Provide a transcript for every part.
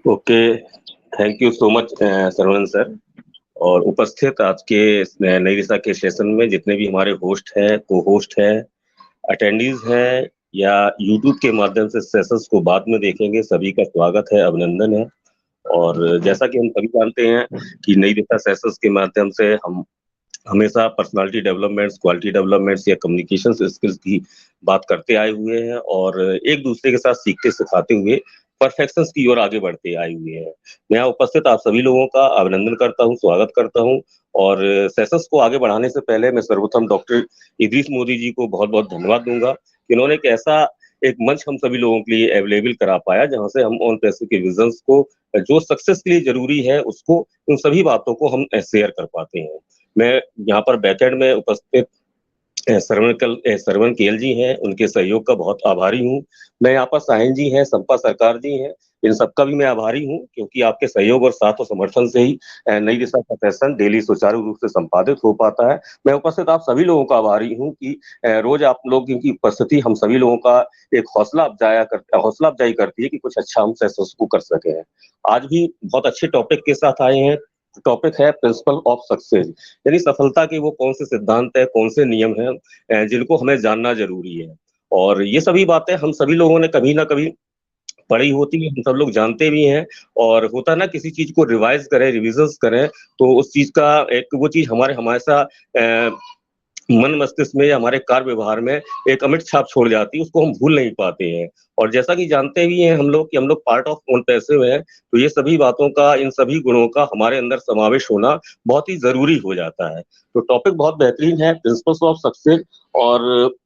Okay, thank you so much Saravan sir. और उपस्थित आज के इस नई दिशा के सेशन में जितने भी हमारे होस्ट हैं, को-होस्ट हैं, अटेंडीज हैं या यूट्यूब के माध्यम से सेशंस को बाद में देखेंगे, सभी का स्वागत है, अभिनंदन है। और जैसा कि हम सभी जानते हैं कि नई दिशा सेशंस के माध्यम से हम हमेशा पर्सनैलिटी डेवलपमेंट्स, क्वालिटी डेवलपमेंट्स या कम्युनिकेशन स्किल्स की बात करते आए हुए हैं और एक-दूसरे के साथ सीखते-सिखाते हुए परफेक्शंस की ओर आगे बढ़ते आए हुए हैं। मैं यहाँ उपस्थित आप सभी लोगों का अभिनंदन करता हूँ, स्वागत करता हूँ और सेशंस को आगे बढ़ाने से पहले मैं सर्वप्रथम डॉक्टर इदरीस मोदी जी को बहुत-बहुत धन्यवाद दूँगा, कि उन्होंने एक ऐसा एक मंच हम सभी लोगों के लिए अवेलेबल करा पाया, जहाँ से हम ऑन पैसे के विजन्स को जो सक्सेस के लिए ज़रूरी है, उसको उन सभी बातों को हम शेयर कर पाते हैं। मैं यहाँ पर बैकएंड में उपस्थित श्रवण केएल जी हैं, उनके सहयोग का बहुत आभारी हूँ। मैं यहाँ पर साहिन जी हैं, संपा सरकार जी हैं, इन सबका भी मैं आभारी हूँ क्योंकि आपके सहयोग और साथ और समर्थन से ही नई दिशा का सेशन डेली सुचारू रूप से संपादित हो पाता है। मैं उपस्थित आप सभी लोगों का आभारी हूँ कि रोज़ आप लोगों की उपस्थिति हम सभी लोगों का एक हौसला अफ़जाई करती है कि कुछ अच्छा हम सेशंस को कर सकें। आज भी बहुत अच्छे टॉपिक के साथ आए हैं। टॉपिक है प्रिंसिपल ऑफ सक्सेस यानी सफलता के वो कौन से सिद्धांत हैं, कौन से नियम हैं जिनको हमें जानना ज़रूरी है। और ये सभी बातें हम सभी लोगों ने कभी न कभी पढ़ी होती है, हम सब लोग जानते भी हैं और होता है ना किसी चीज़ को रिवाइज़ करें, रिविज़न्स करें, तो उस चीज़ का एक वो चीज़ हमारे हमेशा मन मस्तिष्क में या हमारे कार्य व्यवहार में एक अमिट छाप छोड़ जाती है, उसको हम भूल नहीं पाते हैं। और जैसा कि जानते भी हैं हम लोग कि हम लोग पार्ट ऑफ ओनपैसिव हैं, तो ये सभी बातों का, इन सभी गुणों का हमारे अंदर समावेश होना बहुत ही ज़रूरी हो जाता है। तो टॉपिक बहुत बेहतरीन है, प्रिंसिपल्स ऑफ सक्सेस और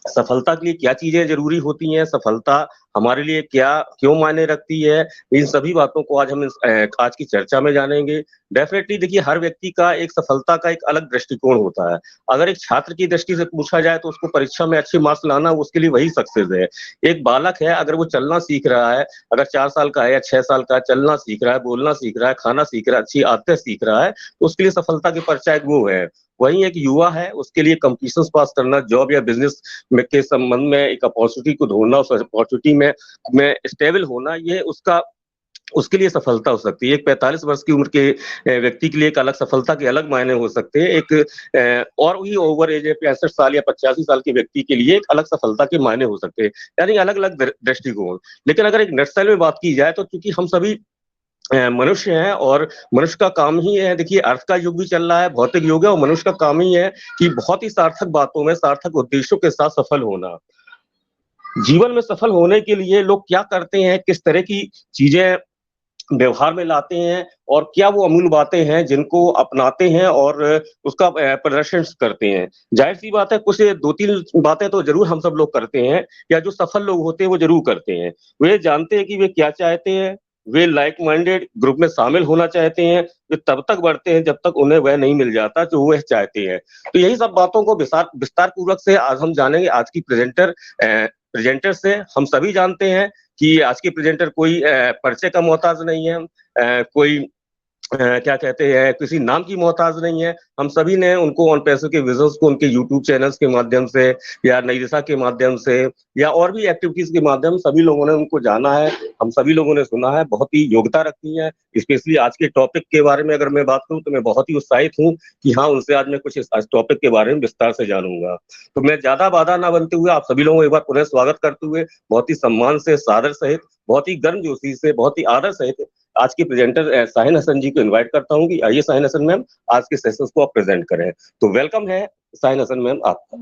सफलता के लिए क्या चीज़ें ज़रूरी होती हैं, सफलता हमारे लिए क्या क्यों मायने रखती है, इन सभी बातों को आज हम आज की चर्चा में जानेंगे। डेफ़िनेटली देखिए हर व्यक्ति का एक सफलता का एक अलग दृष्टिकोण होता है। अगर एक छात्र की दृष्टि से पूछा जाए तो उसको परीक्षा में अच्छे मार्क्स लाना उसके लिए वही सक्सेस है। एक बालक है अगर वो चलना सीख रहा है, अगर 4 साल का है या 6 साल का है, चलना सीख रहा है, बोलना सीख रहा है, खाना सीख रहा है, अच्छी आदतें सीख रहा है, तो उसके लिए सफलता की परिचायक वो है। वहीं एक युवा है, उसके लिए कॉम्पिटिशन्स पास करना, जॉब या बिज़नेस के संबंध में एक अपॉर्चुनिटी को ढूँढना, उस अपॉर्चुनिटी में स्टेबल होना, ये उसके लिए सफलता हो सकती है। एक 45 वर्ष की उम्र के व्यक्ति के लिए एक अलग सफलता के अलग मायने हो सकते हैं। एक और वही ओवर एज है 65 साल या 85 साल के व्यक्ति के लिए एक अलग सफलता के मायने हो सकते हैं। यानी अलग-अलग दृष्टिकोण। लेकिन अगर एक नटशेल में बात की जाए तो चूँकि हम सभी मनुष्य हैं और मनुष्य का काम ही है देखिए अर्थ का युग भी चल रहा है, भौतिक युग है और मनुष्य का काम ही है कि बहुत ही सार्थक बातों में, सार्थक उद्देश्यों के साथ सफल होना। जीवन में सफल होने के लिए लोग क्या करते हैं, किस तरह की चीज़ें व्यवहार में लाते हैं और क्या वो अमूल बातें हैं जिनको अपनाते हैं और उसका प्रदर्शन करते हैं। ज़ाहिर-सी बात है कुछ 2-3 बातें तो ज़रूर हम सब लोग करते हैं या जो सफल लोग होते हैं वो ज़रूर करते हैं। वे जानते हैं कि वे क्या चाहते हैं, वे लाइक माइंडेड ग्रुप में शामिल होना चाहते हैं, वे तब तक बढ़ते हैं जब तक उन्हें वह नहीं मिल जाता जो वह चाहते हैं। तो यही सब बातों को विस्तार पूर्वक से आज हम जानेंगे आज की प्रेज़ेंटर से हम सभी जानते हैं कि आज के प्रेज़ेंटर कोई परिचय का मोहताज नहीं है। कोई क्या कहते हैं किसी नाम की मोहताज नहीं है। हम सभी ने उनको ऑन पैसों के विज़न्स को उनके यूट्यूब चैनल्स के माध्यम से या नई दिशा के माध्यम से या और भी एक्टिविटीज़ के माध्यम सभी लोगों ने उनको जाना है। हम सभी लोगों ने सुना है, बहुत ही योग्यता रखी है। स्पेशली आज के टॉपिक के बारे में अगर मैं बात करूँ तो मैं बहुत ही उत्साहित हूँ कि हाँ, उनसे आज मैं कुछ इस टॉपिक के बारे में विस्तार से जानूँगा। तो मैं ज़्यादा बाधा ना बनते हुए आप सभी लोगों को एक बार पुनः स्वागत करते हुए बहुत ही सम्मान से, सादर सहित, बहुत ही गर्मजोशी से, बहुत ही आदर सहित आज की प्रेज़ेंटर साहिन हसन जी को इनवाइट करता हूँ कि आइए साहिन हसन मैम आज के सेशंस को आप प्रेज़ेंट करें। तो वेलकम है साहिन हसन मैम आपका।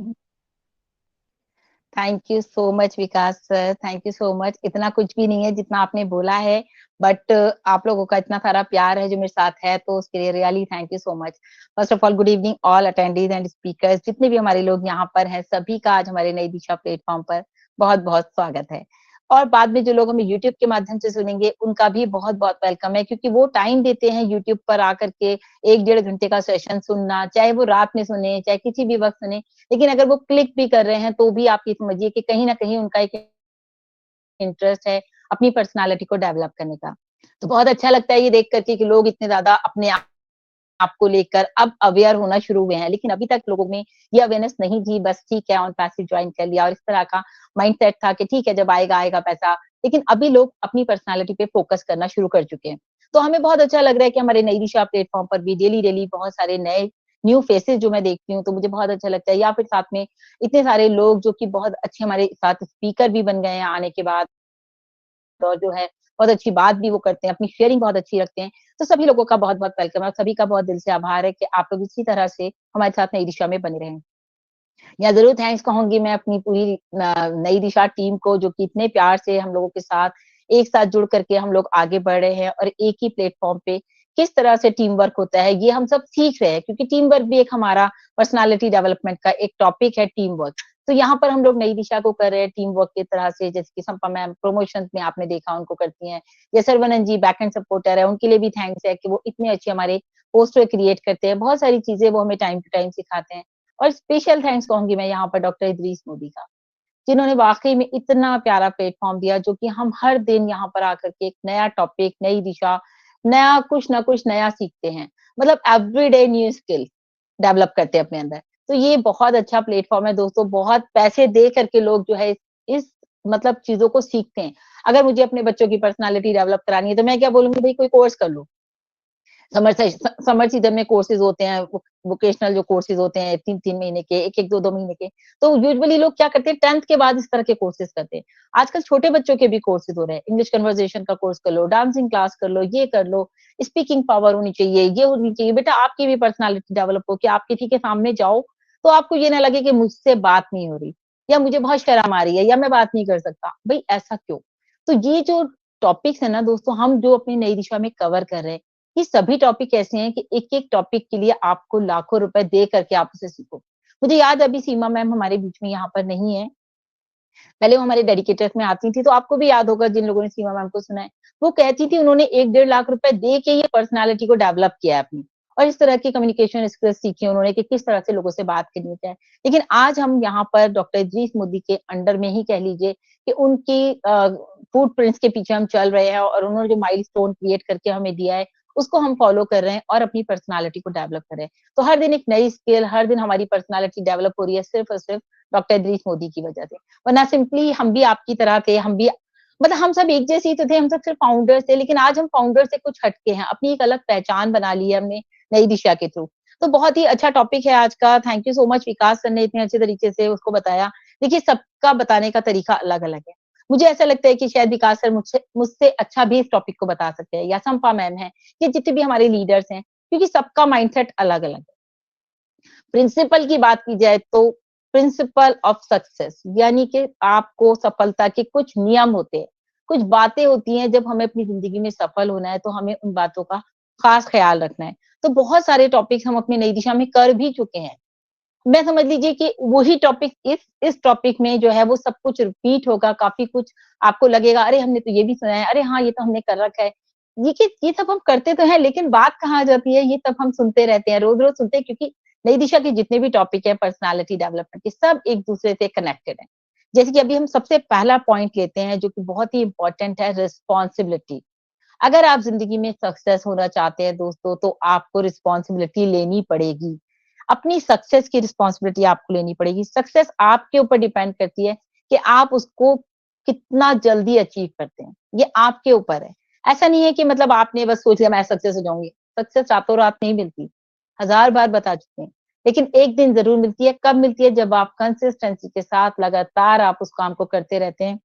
Thank you so much Vikas sir, thank you so much. इतना कुछ भी नहीं है जितना आपने बोला है, बट आप लोगों का इतना सारा प्यार है जो मेरे साथ है, तो उसके लिए really thank you so much. First of all good evening all attendees and speakers, जितने भी हमारे लोग यहाँ पर हैं, सभी का आज हमारे नई दिशा प्लेटफॉर्म पर बहुत-बहुत स्वागत है। और बाद में जो लोग हमें यूट्यूब के माध्यम से सुनेंगे, उनका भी बहुत-बहुत वेलकम है क्योंकि वो टाइम देते हैं यूट्यूब पर आकर के 1 डेढ़ घंटे का सेशन सुनना, चाहे वो रात में सुने, चाहे किसी भी वक़्त सुने। लेकिन अगर वो क्लिक भी कर रहे हैं, तो भी आप ये समझिए कि कहीं न कहीं उनका एक इंटरेस्ट है अपनी पर्सनैलिटी को डेवलप करने का। तो बहुत अच्छा लगता है ये देख कर के कि लोग इतने ज़्यादा अपने आपको लेकर अब अवेयर होना शुरू हुए हैं, लेकिन अभी तक लोगों में ये अवेयरनेस नहीं थी। बस ठीक है, ऑन पैसिव ज्वाइन कर लिया और इस तरह का माइंडसेट था कि ठीक है, जब आएगा आएगा पैसा। लेकिन अभी लोग अपनी पर्सनैलिटी पे फोकस करना शुरू कर चुके हैं। तो हमें बहुत अच्छा लग रहा है कि हमारे नई दिशा प्लेटफॉर्म पर भी डेली बहुत सारे नए न्यू फेसेस जो मैं देखती हूँ, तो मुझे बहुत अच्छा लगता है। या फिर साथ में इतने सारे लोग जो कि बहुत अच्छे हमारे साथ स्पीकर भी बन गए हैं आने के बाद, और जो है बहुत अच्छी बात भी वो करते हैं, अपनी शेयरिंग बहुत अच्छी रखते हैं। तो सभी लोगों का बहुत-बहुत वेलकम है और सभी का बहुत दिल से आभार है कि आप लोग इसी तरह से हमारे साथ नई दिशा में बने रहें। या ज़रूर थैंक्स कहूँगी मैं अपनी पूरी नई दिशा टीम को, जो कि इतने प्यार से हम लोगों के साथ एक साथ जुड़ करके हम लोग आगे बढ़ रहे हैं और एक ही प्लेटफ़ॉर्म पे किस तरह से टीम वर्क होता है, ये हम सब सीख रहे हैं, क्योंकि टीम वर्क भी एक हमारा पर्सनैलिटी डेवलपमेंट का एक टॉपिक है, टीम वर्क। तो यहाँ पर हम लोग नई दिशा को कर रहे हैं टीम वर्क की तरह से, जैसे कि संपा मैम प्रमोशंस में आपने देखा उनको करती हैं, या सरवनन जी बैकएंड सपोर्टर है, उनके लिए भी थैंक्स है कि वो इतने अच्छे हमारे पोस्टर क्रिएट करते हैं। बहुत सारी चीज़ें वो हमें टाइम टू टाइम सिखाते हैं। और स्पेशल थैंक्स कहूँगी मैं यहाँ पर डॉक्टर इदरीस मोदी का, जिन्होंने वाक़ई में इतना प्यारा प्लेटफ़ॉर्म दिया, जो कि हम हर दिन यहाँ पर आकर के एक नया टॉपिक, नई दिशा, नया कुछ ना कुछ नया सीखते हैं। मतलब एवरीडे न्यू स्किल डेवलप करते हैं अपने अंदर। तो ये बहुत अच्छा प्लेटफ़ॉर्म है दोस्तों, बहुत पैसे दे करके लोग जो है इस मतलब चीज़ों को सीखते हैं। अगर मुझे अपने बच्चों की पर्सनैलिटी डेवलप करानी है, तो मैं क्या बोलूँगी, भई कोई कोर्स कर लो। समर सीजन में कोर्सेज़ होते हैं, वोकेशनल जो कोर्सेज़ होते हैं 3-3 महीने के, 1-1 2-2 महीने के। तो यूजुअली लोग क्या करते हैं, 10th के बाद इस तरह के कोर्सेज़ करते हैं। आजकल छोटे बच्चों के भी कोर्सेज़ हो रहे हैं। इंग्लिश कन्वर्सेशन का कोर्स कर लो, डांसिंग क्लास कर लो, ये कर लो, स्पीकिंग पावर होनी चाहिए, ये होनी चाहिए। बेटा आपकी भी पर्सनैलिटी डेवलप हो कि आप किसी के सामने जाओ, तो आपको ये ना लगे कि मुझसे बात नहीं हो रही, या मुझे बहुत शर्म आ रही है, या मैं बात नहीं कर सकता। भई ऐसा क्यों? तो ये जो टॉपिक्स है ना दोस्तों, हम जो अपनी नई दिशा में कवर कर रहे हैं, ये सभी टॉपिक ऐसे हैं कि एक-एक टॉपिक के लिए आपको लाखों रुपए दे करके आप उसे सीखो। मुझे याद है अभी सीमा मैम हमारे बीच में यहाँ पर नहीं है। पहले वो हमारे डेडिकेटर्स में आती थी, तो आपको भी याद होगा जिन लोगों ने सीमा मैम को सुना है। वो कहती थी उन्होंने 1 डेढ़ लाख रुपए दे के ये पर्सनैलिटी को डेवलप किया है अपनी, और इस तरह की कम्युनिकेशन स्किल्स सीखी उन्होंने कि किस तरह से लोगों से बात करनी है। लेकिन आज हम यहाँ पर डॉक्टर इदरीस मोदी के अंडर में ही कह लीजिए कि उनकी फुटप्रिंट्स के पीछे हम चल रहे हैं, और उन्होंने जो माइलस्टोन क्रिएट करके हमें दिया है, उसको हम फॉलो कर रहे हैं और अपनी पर्सनैलिटी को डेवलप कर रहे हैं। तो हर दिन एक नई स्किल, हर दिन हमारी पर्सनैलिटी डेवलप हो रही है सिर्फ और सिर्फ डॉक्टर इदरीस मोदी की वजह से। वरना सिंपली हम भी आपकी तरह थे, हम भी मतलब हम सब एक जैसे ही तो थे, हम सब सिर्फ फाउंडर्स थे, लेकिन आज हम फाउंडर से कुछ हटके हैं, अपनी एक अलग पहचान बना ली है हमने नई दिशा के थ्रू। तो बहुत ही अच्छा टॉपिक है आज का। Thank you so much Vikas sir ने इतने अच्छे तरीके से उसको बताया। देखिए सबका बताने का तरीका अलग-अलग है। मुझे ऐसा लगता है कि शायद विकास सर मुझसे मुझसे अच्छा भी इस टॉपिक को बता सकते हैं, या संपा मैम हैं, या जितने भी हमारे लीडर्स हैं, क्योंकि सबका माइंडसेट अलग-अलग है। प्रिंसिपल की बात की जाए तो प्रिंसिपल ऑफ सक्सेस, यानी कि आपको सफलता के कुछ नियम होते हैं, कुछ बातें होती हैं, जब हमें अपनी जिंदगी में सफल होना है तो हमें उन बातों का खास ख्याल रखना है। तो बहुत सारे टॉपिक्स हम अपनी नई दिशा में कर भी चुके हैं। मैं समझ लीजिए कि वही टॉपिक इस टॉपिक में जो है वो सब कुछ रिपीट होगा, काफी कुछ आपको लगेगा, अरे हमने तो ये भी सुना है, अरे हाँ ये तो हमने कर रखा है। ये सब हम करते तो हैं, लेकिन बात कहाँ आ जाती है, ये सब हम सुनते रहते हैं, रोज-रोज सुनते हैं, क्योंकि नई दिशा के जितने भी टॉपिक है पर्सनैलिटी डेवलपमेंट के, सब एक-दूसरे से कनेक्टेड हैं। जैसे कि अभी हम सबसे पहला पॉइंट लेते हैं, जो कि बहुत ही इम्पोर्टेंट है, रिस्पॉन्सिबिलिटी। अगर आप ज़िंदगी में सक्सेस होना चाहते हैं दोस्तों, तो आपको रिस्पॉन्सिबिलिटी लेनी पड़ेगी। अपनी सक्सेस की रिस्पॉन्सिबिलिटी आपको लेनी पड़ेगी। सक्सेस आपके ऊपर डिपेंड करती है कि आप उसको कितना जल्दी अचीव करते हैं, ये आपके ऊपर है। ऐसा नहीं है कि मतलब आपने बस सोच लिया मैं सक्सेस हो जाऊँगी। सक्सेस रातों-रात नहीं मिलती, हज़ार बार बता चुके हैं। लेकिन एक दिन ज़रूर मिलती है, कब मिलती है? जब आप कंसिस्टेंसी के साथ लगातार आप उस काम को करते रहते हैं,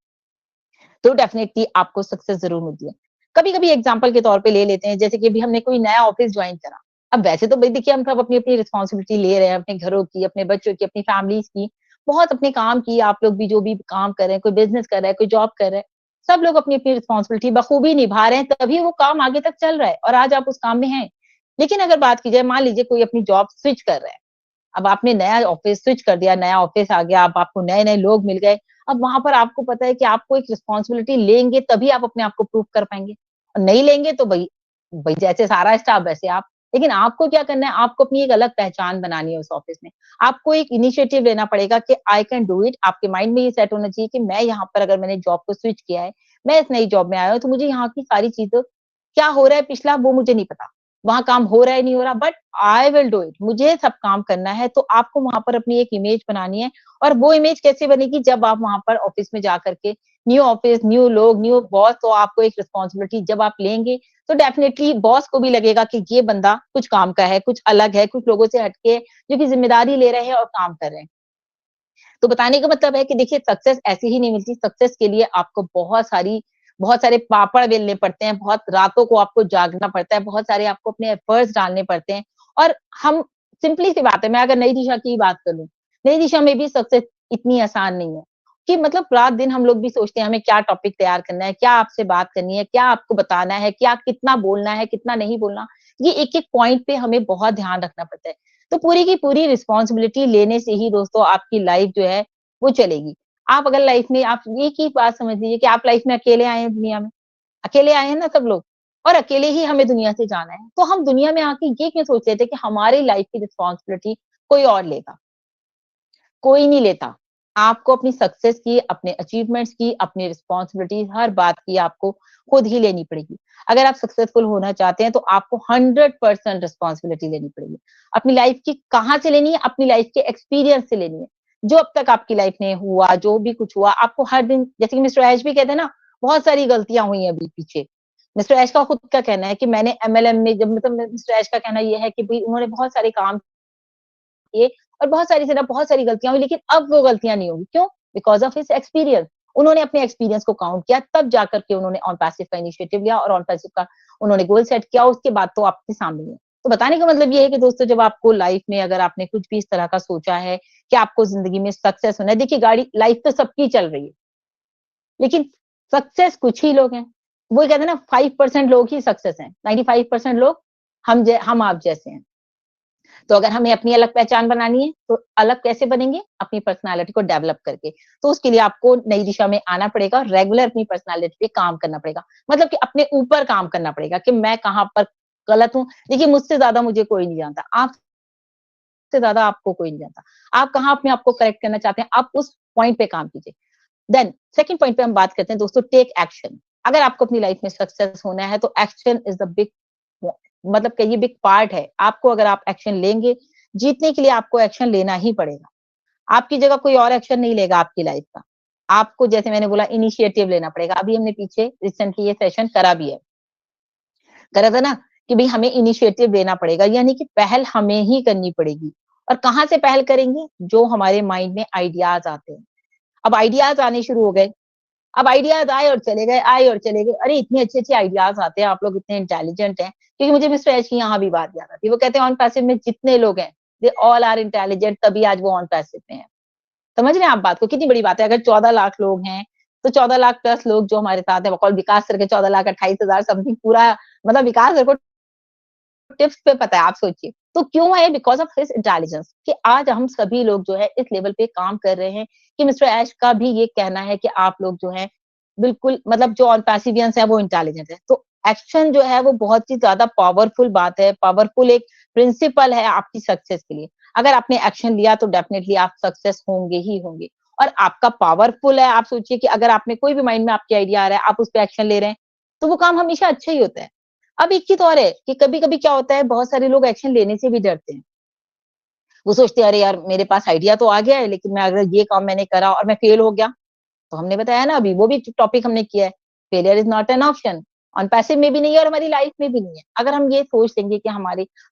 तो डेफिनिटली आपको सक्सेस ज़रूर मिलती है। कभी-कभी एग्ज़ाम्पल के तौर पे ले लेते हैं, जैसे कि अभी हमने कोई नया ऑफ़िस जॉइन करा। अब वैसे तो भई देखिए हम सब अपनी-अपनी रिस्पॉन्सिबिलिटी ले रहे हैं, अपने घरों की, अपने बच्चों की, अपनी फैमिलीज़ की, बहुत अपने काम की, आप लोग भी जो भी काम कर रहे हैं, कोई बिज़नेस कर रहा है, कोई जॉब कर रहा है, सब लोग अपनी-अपनी रिस्पॉन्सिबिलिटी बखूबी निभा रहे हैं, तभी वो काम आगे तक चल रहा है और आज आप उस काम में हैं। लेकिन अगर बात की जाए, मान लीजिए कोई अपनी जॉब स्विच कर रहा है। अब आपने नया ऑफिस स्विच कर दिया, नया ऑफिस आ गया, अब आपको नए-नए लोग मिल गए। अब वहाँ पर आपको पता है कि आपको एक रिस्पॉन्सिबिलिटी लेंगे तभी आप अपने आप को प्रूव कर पाएँगे। और नहीं लेंगे तो भई भई जैसे सारा स्टाफ वैसे आप। लेकिन आपको क्या करना है, आपको अपनी एक अलग पहचान बनानी है उस ऑफिस में। आपको एक इनिशिएटिव लेना पड़ेगा कि आई कैन डू इट। आपके माइंड में ये सेट होना चाहिए कि मैं यहाँ पर अगर मैंने जॉब को स्विच किया है, मैं इस नई जॉब में आया हूँ, तो मुझे यहाँ की सारी चीज़ों क्या हो रहा है पिछला वो मुझे नहीं पता। वहां काम हो रहा है नहीं हो रहा, but I will do it, मुझे सब काम करना है। तो आपको वहां पर अपनी एक इमेज बनानी है, और वो इमेज कैसे बनेगी, जब आप वहां पर ऑफिस में जा करके, न्यू ऑफिस, न्यू लोग, न्यू बॉस, तो आपको एक रिस्पॉन्सिबिलिटी जब आप लेंगे, तो डेफिनेटली बॉस को भी लगेगा कि ये बंदा कुछ काम का है, कुछ अलग है, कुछ लोगों से हटके है, जो कि जिम्मेदारी ले रहे हैं और काम कर रहे हैं। तो बताने का मतलब है कि देखिए, सक्सेस ऐसे ही नहीं मिलती। सक्सेस के लिए आपको बहुत सारे पापड़ बेलने पड़ते हैं, बहुत रातों को आपको जागना पड़ता है, बहुत सारे आपको अपने एफर्ट्स डालने पड़ते हैं। और हम, सिंपली सी बात है, मैं अगर नई दिशा की बात करूं, नई दिशा में भी सक्सेस इतनी आसान नहीं है, कि मतलब रात दिन हम लोग भी सोचते हैं हमें क्या टॉपिक तैयार करना है, क्या आपसे बात करनी है, क्या आपको बताना है, क्या कितना बोलना है, कितना नहीं बोलना। ये एक एक पॉइंट पे हमें बहुत ध्यान रखना पड़ता है। तो पूरी की पूरी रिस्पॉन्सिबिलिटी लेने से ही दोस्तों आपकी लाइफ जो है वो चलेगी। आप अगर लाइफ में, आप एक ही बात समझ लीजिए कि आप लाइफ में अकेले आए हैं दुनिया में, अकेले आए हैं ना सब लोग, और अकेले ही हमें दुनिया से जाना है। तो हम दुनिया में आके ये क्यों सोच रहे थे कि हमारी लाइफ की रिस्पॉन्सिबिलिटी कोई और लेगा? कोई नहीं लेता। आपको अपनी सक्सेस की, अपने अचीवमेंट्स की, अपनी रिस्पॉन्सिबिलिटीज, हर बात की आपको खुद ही लेनी पड़ेगी। अगर आप सक्सेसफुल होना चाहते हैं तो आपको 100% रिस्पॉन्सिबिलिटी लेनी पड़ेगी। अपनी लाइफ की कहाँ से लेनी है? अपनी लाइफ के एक्सपीरियंस से लेनी है। जो अब तक आपकी लाइफ में हुआ, जो भी कुछ हुआ, आपको हर दिन, जैसे कि मिस्टर ऐश भी कहते हैं ना, बहुत सारी गलतियां हुई हैं अभी पीछे। मिस्टर ऐश का खुद का कहना है कि मैंने एमएलएम में, जब मतलब मिस्टर ऐश का कहना ये है कि भई उन्होंने बहुत सारे काम किए, और बहुत सारी गलतियां हुई, लेकिन अब वो गलतियां नहीं होंगी। क्यों? Because of his experience. उन्होंने अपने एक्सपीरियंस को काउंट किया, तब जाकर के उन्होंने ऑन पैसिव का इनिशिएटिव लिया, और ऑन पैसिव का उन्होंने गोल सेट किया, उसके बाद तो आपके सामने ही है। तो बताने का मतलब ये है कि दोस्तों, जब आपको लाइफ में, अगर आपने कुछ भी इस तरह का सोचा है कि आपको जिंदगी में सक्सेस होना है, देखिए गाड़ी, लाइफ तो सबकी चल रही है, लेकिन सक्सेस कुछ ही लोग हैं। वो कहते हैं ना, 5% लोग ही सक्सेस हैं, 95% लोग हम आप जैसे हैं। तो अगर हमें अपनी अलग पहचान बनानी है, तो अलग कैसे बनेंगे? अपनी पर्सनैलिटी को डेवलप करके। तो उसके लिए आपको नई दिशा में आना पड़ेगा, रेगुलर अपनी पर्सनैलिटी पे काम करना पड़ेगा। मतलब कि अपने ऊपर काम करना पड़ेगा कि मैं कहाँ पर गलत हूँ। देखिए, मुझसे ज़्यादा मुझे कोई नहीं जानता, आपसे ज़्यादा आपको कोई नहीं जानता। आप कहाँ अपने आप को करेक्ट करना चाहते हैं, आप उस पॉइंट पे काम कीजिए। देन सेकंड पॉइंट पे हम बात करते हैं दोस्तों, टेक एक्शन। अगर आपको अपनी लाइफ में सक्सेस होना है, तो एक्शन इज़ द बिग, मतलब कि ये बिग पार्ट है। आपको, अगर आप एक्शन लेंगे, जीतने के लिए आपको एक्शन लेना ही पड़ेगा। आपकी जगह कोई और एक्शन नहीं लेगा आपकी लाइफ का। आपको, जैसे मैंने बोला, इनिशिएटिव लेना पड़ेगा। अभी हमने पीछे रिसेंटली ये सेशन करा भी है। करा था ना, कि भई हमें इनिशिएटिव लेना पड़ेगा, यानी कि पहल हमें ही करनी पड़ेगी। और कहाँ से पहल करेंगे? जो हमारे माइंड में आइडियाज़ आते हैं। अब आइडियाज़ आने शुरू हो गए। अब आइडियाज़ आए और चले गए, आए और चले गए। अरे! इतने अच्छे-अच्छे आइडियाज़ आते हैं, आप लोग इतने इंटेलिजेंट हैं। क्योंकि मुझे मिस्टर एच की यहाँ भी बात याद आती है। वो कहते हैं ऑन पैसिव में जितने लोग हैं, दे ऑल आर इंटेलिजेंट, तभी आज वो ऑन पैसिव में हैं। समझ रहे हैं आप बात को? कितनी बड़ी बात है। अगर 14 लाख लोग हैं, तो 14 लाख प्लस लोग जो हमारे साथ हैं, बकौल विकास सर के 14 लाख 28 हज़ार समथिंग, पूरा मतलब विकास सर को टिप्स पे पता है, आप सोचिए। तो क्यों है? बिकॉज़ ऑफ हिज इंटेलिजेंस, कि आज हम सभी लोग जो है इस लेवल पे काम कर रहे हैं, कि मिस्टर ऐश का भी ये कहना है कि आप लोग जो हैं, बिल्कुल, मतलब जो ऑन पैसिवियंस है वो इंटेलिजेंट है। तो एक्शन जो है वो बहुत ही ज़्यादा पावरफुल बात है, पावरफुल एक प्रिंसिपल है आपकी सक्सेस के लिए। अगर आपने एक्शन लिया तो डेफिनिटली आप सक्सेस होंगे ही होंगे। और आपका पावरफुल है, आप सोचिए कि अगर आपने कोई भी माइंड में आपके आइडिया आ रहा है, आप उस पे एक्शन ले रहे हैं, तो वो काम हमेशा अच्छा ही होता है। अब एक चीज़ और है कि कभी-कभी क्या होता है, बहुत सारे लोग एक्शन लेने से भी डरते हैं। वो सोचते हैं, अरे यार, मेरे पास आइडिया तो आ गया है, लेकिन मैं अगर ये काम मैंने करा और मैं फेल हो गया, तो हमने बताया ना अभी, वो भी टॉपिक हमने किया है, failure is not an option. On passive में भी नहीं है और हमारी लाइफ में भी नहीं है। अगर हम ये सोच लेंगे कि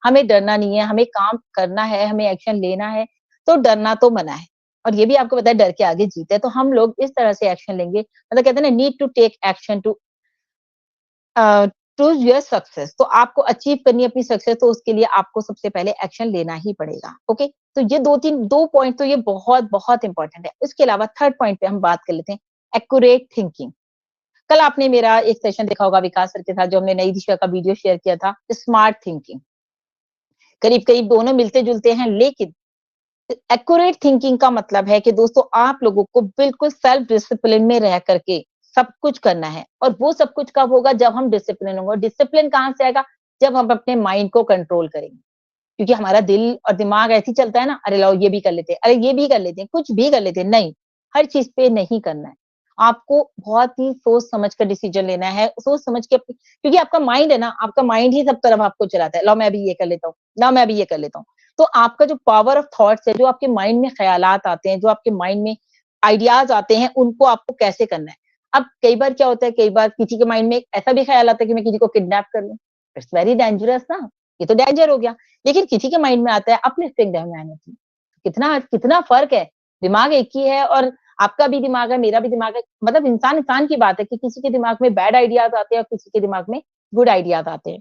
हमें डरना नहीं है, हमें काम करना है, हमें एक्शन लेना है, तो डरना तो मना है। और ये भी आपको पता है, डर के आगे जीत है। तो हम लोग इस तरह से एक्शन लेंगे, मतलब कहते हैं ना, need to take action uh, to your success. तो आपको अचीव करनी है अपनी सक्सेस, तो उसके लिए आपको सबसे पहले एक्शन लेना ही पड़ेगा। ओके? तो ये 2 पॉइंट तो ये बहुत इंपॉर्टेंट है। इसके अलावा थर्ड पॉइंट पे हम बात कर लेते हैं, एक्यूरेट थिंकिंग। कल आपने मेरा एक सेशन देखा होगा विकास सर के साथ, जो हमने नई दिशा का वीडियो शेयर किया था, स्मार्ट थिंकिंग। करीब-करीब दोनों मिलते-जुलते हैं, लेकिन एक्यूरेट थिंकिंग का मतलब है कि दोस्तों, आप लोगों को बिल्कुल सेल्फ डिसिप्लिन में रह करके सब कुछ करना है। और वो सब कुछ कब होगा? जब हम डिसिप्लिन होंगे। डिसिप्लिन कहाँ से आएगा? जब हम अपने माइंड को कंट्रोल करेंगे। क्योंकि हमारा दिल और दिमाग ऐसे ही चलता है ना, अरे लाओ ये भी कर लेते हैं, अरे ये भी कर लेते हैं, कुछ भी कर लेते हैं। नहीं, हर चीज़ पे नहीं करना है। आपको बहुत ही सोच समझ कर डिसीजन लेना है, सोच समझ के क्योंकि आपका माइंड है ना, आपका माइंड ही सब तरफ आपको चलाता है, लाओ मैं अभी ये कर लेता हूँ, लाओ मैं अभी ये कर लेता हूँ। तो आपका जो पावर ऑफ थॉट्स है, जो आपके माइंड में ख्यालात आते हैं, जो आपके माइंड में आइडियाज आते हैं, उनको आपको कैसे करना है। अब कई बार क्या होता है, कई बार किसी के माइंड में ऐसा भी ख्याल आता है कि मैं किसी को किडनैप कर लूं, इट्स वेरी डेंजरस ना, ये तो डेंजर हो गया। लेकिन किसी के माइंड में आता है अपलिफ्टिंग ह्यूमैनिटी, कितना कितना फर्क है। दिमाग एक ही है और आपका भी दिमाग है, मेरा भी दिमाग है, मतलब इंसान इंसान की बात है कि किसी के दिमाग में बैड आइडियाज आते हैं और किसी के दिमाग में गुड आइडियाज आते हैं।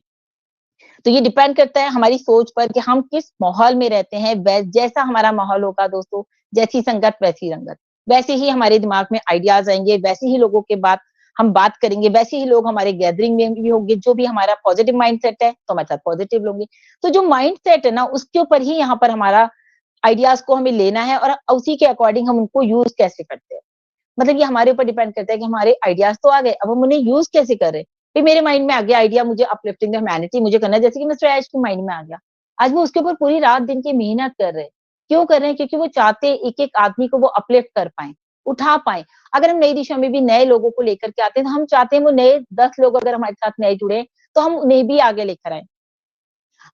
तो ये डिपेंड करता है हमारी सोच पर कि हम किस माहौल में रहते हैं। जैसा हमारा माहौल होगा दोस्तों, जैसी संगत वैसी रंगत, वैसे ही हमारे दिमाग में आइडियाज आएंगे, वैसे ही लोगों के बात हम बात करेंगे, वैसे ही लोग हमारे गैदरिंग में भी होंगे। जो भी हमारा पॉजिटिव माइंडसेट है तो हमारे साथ पॉजिटिव लोग, तो जो माइंडसेट है ना, उसके ऊपर ही यहाँ पर हमारा आइडियाज को हमें लेना है और उसी के अकॉर्डिंग हम उनको यूज कैसे करते हैं। मतलब ये हमारे ऊपर डिपेंड करता है कि हमारे आइडियाज तो आ गए, अब हम उन्हें यूज कैसे कर रहे हैं। फिर मेरे माइंड में आ गया आइडिया, मुझे अपलिफ्टिंग ह्यूमैनिटी मुझे करना है, जैसे कि मिस्टर ऐश के माइंड में आ गया। आज वो उसके ऊपर पूरी रात दिन की मेहनत कर रहे हैं। क्यों कर रहे हैं? क्योंकि वो चाहते हैं एक एक आदमी को वो अपलिफ्ट कर पाए, उठा पाए। अगर हम नई दिशा में भी नए लोगों को लेकर के आते हैं, तो हम चाहते हैं वो नए 10 लोग अगर हमारे साथ नए जुड़े, तो हम उन्हें भी आगे लेकर आए।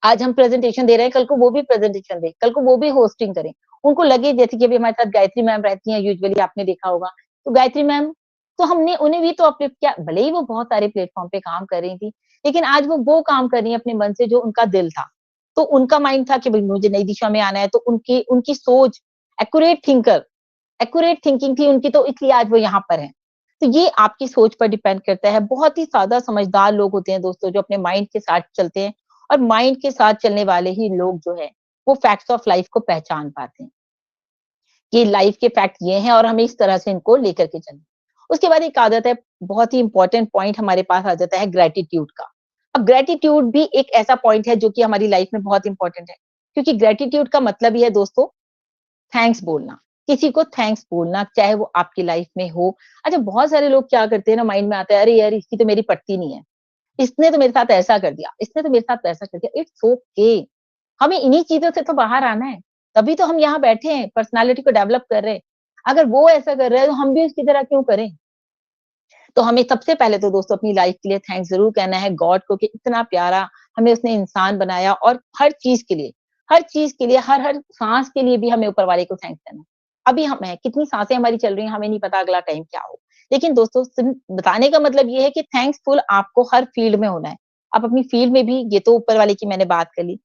आज हम प्रेजेंटेशन दे रहे हैं, कल को वो भी प्रेजेंटेशन दे, कल को वो भी होस्टिंग करें। उनको लगे, जैसे कि अभी हमारे साथ गायत्री मैम रहती हैं, यूजुअली आपने देखा होगा, तो गायत्री मैम, तो हमने उन्हें भी तो अपलिफ्ट किया, भले ही वो बहुत सारे प्लेटफॉर्म पे काम कर रही थी, लेकिन आज वो काम कर रही है अपने मन से जो उनका दिल था। तो उनका माइंड था कि भाई मुझे नई दिशा में आना है, तो उनकी उनकी सोच, एक्यूरेट थिंकर, एक्यूरेट थिंकिंग थी उनकी, तो इसलिए आज वो यहाँ पर है। तो ये आपकी सोच पर डिपेंड करता है। बहुत ही ज्यादा समझदार लोग होते हैं दोस्तों, जो अपने माइंड के साथ चलते हैं, और माइंड के साथ चलने वाले ही लोग जो है, वो फैक्ट्स ऑफ लाइफ को पहचान पाते हैं कि लाइफ के फैक्ट ये हैं और हमें इस तरह से इनको लेकर के चलना। उसके बाद एक आदत है, बहुत ही इंपॉर्टेंट पॉइंट हमारे पास आ जाता है, ग्रेटिट्यूड का। अब ग्रेटिट्यूड भी एक ऐसा पॉइंट है जो कि हमारी लाइफ में बहुत इंपॉर्टेंट है, क्योंकि ग्रेटिट्यूड का मतलब ही है दोस्तों थैंक्स बोलना। किसी को थैंक्स बोलना, चाहे वो आपकी लाइफ में हो। अच्छा, बहुत सारे लोग क्या करते हैं ना, माइंड में आता है, अरे यार इसकी तो मेरी पटती नहीं है, इसने तो मेरे साथ ऐसा कर दिया, इसने तो मेरे साथ वैसा कर दिया। इट्स ओके, हमें इन्हीं चीजों से तो बाहर आना है, तभी तो हम यहाँ बैठे हैं, पर्सनालिटी को डेवलप कर रहे हैं। अगर वो ऐसा कर रहे हैं तो हम भी उसकी तरह क्यों करें। तो हमें सबसे पहले तो दोस्तों अपनी लाइफ के लिए थैंक्स जरूर कहना है गॉड को, कि इतना प्यारा हमें उसने इंसान बनाया, और हर चीज के लिए, हर चीज के लिए, हर हर सांस के लिए भी हमें ऊपर वाले को थैंक्स करना है। अभी हम है, कितनी सांसें हमारी चल रही हैं, हमें नहीं पता अगला टाइम क्या हो। लेकिन दोस्तों बताने का मतलब ये है कि थैंक्सफुल आपको हर फील्ड में होना है। आप अपनी फील्ड में भी, ये तो ऊपर वाले की मैंने बात कर ली।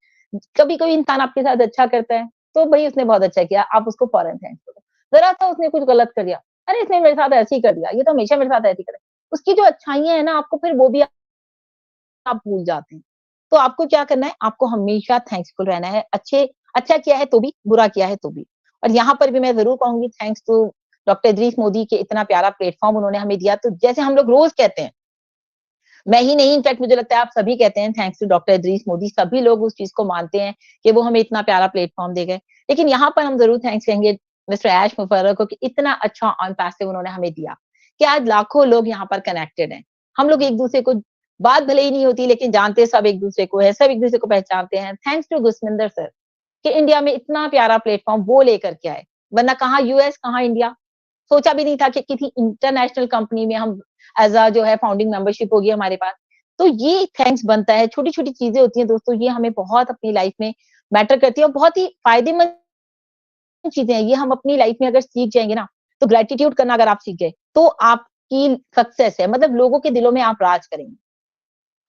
कभी कोई इंसान आपके साथ अच्छा करता है, तो भाई उसने बहुत अच्छा किया, आप उसको फौरन थैंक्स करो। जरा सा उसने कुछ गलत कर दिया, अरे इसने मेरे साथ ऐसे ही कर दिया, ये तो हमेशा मेरे साथ ऐसे ही करे। उसकी जो अच्छाइयाँ है ना, आपको फिर वो भी आप भूल जाते हैं। तो आपको क्या करना है, आपको हमेशा थैंक्सफुल रहना है। अच्छा किया है तो भी, बुरा किया है तो भी। और यहाँ पर भी मैं ज़रूर कहूँगी, thanks to doctor Idris Modi के इतना प्यारा प्लेटफ़ॉर्म उन्होंने हमें दिया। तो जैसे हम लोग रोज़ कहते हैं, मैं ही नहीं, इनफैक्ट मुझे लगता है आप सभी कहते हैं thanks to doctor Idris Modi, सभी लोग उस चीज़ को मानते हैं कि वो हमें इतना प्यारा प्लेटफ़ॉर्म दे गए। लेकिन यहाँ पर हम ज़रूर थैंक्स कहेंगे मिस्टर ऐश मुफर्रह को, कि इतना अच्छा ऑन पैसिव उन्होंने हमें दिया, कि आज लाखों लोग यहाँ पर कनेक्टेड हैं। हम लोग एक-दूसरे को, बात भले ही नहीं होती, लेकिन जानते सब एक-दूसरे को है, सब एक-दूसरे को पहचानते हैं। थैंक्स टू गुरविंदर सर, कि इंडिया में इतना प्यारा प्लेटफ़ॉर्म वो लेकर के आए। वरना कहाँ यूएस, कहाँ इंडिया। सोचा भी नहीं था कि किसी इंटरनेशनल कंपनी में हम एज़ अ जो है फाउंडिंग मेंबरशिप होगी हमारे पास। तो ये थैंक्स बनता है, छोटी-छोटी चीज़ें होती हैं दोस्तों, ये हमें बहुत अपनी लाइफ़ में मैटर करती है और बहुत ही फ़ायदेमंद चीज़ें हैं। ये हम अपनी लाइफ़ में अगर सीख जाएँगे ना, तो ग्रैटिट्यूड करना अगर आप सीख गए, तो आपकी सक्सेस है, मतलब लोगों के दिलों में आप राज करेंगे।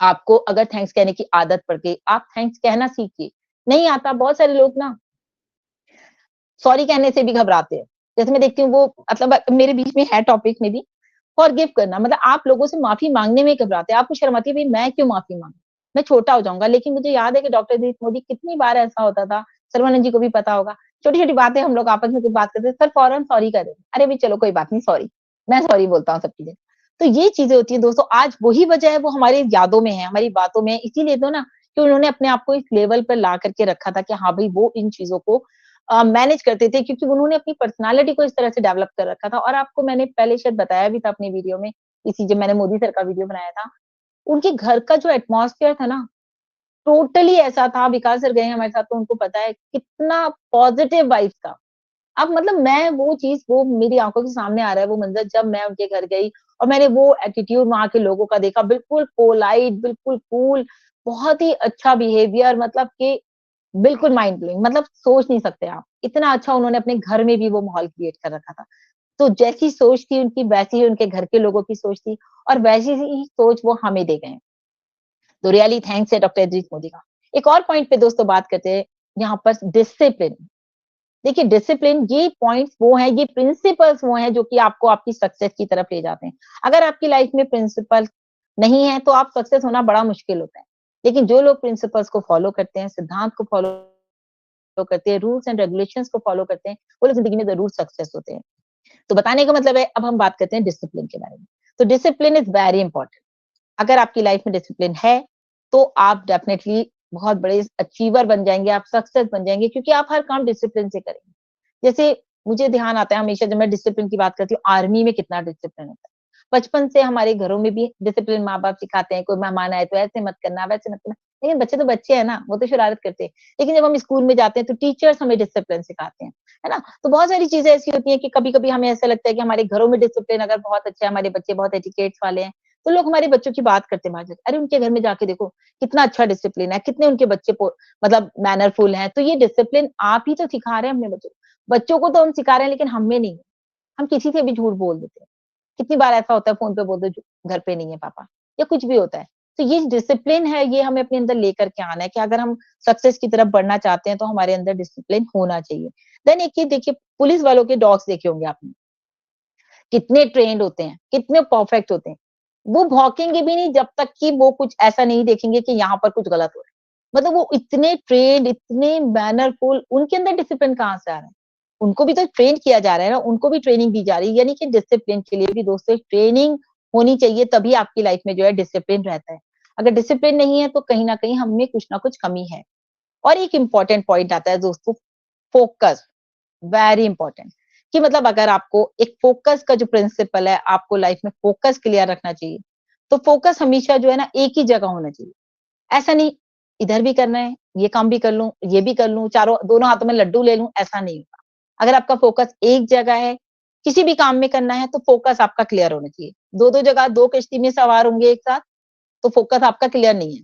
आपको अगर थैंक्स कहने की आदत पड़ गई, आप थैंक्स कहना सीखिए। नहीं आता, बहुत सारे लोग ना सॉरी कहने से भी घबराते हैं। जैसे मैं देखती हूँ, वो मतलब मेरे बीच में है टॉपिक में भी, फॉरगिव करना, मतलब आप लोगों से माफ़ी माँगने में घबराते हैं। आपको शर्म आती है, भई मैं क्यों माफ़ी माँगूँ? मैं छोटा हो जाऊँगा। लेकिन मुझे याद है कि डॉक्टर दिलीप मोदी, कितनी बार ऐसा होता था, सर्बानंद जी को भी पता होगा, छोटी-छोटी बातें हम लोग आपस में कुछ बात करते थे, सर फौरन सॉरी कर देते। अरे भई चलो कोई बात नहीं, सॉरी। मैं सॉरी बोलता हूँ सब चीज़ें। तो ये चीज़ें होती हैं दोस्तों, आज वही वजह है, वो हमारी यादों में है, हमारी बातों में है। इसीलिए तो ना, कि उन्होंने अपने आप को इस लेवल पर ला करके रखा था कि हाँ भई, वो इन चीज़ों को मैनेज करते थे, क्योंकि उन्होंने अपनी पर्सनैलिटी को इस तरह से डेवलप कर रखा था। और आपको मैंने पहले शायद बताया भी था अपनी वीडियो में, इसी जब मैंने मोदी सर का वीडियो बनाया था, उनके घर का जो एटमॉस्फेयर था ना, टोटली ऐसा था। विकास सर गए हैं हमारे साथ, तो उनको पता है कितना पॉजिटिव वाइब्स था। अब मतलब मैं वो चीज, वो मेरी आंखों के सामने आ रहा है वो मंजर, जब मैं उनके घर गई और मैंने वो एटीट्यूड वहां के लोगों का देखा, बिल्कुल पोलाइट, बिल्कुल कूल, बहुत ही अच्छा बिहेवियर, मतलब कि बिल्कुल माइंड ब्लोइंग, मतलब सोच नहीं सकते आप, इतना अच्छा उन्होंने अपने घर में भी वो माहौल क्रिएट कर रखा था। तो जैसी सोच थी उनकी, वैसी ही उनके घर के लोगों की सोच थी, और वैसी ही सोच वो हमें दे गए हैं। तो रियली थैंक्स है डॉक्टर अजीत मोदी का। एक और पॉइंट पे दोस्तों बात करते हैं, यहाँ पर डिसिप्लिन। देखिए डिसिप्लिन, ये पॉइंट्स वो हैं, ये प्रिंसिपल्स वो हैं जो कि आपको आपकी सक्सेस की तरफ ले जाते हैं। अगर आपकी लाइफ में प्रिंसिपल नहीं है तो आप सक्सेस होना बड़ा मुश्किल होता है। लेकिन जो लोग प्रिंसिपल्स को फॉलो करते हैं, सिद्धांत को फॉलो करते हैं, रूल्स एंड रेगुलेशंस को फॉलो करते हैं, वो लोग जिंदगी में जरूर सक्सेस होते हैं। तो बताने का मतलब है, अब हम बात करते हैं डिसिप्लिन के बारे में। तो डिसिप्लिन इज वेरी इंपॉर्टेंट। अगर आपकी लाइफ में डिसिप्लिन है तो आप डेफिनेटली बहुत बड़े अचीवर बन जाएंगे, आप सक्सेस बन जाएंगे, क्योंकि आप हर काम डिसिप्लिन से करेंगे। जैसे मुझे ध्यान आता है हमेशा जब मैं डिसिप्लिन की बात करती हूँ, आर्मी में कितना डिसिप्लिन होता है। बचपन से हमारे घरों में भी डिसिप्लिन माँ बाप सिखाते हैं, कोई मेहमान आए तो ऐसे मत करना, वैसे मत करना। लेकिन बच्चे तो बच्चे हैं ना, वो तो शरारत करते हैं। लेकिन जब हम स्कूल में जाते हैं तो टीचर्स हमें डिसिप्लिन सिखाते हैं, है ना। तो बहुत सारी चीजें ऐसी होती हैं कि कभी कभी हमें ऐसा लगता है कि हमारे घरों में डिसिप्लिन अगर बहुत अच्छा है, हमारे बच्चे बहुत एटिकेट्स वाले हैं, तो लोग हमारे बच्चों की बात करते हैं बाहर जाके, अरे उनके घर में जाके देखो कितना अच्छा डिसिप्लिन है, कितने उनके बच्चे मतलब मैनरफुल हैं। तो ये डिसिप्लिन आप ही तो सिखा रहे हैं अपने बच्चों को। बच्चों को तो हम सिखा रहे हैं लेकिन हम में नहीं है। हम किसी से भी झूठ बोल देते हैं। कितनी बार ऐसा होता है, फोन पे बोल दो घर पे नहीं है पापा, या कुछ भी होता है। तो ये डिसिप्लिन है, ये हमें अपने अंदर लेकर के आना है कि अगर हम सक्सेस की तरफ बढ़ना चाहते हैं तो हमारे अंदर डिसिप्लिन होना चाहिए। देन एक ये देखिए, पुलिस वालों के डॉग्स देखे होंगे आपने, कितने ट्रेंड होते हैं, कितने परफेक्ट होते हैं। वो भौंकेंगे भी नहीं जब तक कि वो कुछ ऐसा नहीं देखेंगे कि यहाँ पर कुछ गलत हो रहा है। मतलब वो इतने ट्रेंड, इतने मैनरफुल, उनके अंदर डिसिप्लिन कहाँ से आ रहा है? उनको भी तो ट्रेन किया जा रहा है ना, उनको भी ट्रेनिंग दी जा रही है। यानी कि डिसिप्लिन के लिए भी दोस्तों ट्रेनिंग होनी चाहिए, तभी आपकी लाइफ में जो है डिसिप्लिन रहता है। अगर डिसिप्लिन नहीं है तो कहीं ना कहीं हम में कुछ ना कुछ कमी है। और एक इंपॉर्टेंट पॉइंट आता है दोस्तों, फोकस, वेरी इंपॉर्टेंट। कि मतलब अगर आपको एक फोकस का जो प्रिंसिपल है, आपको लाइफ में फोकस क्लियर रखना चाहिए। तो फोकस हमेशा जो है ना एक ही जगह होना चाहिए। ऐसा नहीं इधर भी करना है, ये काम भी कर लूं, ये भी कर लूं, चारों दोनों हाथों में लड्डू ले लूं, ऐसा नहीं होगा। अगर आपका फोकस एक जगह है, किसी भी काम में करना है, तो फोकस आपका क्लियर होना चाहिए। दो दो जगह, दो किश्ती में सवार होंगे एक साथ, तो फोकस आपका क्लियर नहीं है।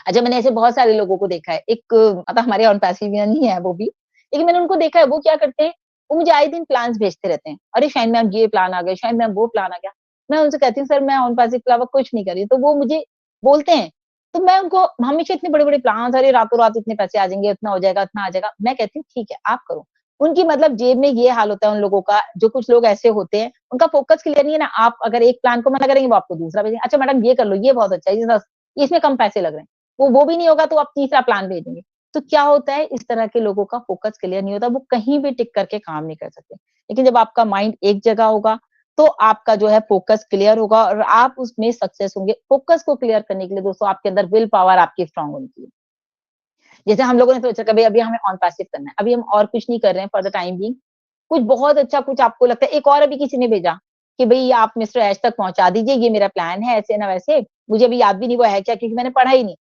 अच्छा, मैंने ऐसे बहुत सारे लोगों को देखा है, एक मतलब हमारे ऑन पैसिवियन ही है वो भी, लेकिन मैंने उनको देखा है, वो क्या करते हैं, वो मुझे आए दिन प्लान्स भेजते रहते हैं, अरे शाइन मैम ये प्लान आ गया, शाइन मैम वो प्लान आ गया। मैं उनसे कहती हूँ सर मैं ऑन पैसिव के अलावा कुछ नहीं कर रही, तो वो मुझे बोलते हैं। तो मैं उनको हमेशा इतने बड़े बड़े प्लान, अरे रातों रात इतने पैसे आ जाएंगे, इतना हो जाएगा, इतना आ जाएगा। मैं कहती हूँ ठीक है आप करो। उनकी मतलब जेब में ये हाल होता है उन लोगों का, जो कुछ लोग ऐसे होते हैं उनका फोकस क्लियर नहीं है ना। आप अगर एक प्लान को मना करेंगे, वो आपको दूसरा भेजेंगे, अच्छा मैडम ये कर लो, ये बहुत अच्छा है, इसमें कम पैसे लग रहे हैं। वो भी नहीं होगा तो आप तीसरा प्लान भेजेंगे। तो क्या होता है, इस तरह के लोगों का फोकस क्लियर नहीं होता, वो कहीं भी टिक करके काम नहीं कर सकते। लेकिन जब आपका माइंड एक जगह होगा तो आपका जो है फोकस क्लियर होगा और आप उसमें सक्सेस होंगे। फोकस को क्लियर करने के लिए दोस्तों आपके अंदर विल पावर आपकी स्ट्रांग होनी चाहिए। जैसे हम लोगों ने सोचा कभी अभी हमें ऑन पैसिव करना है, अभी हम और कुछ नहीं कर रहे हैं फॉर द टाइम बीइंग, कुछ बहुत अच्छा, कुछ आपको लगता है, एक और अभी किसी ने भेजा कि भई आप मिस्टर ऐश तक पहुँचा दीजिए, ये मेरा प्लान है, ऐसे ना वैसे। मुझे अभी याद भी नहीं वो है क्या, क्योंकि मैंने पढ़ा ही नहीं,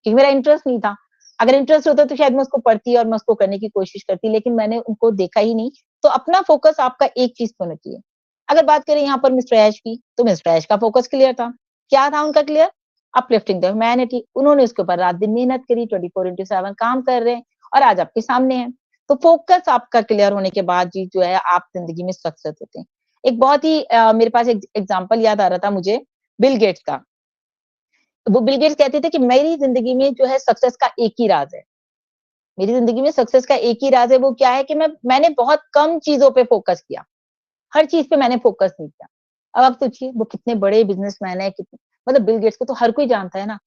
क्योंकि मेरा इंटरेस्ट नहीं था। अगर इंटरेस्ट होता तो शायद मैं उसको पढ़ती और मैं उसको करने की कोशिश करती, लेकिन मैंने उनको देखा ही नहीं। तो अपना फोकस आपका एक चीज़ पे होना चाहिए। अगर बात करें यहाँ पर मिस्टर ऐश की, तो मिस्टर ऐश का फोकस क्लियर था। क्या था उनका क्लियर? Uplifting the humanity. उन्होंने उसके ऊपर रात दिन मेहनत करी, 24/7 काम कर रहे हैं और आज आपके सामने हैं। तो फोकस आपका क्लियर होने के बाद जी जो है आप जिंदगी में सक्सेस होते हैं। एक बहुत ही मेरे पास एक एग्जांपल याद आ रहा था मुझे, बिल गेट्स का। वो बिल गेट्स कहते थे कि मेरी जिंदगी में जो है सक्सेस का एक ही राज है। मेरी जिंदगी में सक्सेस का एक ही राज है, वो क्या है कि मैंने बहुत कम चीजों पे फोकस किया। हर चीज पे मैंने फोकस नहीं किया। अब आप सोचिए वो कितने बड़े बिजनेसमैन है, कितने मतलब बिल गेट्स को तो हर कोई जानता है ना।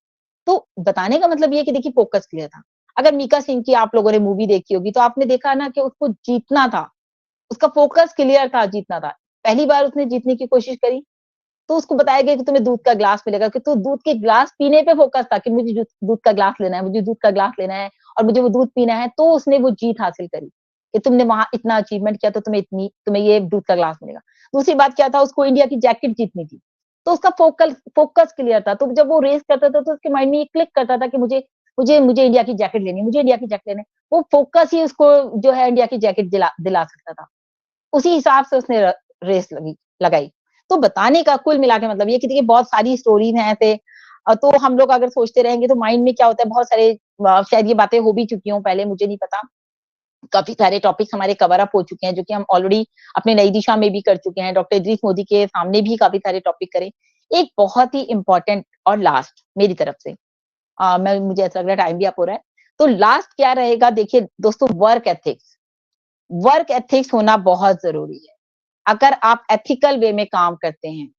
तो बताने का मतलब ये है कि देखिए फोकस क्लियर था। अगर मीका सिंह की आप लोगों ने मूवी देखी होगी तो आपने देखा ना कि उसको जीतना था, उसका फोकस क्लियर था, जीतना था। पहली बार उसने जीतने की कोशिश करी तो उसको बताया गया कि तुम्हें दूध का ग्लास मिलेगा, कि तो दूध के ग्लास पीने पे फोकस था कि मुझे दूध का ग्लास लेना है, मुझे दूध का ग्लास लेना है और मुझे वो दूध पीना है। तो उसने वो जीत हासिल करी कि तुमने वहां इतना अचीवमेंट किया तो तुम्हें ये दूध का ग्लास मिलेगा। दूसरी बात क्या था, उसको इंडिया की जैकेट जीतनी थी। तो उसका फोकस क्लियर था। तो जब वो रेस करता था तो उसके माइंड में ये क्लिक करता था कि मुझे मुझे मुझे इंडिया की जैकेट लेनी है, मुझे इंडिया की जैकेट लेनी है। वो फोकस ही उसको जो है इंडिया की जैकेट दिला सकता था। उसी हिसाब से उसने रेस लगाई। तो बताने का कुल मिला के मतलब ये कि देखिए बहुत सारी स्टोरीज हैं ऐसे। तो हम लोग अगर सोचते रहेंगे तो माइंड में क्या होता है, बहुत सारे शायद ये बातें हो भी चुकी हों पहले, मुझे नहीं पता। काफी सारे टॉपिक्स हमारे कवर अप हो चुके हैं जो कि हम ऑलरेडी अपने नई दिशा में भी कर चुके हैं। डॉक्टर इदरीस मोदी के सामने भी काफी सारे टॉपिक करे। एक बहुत ही इंपॉर्टेंट और लास्ट मेरी तरफ से, मैं मुझे ऐसा लग रहा है टाइम भी अप हो रहा है। तो लास्ट क्या रहेगा, देखिए दोस्तों, वर्क एथिक्स। वर्क एथिक्स होना बहुत जरूरी है। अगर आप एथिकल वे में काम करते हैं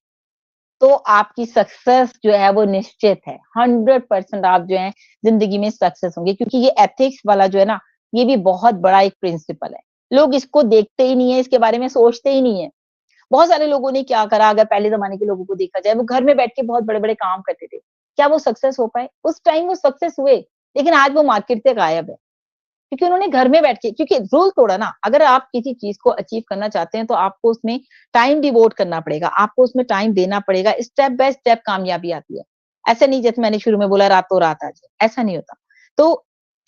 तो आपकी सक्सेस जो है वो निश्चित है। 100% आप जो है जिंदगी में सक्सेस होंगे, क्योंकि ये एथिक्स वाला जो है ना, ये भी बहुत बड़ा एक प्रिंसिपल है। लोग इसको देखते ही नहीं है, इसके बारे में सोचते ही नहीं है। बहुत सारे लोगों ने क्या करा, अगर पहले जमाने के लोगों को देखा जाए, वो घर में बैठ के बहुत बड़े-बड़े काम करते थे। क्या वो सक्सेस हो पाए? उस टाइम वो सक्सेस हुए, लेकिन आज वो मार्केट से गायब है। क्योंकि उन्होंने घर में बैठ के, क्योंकि रूल तोड़ा ना, अगर आप किसी चीज को अचीव करना चाहते हैं तो आपको उसमें टाइम डिवोट करना पड़ेगा, आपको उसमें टाइम देना पड़ेगा। स्टेप बाय स्टेप कामयाबी आती है। ऐसा नहीं जैसे मैंने शुरू में बोला रातों रात आ जाए, ऐसा नहीं होता। तो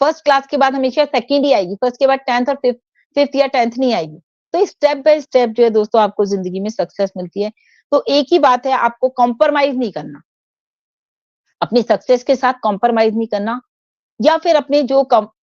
फर्स्ट क्लास के बाद हमेशा सेकंड ही आएगी, फर्स्ट के बाद 10th और फिफ्थ या 10th नहीं आएगी। तो स्टेप बाय स्टेप जो है दोस्तों आपको जिंदगी में सक्सेस मिलती है। तो एक ही बात है, आपको कॉम्प्रोमाइज नहीं करना, अपनी सक्सेस के साथ कॉम्प्रोमाइज नहीं करना, या फिर अपने जो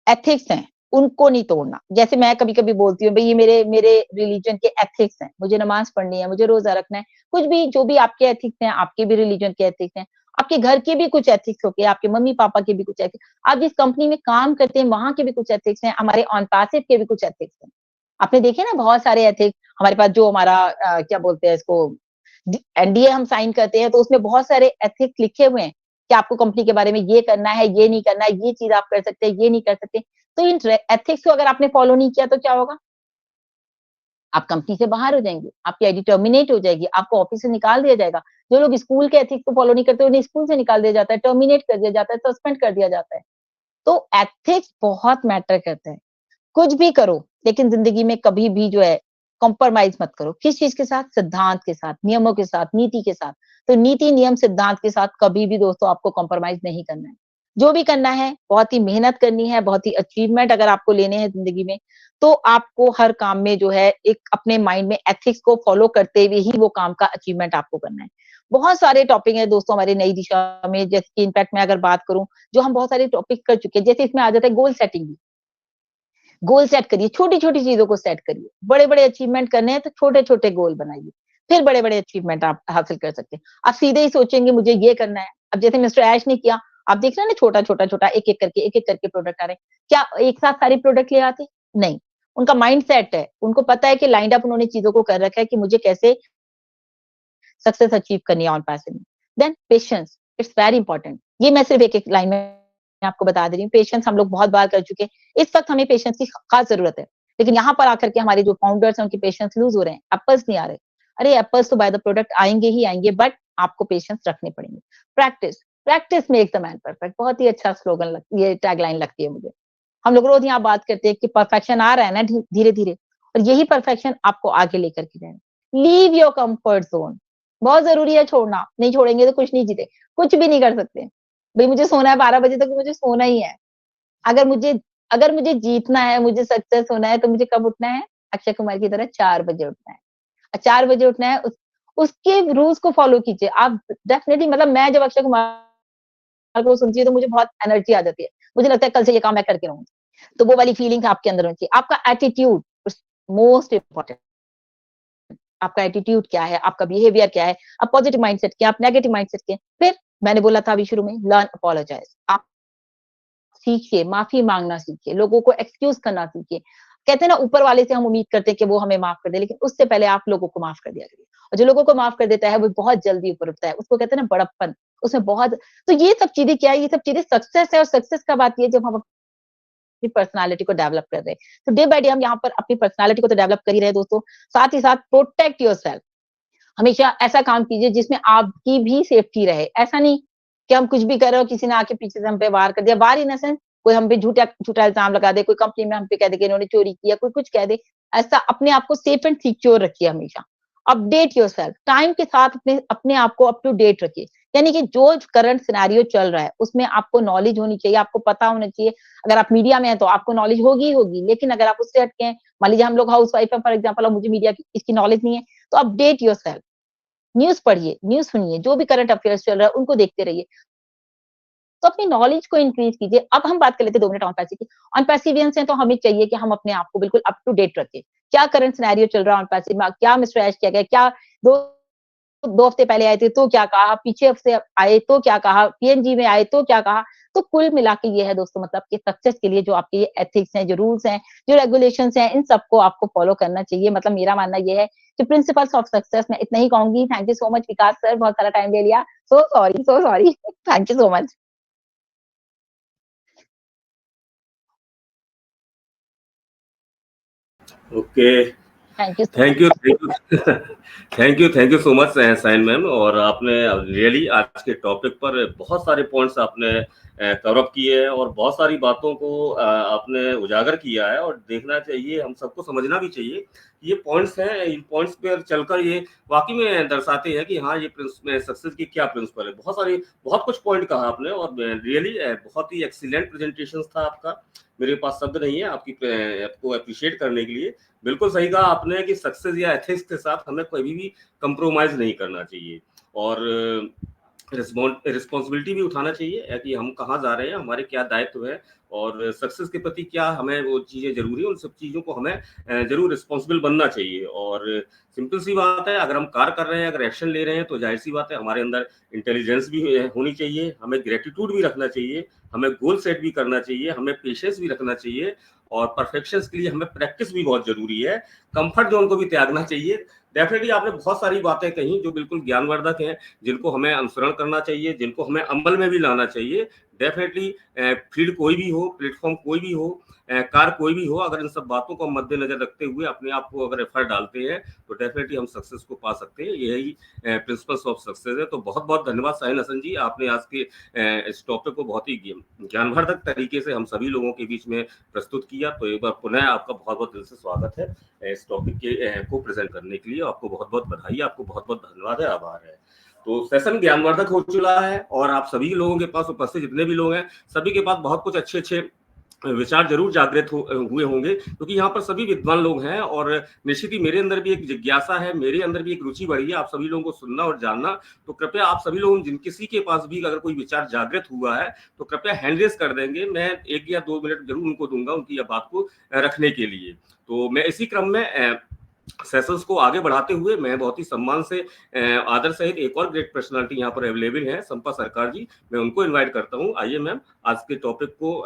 एथिक्स हैं उनको नहीं तोड़ना। जैसे मैं कभी-कभी बोलती हूँ, भई ये मेरे मेरे रिलीजन के एथिक्स हैं, मुझे नमाज़ पढ़नी है, मुझे रोज़ा रखना है। कुछ भी जो भी आपके एथिक्स हैं, आपके भी रिलीजन के एथिक्स हैं, आपके घर के भी कुछ एथिक्स होते हैं, आपके मम्मी-पापा के भी कुछ एथिक्स, आप जिस कंपनी में काम करते हैं वहाँ के भी कुछ एथिक्स हैं, हमारे ऑन पैसिव के भी कुछ एथिक्स हैं। आपने देखे ना बहुत सारे एथिक्स हमारे पास, जो हमारा क्या बोलते हैं इसको, एनडीए हम साइन करते हैं तो उसमें बहुत सारे एथिक्स लिखे हुए हैं कि आपको कंपनी के बारे में ये करना है, ये नहीं करना है, ये चीज आप कर सकते हैं, ये नहीं कर सकते। तो इन एथिक्स को अगर आपने फॉलो नहीं किया तो क्या होगा, आप कंपनी से बाहर हो जाएंगे, आपकी आईडी टर्मिनेट हो जाएगी, आपको ऑफिस से निकाल दिया जाएगा। जो लोग स्कूल के एथिक्स को फॉलो नहीं करते उन्हें स्कूल से निकाल दिया जाता है, टर्मिनेट कर दिया जाता है, सस्पेंड कर दिया जाता है। तो एथिक्स बहुत मैटर करता है। कुछ भी करो, लेकिन ज़िंदगी में कभी भी जो है कॉम्प्रोमाइज़ मत करो। किस चीज़ के साथ? सिद्धांत के साथ, नियमों के साथ, नीति के साथ। तो नीति, नियम, सिद्धांत के साथ कभी भी दोस्तों आपको कॉम्प्रोमाइज़ नहीं करना है। जो भी करना है, बहुत ही मेहनत करनी है, बहुत ही अचीवमेंट अगर आपको लेने हैं ज़िंदगी में, तो आपको हर काम में जो है एक अपने माइंड में एथिक्स को फॉलो करते हुए ही वो काम का अचीवमेंट आपको करना है। बहुत सारे टॉपिक हैं दोस्तों हमारी नई दिशा में, जैसे कि इनफैक्ट मैं अगर बात करूँ, जो हम बहुत सारे टॉपिक कर चुके हैं। जैसे इसमें आ जाता है गोल सेटिंग भी। गोल सेट करिए, छोटी-छोटी चीज़ों को सेट करिए। बड़े-बड़े अचीवमेंट करने हैं तो छोटे-छोटे गोल बनाइए, फिर बड़े-बड़े अचीवमेंट आप हासिल कर सकते हैं। आप सीधे ही सोचेंगे मुझे ये करना है, अब जैसे मिस्टर ऐश ने किया, आप देख रहे हैं ना छोटा-छोटा, एक-एक करके प्रोडक्ट आ रहे हैं। क्या एक साथ सारे प्रोडक्ट ले आते? नहीं, उनका माइंडसेट है, उनको पता है कि लाइन्ड अप उन्होंने चीज़ों को कर रखा है कि मुझे कैसे सक्सेस अचीव करनी है ऑन पैशन में। Then patience, it's very important. ये मैं सिर्फ एक-एक लाइन में आपको बता दे रही हूँ। पेशेंस हम लोग बहुत बार कर चुके हैं। इस वक़्त हमें पेशेंस की खास ज़रूरत है। लेकिन यहाँ पर आकर के हमारे जो फाउंडर्स हैं उनके पेशेंस लूज़ हो रहे हैं, एप्पल्स नहीं आ रहे। अरे एप्पल्स तो बाय द प्रोडक्ट आएँगे ही आएँगे, बट आपको पेशेंस रखने पड़ेंगे। Practice, practice makes the man perfect, बहुत ही अच्छा स्लोगन ये टैगलाइन लगती है मुझे। हम लोग रोज़ यहाँ बात करते हैं कि परफेक्शन आ रहा है ना धीरे-धीरे, और यही परफेक्शन आपको आगे लेकर के जाएगा। लीव योर कम्फर्ट ज़ोन, बहुत ज़रूरी है छोड़ना, नहीं छोड़ेंगे तो कुछ नहीं जीते, कुछ भी नहीं कर सकते। भई मुझे सोना है 12 बजे तक, मुझे सोना ही है। अगर मुझे अगर मुझे जीतना है, मुझे सक्सेस होना है तो मुझे कब उठना है? अक्षय कुमार की तरह 4 बजे उठना है। 4 बजे उठना है, उसके रूल्स को फॉलो कीजिए। आप डेफिनिटली, मतलब मैं जब अक्षय कुमार को सुनती हूँ तो मुझे बहुत एनर्जी आ जाती है। मुझे लगता है कल से ये काम मैं करके रहूँगी। तो वो वाली फीलिंग आपके अंदर होनी चाहिए। आपका एटीट्यूड इज़ मोस्ट इम्पोर्टेंट। आपका एटीट्यूड क्या है? आपका बिहेवियर क्या है? आप पॉजिटिव माइंडसेट के, आप नेगेटिव माइंडसेट के। फिर मैंने बोला था अभी शुरू में, लर्न अपोलोजाइज़। आप सीखिए, माफ़ी माँगना सीखिए, लोगों को एक्सक्यूज़ करना सीखिए। कहते हैं ना, ऊपर वाले से हम उम्मीद करते हैं कि वो हमें माफ़ कर दे, लेकिन उससे पहले आप लोगों को माफ़ कर दिया करिए। और जो लोगों को माफ़ कर देता है वो बहुत जल्दी ऊपर उठता है। उसको कहते हैं ना बड़प्पन, उसमें बहुत। तो ये सब चीज़ें क्या है? ये सब चीज़ें सक्सेस है, और सक्सेस कब आती है? जब हम अपनी पर्सनैलिटी को डेवलप कर रहे हैं। तो डे बाय डे हम यहाँ पर अपनी पर्सनैलिटी को तो डेवलप कर ही रहे हैं दोस्तों, साथ ही साथ प्रोटेक्ट योरसेल्फ। हमेशा ऐसा काम कीजिए जिसमें आपकी भी सेफ्टी रहे। ऐसा नहीं कि हम कुछ भी कर रहे हो, किसी ने आके पीछे से हम पे वार कर दिया। वार इन द सेंस, कोई हम पे झूठा झूठा इल्ज़ाम लगा दे, कोई कंपनी में हम पे कह दे कि इन्होंने चोरी किया, कोई कुछ कह दे। ऐसा अपने आप को सेफ एंड सिक्योर रखिए हमेशा। अपडेट योरसेल्फ, टाइम के साथ अपने अपने आप को अप टू डेट रखिए। यानी कि जो करंट सिनेरियो चल रहा है, उसमें आपको नॉलेज होनी चाहिए, आपको पता होना चाहिए। अगर आप मीडिया में हैं, तो आपको नॉलेज होगी ही होगी, लेकिन अगर आप उससे हटके हैं, मान लीजिए हम लोग हाउसवाइफ हैं फॉर एग्जांपल, और मुझे मीडिया की इसकी नॉलेज नहीं है, तो अपडेट योरसेल्फ, न्यूज़ पढ़िए, न्यूज़ सुनिए, जो भी करंट अफेयर्स चल रहा है, उनको देखते रहिए। तो अपनी नॉलेज को इंक्रीज़ कीजिए। अब हम बात कर लेते हैं 2 मिनट ऑन पैसिव की। ऑन पैसिवियंस हैं, तो हमें चाहिए कि हम अपने आप को बिल्कुल अप टू डेट रखें। क्या करंट सिनेरियो चल रहा है ऑन पैसिव में, क्या मिस्टर ऐश किया गया, क्या 2 2 हफ्ते पहले आए थे तो क्या कहा, पीछे हफ्ते आए तो क्या कहा, पीएनजी में आए तो क्या कहा। तो कुल मिला के ये है दोस्तों, मतलब कि सक्सेस के लिए जो आपके ये एथिक्स हैं, जो रूल्स हैं, जो रेगुलेशंस हैं, इन सबको आपको फॉलो करना चाहिए। मतलब मेरा मानना ये है कि प्रिंसिपल्स ऑफ सक्सेस, मैं इतना ही कहूँगी। Thank you so much Vikas sir, बहुत सारा टाइम ले लिया। So sorry thank you so much. Okay. Thank you so thank you, much. Thank you. Thank you so much साइन मैम। और आपने रियली आज के टॉपिक पर बहुत सारे पॉइंट्स आपने कवर अप किए हैं और बहुत सारी बातों को आपने उजागर किया है, और देखना चाहिए, हम सबको समझना भी चाहिए। ये पॉइंट्स हैं, इन पॉइंट्स पर चलकर ये वाकई में दर्शाते हैं कि हाँ, ये सक्सेस की क्या प्रिंसिपल है। बहुत कुछ पॉइंट कहा आपने, और रियली बहुत ही एक्सीलेंट प्रेजेंटेशन था आपका। मेरे पास शब्द नहीं है आपको अप्रिशिएट करने के लिए। बिल्कुल सही कहा आपने कि सक्सेस या एथिक्स के साथ हमें कभी भी कंप्रोमाइज नहीं करना चाहिए, और रिस्पॉन्सिबिलिटी भी उठाना चाहिए कि हम कहाँ जा रहे हैं, हमारे क्या दायित्व है, और सक्सेस के प्रति क्या हमें वो चीज़ें जरूरी है, उन सब चीज़ों को हमें जरूर रिस्पॉन्सिबल बनना चाहिए। और सिंपल सी बात है, अगर हम कार्य कर रहे हैं, अगर एक्शन ले रहे हैं, तो जाहिर सी बात है हमारे अंदर इंटेलिजेंस भी होनी चाहिए, हमें ग्रेटिट्यूड भी रखना चाहिए, हमें गोल सेट भी करना चाहिए, हमें पेशेंस भी रखना चाहिए, और परफेक्शन के लिए हमें प्रैक्टिस भी बहुत जरूरी है। कंफर्ट जोन को भी त्यागना चाहिए। डेफिनेटली आपने बहुत सारी बातें कही जो बिल्कुल ज्ञानवर्धक हैं, जिनको हमें अनुसरण करना चाहिए, जिनको हमें अमल में भी लाना चाहिए। डेफिनेटली फील्ड कोई भी हो, प्लेटफॉर्म कोई भी हो, कार कोई भी हो, अगर इन सब बातों को मद्देनजर रखते हुए अपने आप को अगर एफर्ट डालते हैं, तो डेफिनेटली हम सक्सेस को पा सकते हैं। यही प्रिंसिपल्स ऑफ सक्सेस है। तो बहुत बहुत धन्यवाद साहिल हसन जी, आपने आज के इस टॉपिक को बहुत ही ज्ञानवर्धक तरीके से हम सभी लोगों के बीच में प्रस्तुत किया। तो एक बार पुनः आपका बहुत बहुत दिल से स्वागत है इस टॉपिक के को प्रेजेंट करने के लिए। आपको बहुत बहुत बधाई, आपको बहुत बहुत धन्यवाद है, आभार है। तो सेशन ज्ञानवर्धक हो चुका है, और आप सभी लोगों के पास उपस्थित जितने भी लोग हैं, सभी के पास बहुत कुछ अच्छे अच्छे विचार जरूर जागृत हुए होंगे, क्योंकि यहाँ पर सभी विद्वान लोग हैं, और निश्चित ही मेरे अंदर भी एक जिज्ञासा है, मेरे अंदर भी एक रुचि बढ़ी है आप सभी लोगों को सुनना और जानना। तो कृपया आप सभी लोग, जिन किसी के पास भी अगर कोई विचार जागृत हुआ है, तो कृपया हैंड रेज कर देंगे, मैं 1 या 2 मिनट जरूर उनको दूंगा उनकी बात को रखने के लिए। तो मैं इसी क्रम में सेशंस को आगे बढ़ाते हुए, मैं बहुत ही सम्मान से आदर सहित एक और ग्रेट पर्सनालिटी यहाँ पर अवेलेबल है, संपा सरकार जी, मैं उनको इनवाइट करता हूँ। आइए मैम, आज के टॉपिक को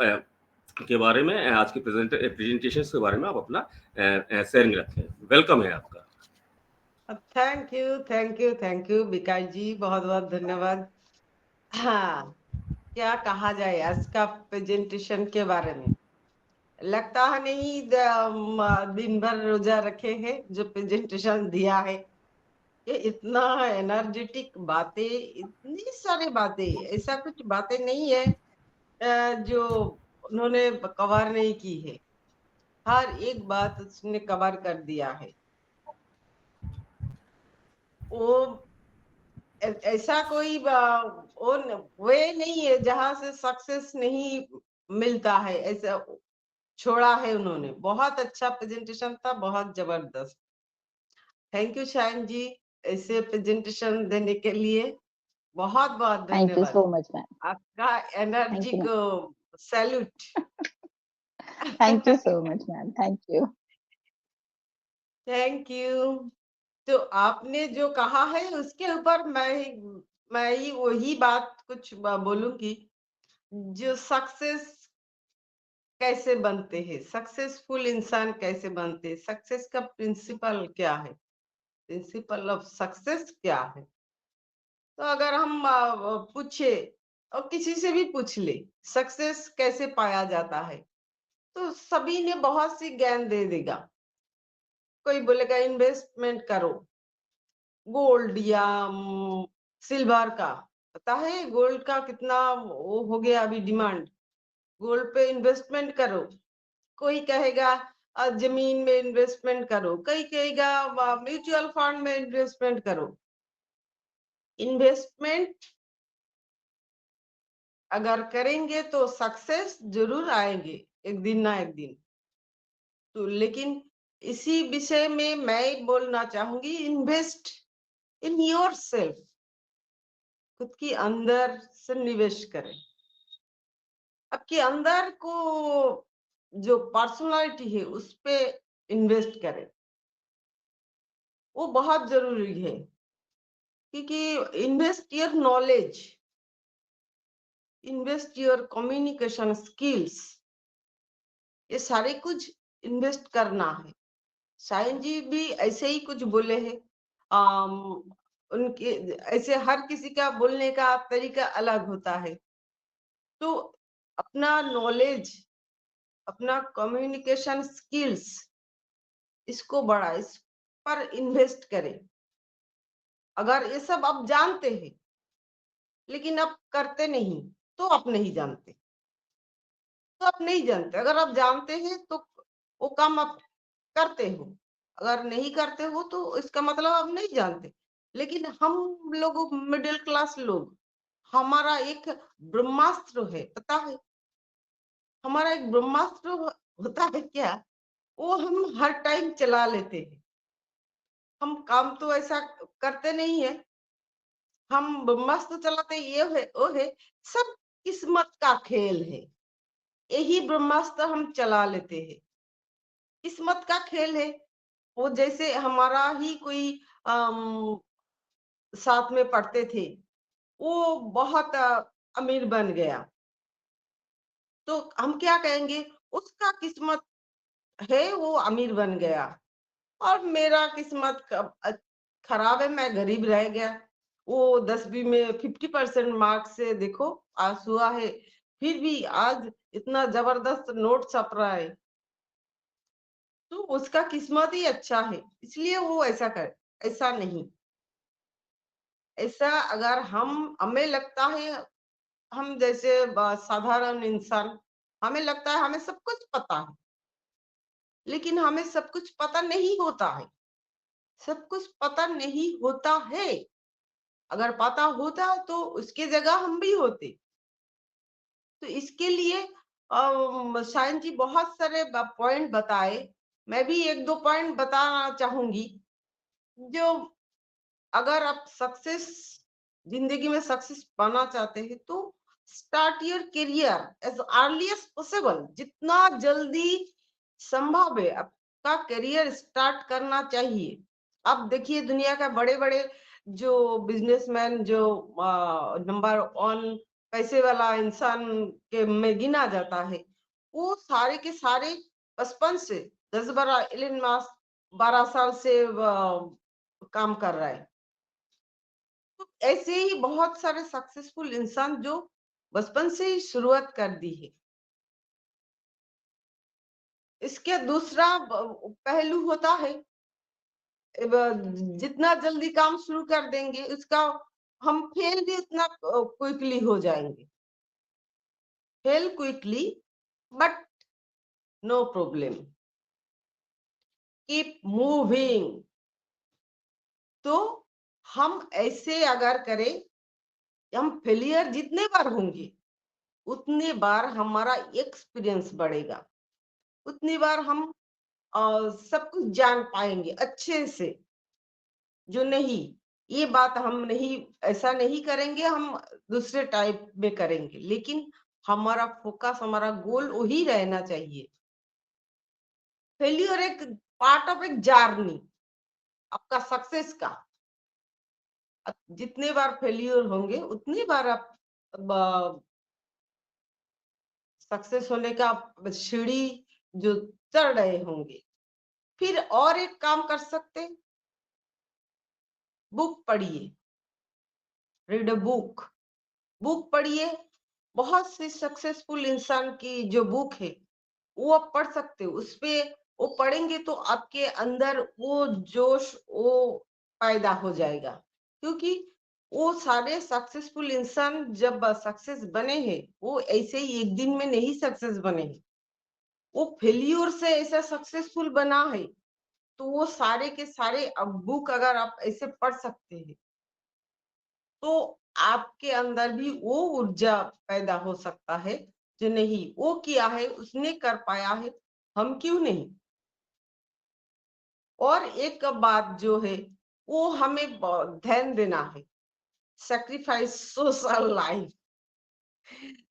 के बारे में, आज के प्रेजेंटेशन के बारे में आप अपना शेयरिंग रखें। वेलकम है आपका। थैंक यू विकास जी, बहुत बहुत धन्यवाद। हाँ, क्या कहा जाए आज का प्रेजेंटेशन के बारे में। लगता है नहीं दिन भर रोजा रखे हैं जो प्रेजेंटेशन दिया है। ये इतना एनर्जेटिक बातें, इतनी सारी बातें, ऐसा कुछ बातें नहीं है जो उन्होंने कवर नहीं की है। हर एक बात उसने कवर कर दिया है। वो ऐसा कोई वे नहीं है जहां से सक्सेस नहीं मिलता है, ऐसा छोड़ा है उन्होंने। बहुत अच्छा प्रेजेंटेशन था, बहुत जबरदस्त। थैंक यू शायन जी, ऐसे प्रेजेंटेशन देने के लिए बहुत बहुत थैंक यू धन्यवाद। So much ma'am. आपका थैंक एनर्जी यू को salute. Thank you so much ma'am. Thank you. Thank you. तो आपने जो कहा है उसके ऊपर मैं ही वही बात कुछ बोलूंगी। जो सक्सेस कैसे बनते हैं, सक्सेसफुल इंसान कैसे बनते हैं, सक्सेस का प्रिंसिपल क्या है, प्रिंसिपल ऑफ सक्सेस क्या है। तो अगर हम पूछे और किसी से भी पूछ ले सक्सेस कैसे पाया जाता है, तो सभी ने बहुत सी ज्ञान दे देगा। कोई बोलेगा इन्वेस्टमेंट करो, गोल्ड या सिल्वर का। पता है गोल्ड का कितना वो हो गया अभी डिमांड, गोल्ड पे इन्वेस्टमेंट करो। कोई कहेगा जमीन में इन्वेस्टमेंट करो, कई कहेगा म्यूचुअल फंड में इन्वेस्टमेंट करो। इन्वेस्टमेंट अगर करेंगे तो सक्सेस जरूर आएंगे एक दिन ना एक दिन। तो लेकिन इसी विषय में मैं बोलना चाहूंगी, इन्वेस्ट इन योर सेल्फ, खुद के अंदर से निवेश करें। आपके अंदर को जो पर्सनालिटी है उस पे इन्वेस्ट करें, वो बहुत जरूरी है। क्योंकि invest your knowledge, invest your communication skills, ये सारे कुछ इन्वेस्ट करना है। साईं जी भी ऐसे ही कुछ बोले हैं। उनके ऐसे हर किसी का बोलने का तरीका अलग होता है। तो अपना नॉलेज, अपना कम्युनिकेशन स्किल्स, इसको बढ़ा, इस पर इन्वेस्ट करें। अगर ये सब आप जानते हैं लेकिन आप करते नहीं, तो आप नहीं जानते। तो आप नहीं जानते, अगर आप जानते हैं तो वो काम आप करते हो, अगर नहीं करते हो तो इसका मतलब आप नहीं जानते। लेकिन हम लोग मिडिल क्लास लोग, हमारा एक ब्रह्मास्त्र है, पता है हमारा एक ब्रह्मास्त्र होता है क्या, वो हम हर टाइम चला लेते हैं। हम काम तो ऐसा करते नहीं है, हम ब्रह्मास्त्र चलाते, ये है वो है, सब किस्मत का खेल है। यही ब्रह्मास्त्र हम चला लेते हैं, किस्मत का खेल है। वो जैसे हमारा ही कोई साथ में पढ़ते थे, वो बहुत अमीर बन गया, तो हम क्या कहेंगे, उसका किस्मत है वो अमीर बन गया, और मेरा किस्मत खराब है, मैं गरीब रह गया। वो 10वीं में 50% मार्क्स से देखो पास हुआ है, फिर भी आज इतना जबरदस्त नोट छप रहा है, तो उसका किस्मत ही अच्छा है, इसलिए वो ऐसा कर। ऐसा नहीं, ऐसा अगर हमें लगता है, हम जैसे साधारण इंसान, हमें लगता है हमें सब कुछ पता है, लेकिन हमें सब कुछ पता नहीं होता है। सब कुछ पता नहीं होता है, अगर पता होता तो उसके जगह हम भी होते। तो इसके लिए साइंस जी बहुत सारे पॉइंट बताए, मैं भी एक दो पॉइंट बताना चाहूंगी। जो अगर आप सक्सेस, जिंदगी में सक्सेस पाना चाहते हैं तो start your career as early as possible, जितना जल्दी संभव है आपका करियर स्टार्ट करना चाहिए। अब देखिए दुनिया का बड़े बड़े जो बिजनेसमैन, जो नंबर 1 पैसे वाला इंसान के में गिना जाता है, वो सारे के सारे बचपन से 10-12 11 मास 12 साल से काम कर रहा है। तो ऐसे ही बहुत सारे सक्सेसफुल इंसान जो बचपन से ही शुरुआत कर दी है। इसके दूसरा पहलू होता है, जितना जल्दी काम शुरू कर देंगे उसका हम फेल भी उतना क्विकली हो जाएंगे। Fail quickly but no problem, keep moving. तो हम ऐसे अगर करें, हम फेलियर जितने बार होंगे उतने बार हमारा एक्सपीरियंस बढ़ेगा, उतनी बार हम सब कुछ जान पाएंगे अच्छे से। जो नहीं, ये बात हम नहीं, ऐसा नहीं करेंगे, हम दूसरे टाइप में करेंगे, लेकिन हमारा फोकस, हमारा गोल वही रहना चाहिए। फेल्यूर एक पार्ट ऑफ एक जर्नी आपका सक्सेस का। जितने बार फेल्यूर होंगे उतनी बार आप सक्सेस होने का सीढ़ी जो चढ़ रहे होंगे। फिर और एक काम कर सकते, बुक पढ़िए, रीड अ बुक, बुक पढ़िए। बहुत से सक्सेसफुल इंसान की जो बुक है वो आप पढ़ सकते हो, उसपे वो पढ़ेंगे तो आपके अंदर वो जोश वो पैदा हो जाएगा। क्योंकि वो सारे सक्सेसफुल इंसान जब सक्सेस बने हैं, वो ऐसे ही एक दिन में नहीं सक्सेस बने हैं। वो फेल्यूर से ऐसा सक्सेसफुल बना है, तो वो सारे के सारे बुक अगर आप ऐसे पढ़ सकते हैं, तो आपके अंदर भी वो ऊर्जा पैदा हो सकता है, जो नहीं वो किया है, उसने कर पाया है, हम क्यों नहीं। और एक बात जो है, वो हमें ध्यान देना है, sacrifice social life,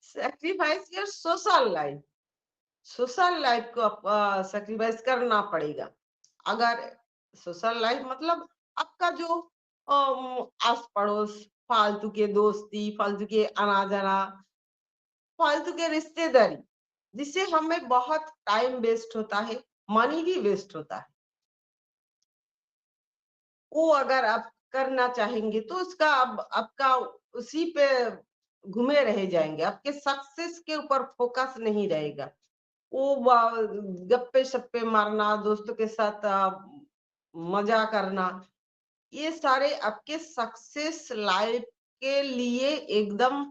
sacrifice your social life, social life को सैक्रिफाइस करना पड़ेगा। अगर सोशल लाइफ मतलब आपका जो आस पड़ोस, फालतू के दोस्ती, फालतू के आना जाना, फालतू के रिश्तेदारी, जिससे हमें बहुत टाइम वेस्ट होता है, मनी भी वेस्ट होता है, वो अगर आप करना चाहेंगे तो उसका अब आपका उसी पे घूमे रह जाएंगे, आपके सक्सेस के ऊपर फोकस नहीं रहेगा। वो गप्पे शप्पे मारना, दोस्तों के साथ मजा करना, ये सारे आपके सक्सेस लाइफ के लिए एकदम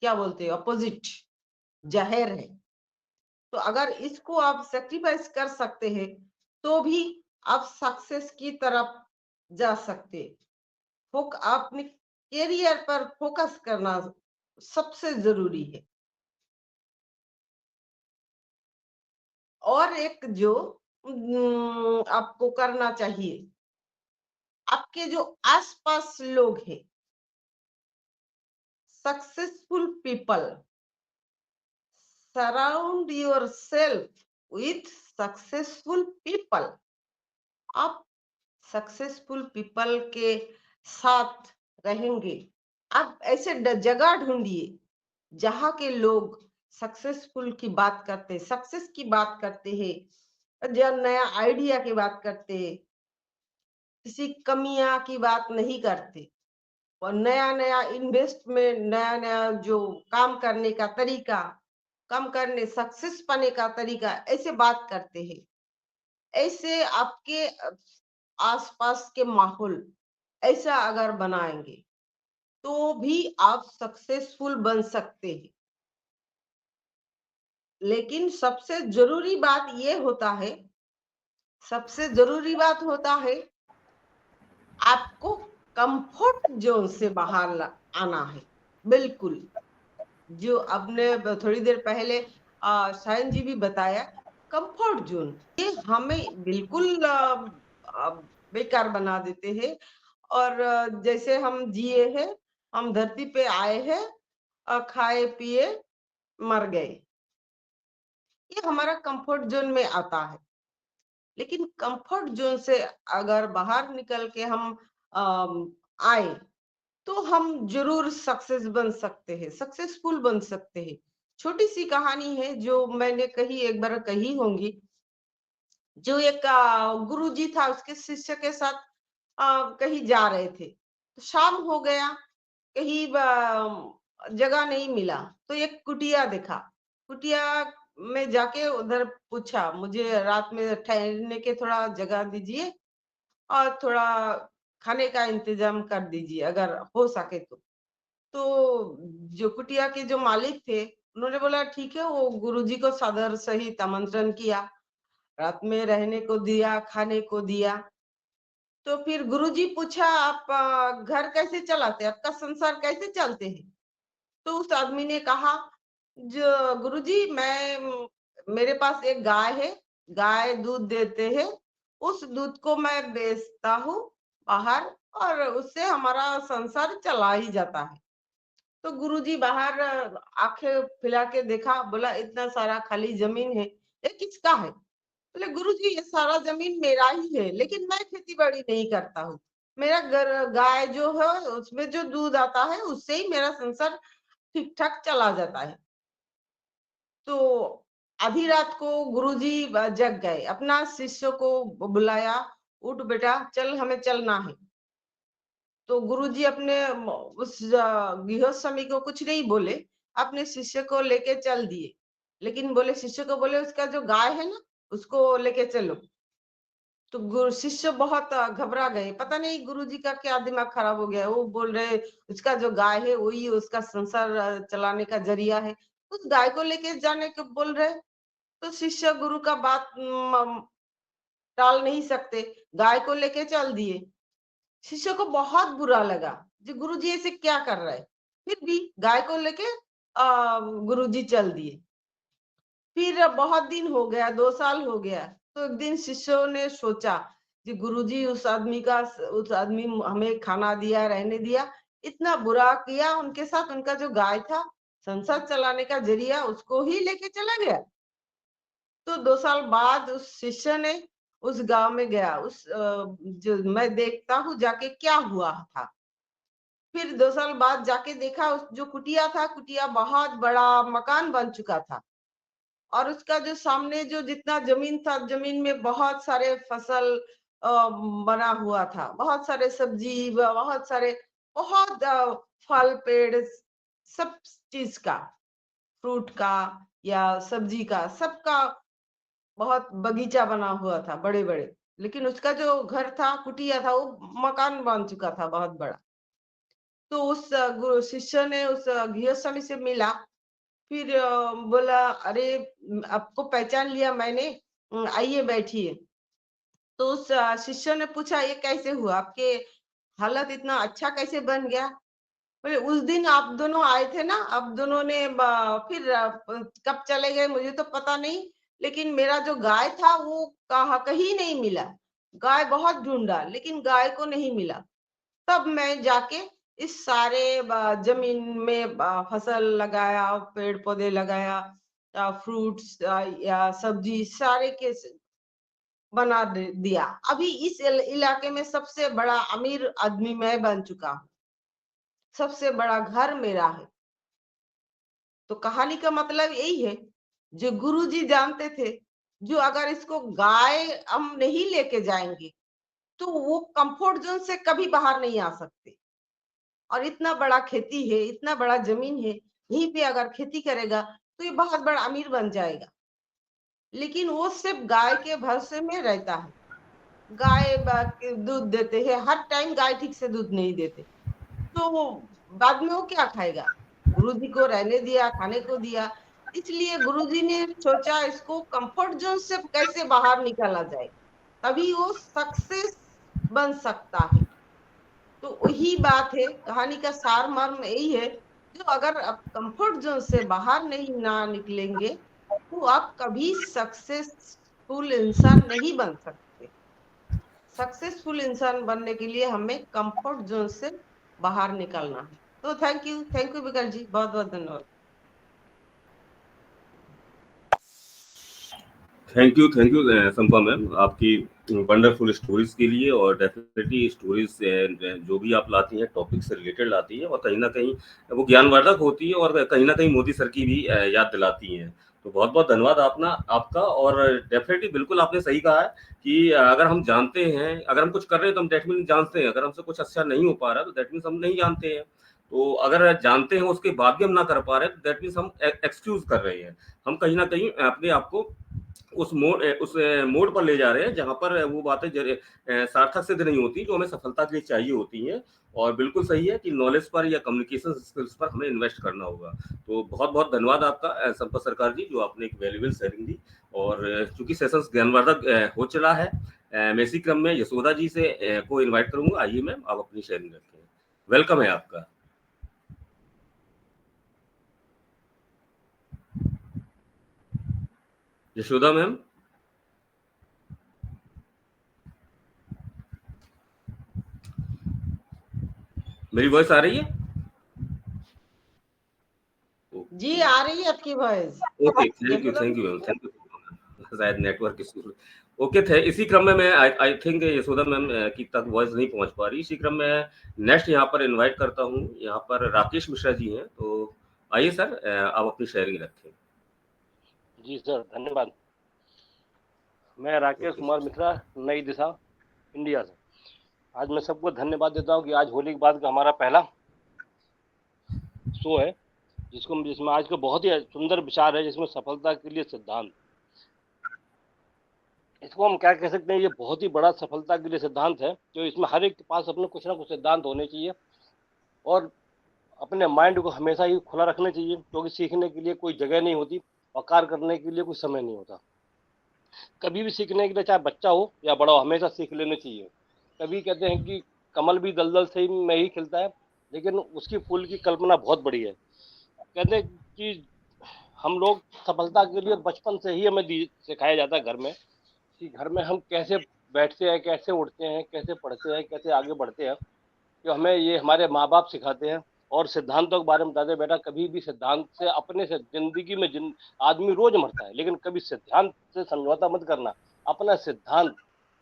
क्या बोलते हैं अपोजिट जहर है। तो अगर इसको आप सेक्रीफाइस कर सकते हैं, तो भी आप सक्सेस की तरफ जा सकते। अपने करियर पर फोकस करना सबसे जरूरी है। और एक जो आपको करना चाहिए, आपके जो आसपास लोग हैं, successful people, surround yourself with successful people. आप सक्सेसफुल पीपल के साथ रहेंगे, आप ऐसे जगह ढूंढिए जहां के लोग सक्सेसफुल की बात करते, सक्सेस की बात करते हैं, जब नया आइडिया की बात करते हैं, किसी कमियां की बात नहीं करते, और नया नया इन्वेस्टमेंट, नया नया जो काम करने का तरीका, काम करने सक्सेस पाने का तरीका, ऐसे बात करते हैं। ऐसे आपके आसपास के माहौल ऐसा अगर बनाएंगे, तो भी आप सक्सेसफुल बन सकते हैं। लेकिन सबसे जरूरी बात ये होता है, सबसे जरूरी बात होता है आपको कंफर्ट जोन से बाहर आना है। बिल्कुल, जो आपने थोड़ी देर पहले सायन जी भी बताया, कंफर्ट जोन ये हमें बिल्कुल बेकार बना देते हैं। और जैसे हम जिए हैं, हम धरती पे आए हैं, खाए पिए मर गए, ये हमारा कंफर्ट जोन में आता है। लेकिन कंफर्ट जोन से अगर बाहर निकल के हम आए, तो हम जरूर सक्सेस बन सकते हैं, सक्सेसफुल बन सकते हैं। छोटी सी कहानी है जो मैंने कही, एक बार कही होंगी। जो एक गुरुजी था, उसके शिष्य के साथ कहीं जा रहे थे, तो शाम हो गया, कहीं जगह नहीं मिला, तो एक कुटिया देखा। कुटिया में जाके उधर पूछा, मुझे रात में ठहरने के थोड़ा जगह दीजिए और थोड़ा खाने का इंतजाम कर दीजिए अगर हो सके तो। तो जो कुटिया के जो मालिक थे, उन्होंने बोला ठीक है, वो गुरुजी को सादर सहित आमंत्रण किया, रात में रहने को दिया, खाने को दिया। तो फिर गुरुजी पूछा, आप घर कैसे चलाते, आपका संसार कैसे चलते हैं? तो उस आदमी ने कहा, जो गुरुजी मेरे पास एक गाय है, गाय दूध देते हैं, उस दूध को मैं बेचता हूँ बाहर, और उससे हमारा संसार चला ही जाता है। तो गुरुजी बाहर आंखें फैला के देखा, बोला इतना सारा खाली जमीन है, ये किसका है? बोले गुरुजी ये सारा जमीन मेरा ही है, लेकिन मैं खेती बाड़ी नहीं करता हूँ। मेरा गाय जो है उसमें जो दूध आता है, उससे ही मेरा संसार ठीक ठाक चला जाता है। तो आधी रात को गुरुजी जग गए, अपना शिष्य को बुलाया, उठ बेटा चल, हमें चलना है। तो गुरुजी अपने उस गृहस्वामी को कुछ नहीं बोले, अपने शिष्य को लेके चल दिए। लेकिन बोले, शिष्य को बोले उसका जो गाय है ना, उसको लेके चलो। तो गुरु शिष्य बहुत घबरा गए, पता नहीं गुरुजी का क्या दिमाग खराब हो गया। वो बोल रहे उसका जो गाय है वही उसका संसार चलाने का जरिया है, उस गाय को लेके जाने को बोल रहे। तो शिष्य गुरु का बात टाल नहीं सकते, गाय को लेके चल दिए। शिष्य को बहुत बुरा लगा, जी गुरुजी ऐसे क्या कर रहे हैं, फिर भी गाय को लेके गुरुजी चल दिए। फिर बहुत दिन हो गया, 2 साल हो गया, तो एक दिन शिष्यों ने सोचा कि गुरुजी उस आदमी हमें खाना दिया, रहने दिया, इतना बुरा किया उनके साथ, उनका जो गाय था, संसार चलाने का जरिया, उसको ही लेके चला गया। तो 2 साल बाद उस शिष्य ने उस गांव में गया, जो मैं देखता हूँ जाके क्या हुआ था। फिर 2 साल बाद जाके देखा, उस जो कुटिया था, कुटिया बहुत बड़ा मकान बन चुका था। और उसका जो सामने जो जितना जमीन था, जमीन में बहुत सारे फसल बना हुआ था, बहुत सारे सब्जी, बहुत सारे, बहुत फल पेड़, सब चीज का, फ्रूट का या सब्जी का, सबका बहुत बगीचा बना हुआ था, बड़े बड़े। लेकिन उसका जो घर था, कुटिया था, वो मकान बन चुका था बहुत बड़ा। तो उस गुरु शिष्य ने उस गृहस्थी से मिला, फिर बोला, अरे आपको पहचान लिया मैंने, आइए बैठिए। तो उस शिष्य ने पूछा, ये कैसे हुआ, आपके हालत इतना अच्छा कैसे बन गया? बोले, उस दिन आप दोनों आए थे ना, आप दोनों ने फिर कब चले गए मुझे तो पता नहीं, लेकिन मेरा जो गाय था वो कहीं नहीं मिला। गाय बहुत ढूंढा, लेकिन गाय को नहीं मिला। तब मैं जाके इस सारे जमीन में फसल लगाया, पेड़ पौधे लगाया, फ्रूट्स या सब्जी सारे के बना दिया। अभी इस इलाके में सबसे बड़ा अमीर आदमी मैं बन चुका हूँ, सबसे बड़ा घर मेरा है। तो कहानी का मतलब यही है, जो गुरुजी जानते थे, जो अगर इसको गाय हम नहीं लेके जाएंगे तो वो कंफर्ट जोन से कभी बाहर नहीं आ सकते। और इतना बड़ा खेती है, इतना बड़ा जमीन है, यहीं पे अगर खेती करेगा तो ये बहुत बड़ा अमीर बन जाएगा। लेकिन वो सिर्फ गाय के भरोसे में रहता है। गाय दूध देते हैं, हर टाइम गाय ठीक से दूध नहीं देते, तो वो बाद में वो क्या खाएगा? गुरुजी को रहने दिया, खाने को दिया। इसलिए गुरुजी ने सोचा, इसको कंफर्ट जोन से कैसे बाहर निकाला जाए, तभी वो सक्सेस बन सकता है। तो वही बात है, कहानी का सार मर्म यही है, जो अगर आप कंफर्ट जोन से बाहर नहीं ना निकलेंगे तो आप कभी सक्सेसफुल इंसान नहीं बन सकते। सक्सेसफुल इंसान बनने के लिए हमें कंफर्ट जोन से बाहर निकलना है। तो थैंक यू विकल जी, बहुत बहुत धन्यवाद। थैंक यू संपा मैम, आपकी वंडरफुल स्टोरीज के लिए। और डेफिनेटली स्टोरीज जो भी आप लाती हैं टॉपिक से रिलेटेड लाती हैं, और कहीं ना कहीं वो ज्ञानवर्धक होती है, और कहीं ना कहीं मोदी सर की भी याद दिलाती हैं। तो बहुत बहुत धन्यवाद आपका। और डेफिनेटली बिल्कुल आपने सही कहा है कि अगर हम जानते हैं, अगर हम कुछ कर रहे हैं तो हम दैट मीन जानते हैं, अगर हमसे कुछ अच्छा नहीं हो पा रहा तो दैट मीन्स हम नहीं जानते हैं। तो अगर जानते हैं उसके बाद भी हम ना कर पा रहे तो दैट मीन्स हम एक्सक्यूज कर रहे हैं, हम कहीं ना कहीं अपने आप को उस मोड पर ले जा रहे हैं जहां पर वो बातें सार्थक सिद्ध नहीं होती जो हमें सफलता के लिए चाहिए होती हैं। और बिल्कुल सही है कि नॉलेज पर या कम्युनिकेशन स्किल्स पर हमें इन्वेस्ट करना होगा। तो बहुत बहुत धन्यवाद आपका संपत सरकार जी, जो आपने एक वैल्यूएबल शेयरिंग दी। और चूंकि सेशंस ज्ञानवर्धक हो चला है, मैं इसी क्रम में यशोदा जी से को इन्वाइट करूंगा। आइए मैम, आप अपनी शेयरिंग रखें। वेलकम है आपका। यशोदा मैम, मेरी वॉइस आ रही है? जी आ रही है आपकी voice. Okay, thank you ma'am, thank you. शायद नेटवर्क इशू। ओके थे, इसी क्रम में मैं आई थिंक यशोदा मैम की तक वॉइस नहीं पहुंच पा रही। इसी क्रम में नेक्स्ट यहाँ पर इनवाइट करता हूँ, यहाँ पर राकेश मिश्रा जी हैं। तो आइए सर, आप अपनी शेयरिंग रखें। जी सर, धन्यवाद। मैं राकेश कुमार मिश्रा, नई दिशा, इंडिया से। आज मैं सबको धन्यवाद देता हूँ कि आज होली के बाद का हमारा पहला शो है, जिसमें आज का बहुत ही सुंदर विचार है, जिसमें सफलता के लिए सिद्धांत। इसको हम क्या कह सकते हैं, ये बहुत ही बड़ा सफलता के लिए सिद्धांत है, जो इसमें हर एक के पास अपने कुछ ना कुछ सिद्धांत होने चाहिए, और अपने माइंड को हमेशा ही खुला रखना चाहिए, क्योंकि सीखने के लिए कोई जगह नहीं होती। वकार करने के लिए कोई समय नहीं होता। कभी भी सीखने के लिए, चाहे बच्चा हो या बड़ा हो, हमेशा सीख लेने चाहिए। कभी कहते हैं कि कमल भी दलदल से ही में ही खिलता है, लेकिन उसकी फूल की कल्पना बहुत बड़ी है। कहते हैं कि हम लोग सफलता के लिए बचपन से ही हमें सिखाया जाता है घर में, कि घर में हम कैसे बैठते हैं, कैसे उठते हैं, कैसे पढ़ते हैं, कैसे आगे बढ़ते हैं, जो हमें ये हमारे माँ बाप सिखाते हैं। और सिद्धांतों के बारे में बताते हैं, बेटा कभी भी सिद्धांत से अपने से जिंदगी में आदमी रोज मरता है, लेकिन कभी सिद्धांत से समझौता मत करना। अपना सिद्धांत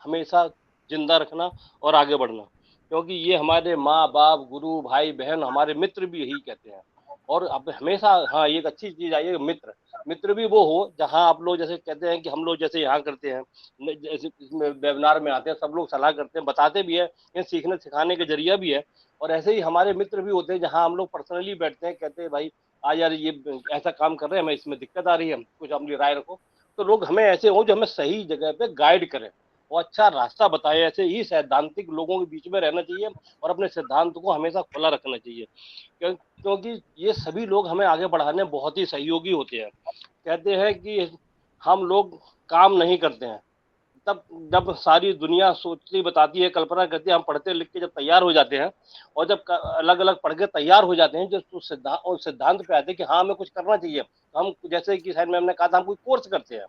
हमेशा जिंदा रखना और आगे बढ़ना, क्योंकि ये हमारे माँ बाप, गुरु, भाई बहन, हमारे मित्र भी यही कहते हैं। और अब हमेशा, हाँ, ये एक अच्छी चीज आई है, मित्र। मित्र भी वो हो जहाँ आप लोग जैसे कहते हैं कि हम लोग जैसे यहाँ करते हैं, जैसे इसमें वेबिनार में आते हैं, सब लोग सलाह करते हैं, बताते भी है, ये सीखने सिखाने का जरिया भी है। और ऐसे ही हमारे मित्र भी होते हैं जहाँ हम लोग पर्सनली बैठते हैं, कहते हैं भाई आज यार ये ऐसा काम कर रहे हैं, हमें इसमें दिक्कत आ रही है, कुछ अपनी राय रखो। तो लोग हमें ऐसे हो जो हमें सही जगह पे गाइड करें और अच्छा रास्ता बताए। ऐसे ही सैद्धांतिक लोगों के बीच में रहना चाहिए और अपने सिद्धांत को हमेशा खुला रखना चाहिए, क्योंकि ये सभी लोग हमें आगे बढ़ाने में बहुत ही सहयोगी होते हैं। कहते हैं कि हम लोग काम नहीं करते हैं तब जब सारी दुनिया सोचती बताती है, कल्पना करती है, हम पढ़ते लिख के जब तैयार हो जाते हैं और जब अलग अलग पढ़ के तैयार हो जाते हैं, जो सिद्धांत पे आते हैं कि हाँ हमें कुछ करना चाहिए, तो हम जैसे कि शायद मैम ने कहा था, हम कोई कोर्स करते हैं,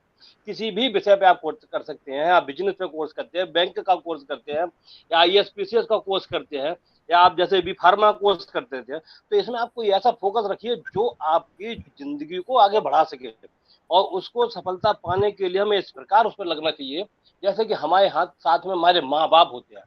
किसी भी विषय पे आप कोर्स कर सकते हैं। आप बिजनेस पे कोर्स करते हैं, बैंक का कोर्स करते हैं, या IAS PCS का कोर्स करते हैं, या आप जैसे भी फार्मा कोर्स करते थे। तो इसमें आप कोई ऐसा फोकस रखिए जो आपकी जिंदगी को आगे बढ़ा सके, और उसको सफलता पाने के लिए हमें इस प्रकार उस पर लगना चाहिए जैसे कि हमारे हाथ साथ में हमारे माँ बाप होते हैं,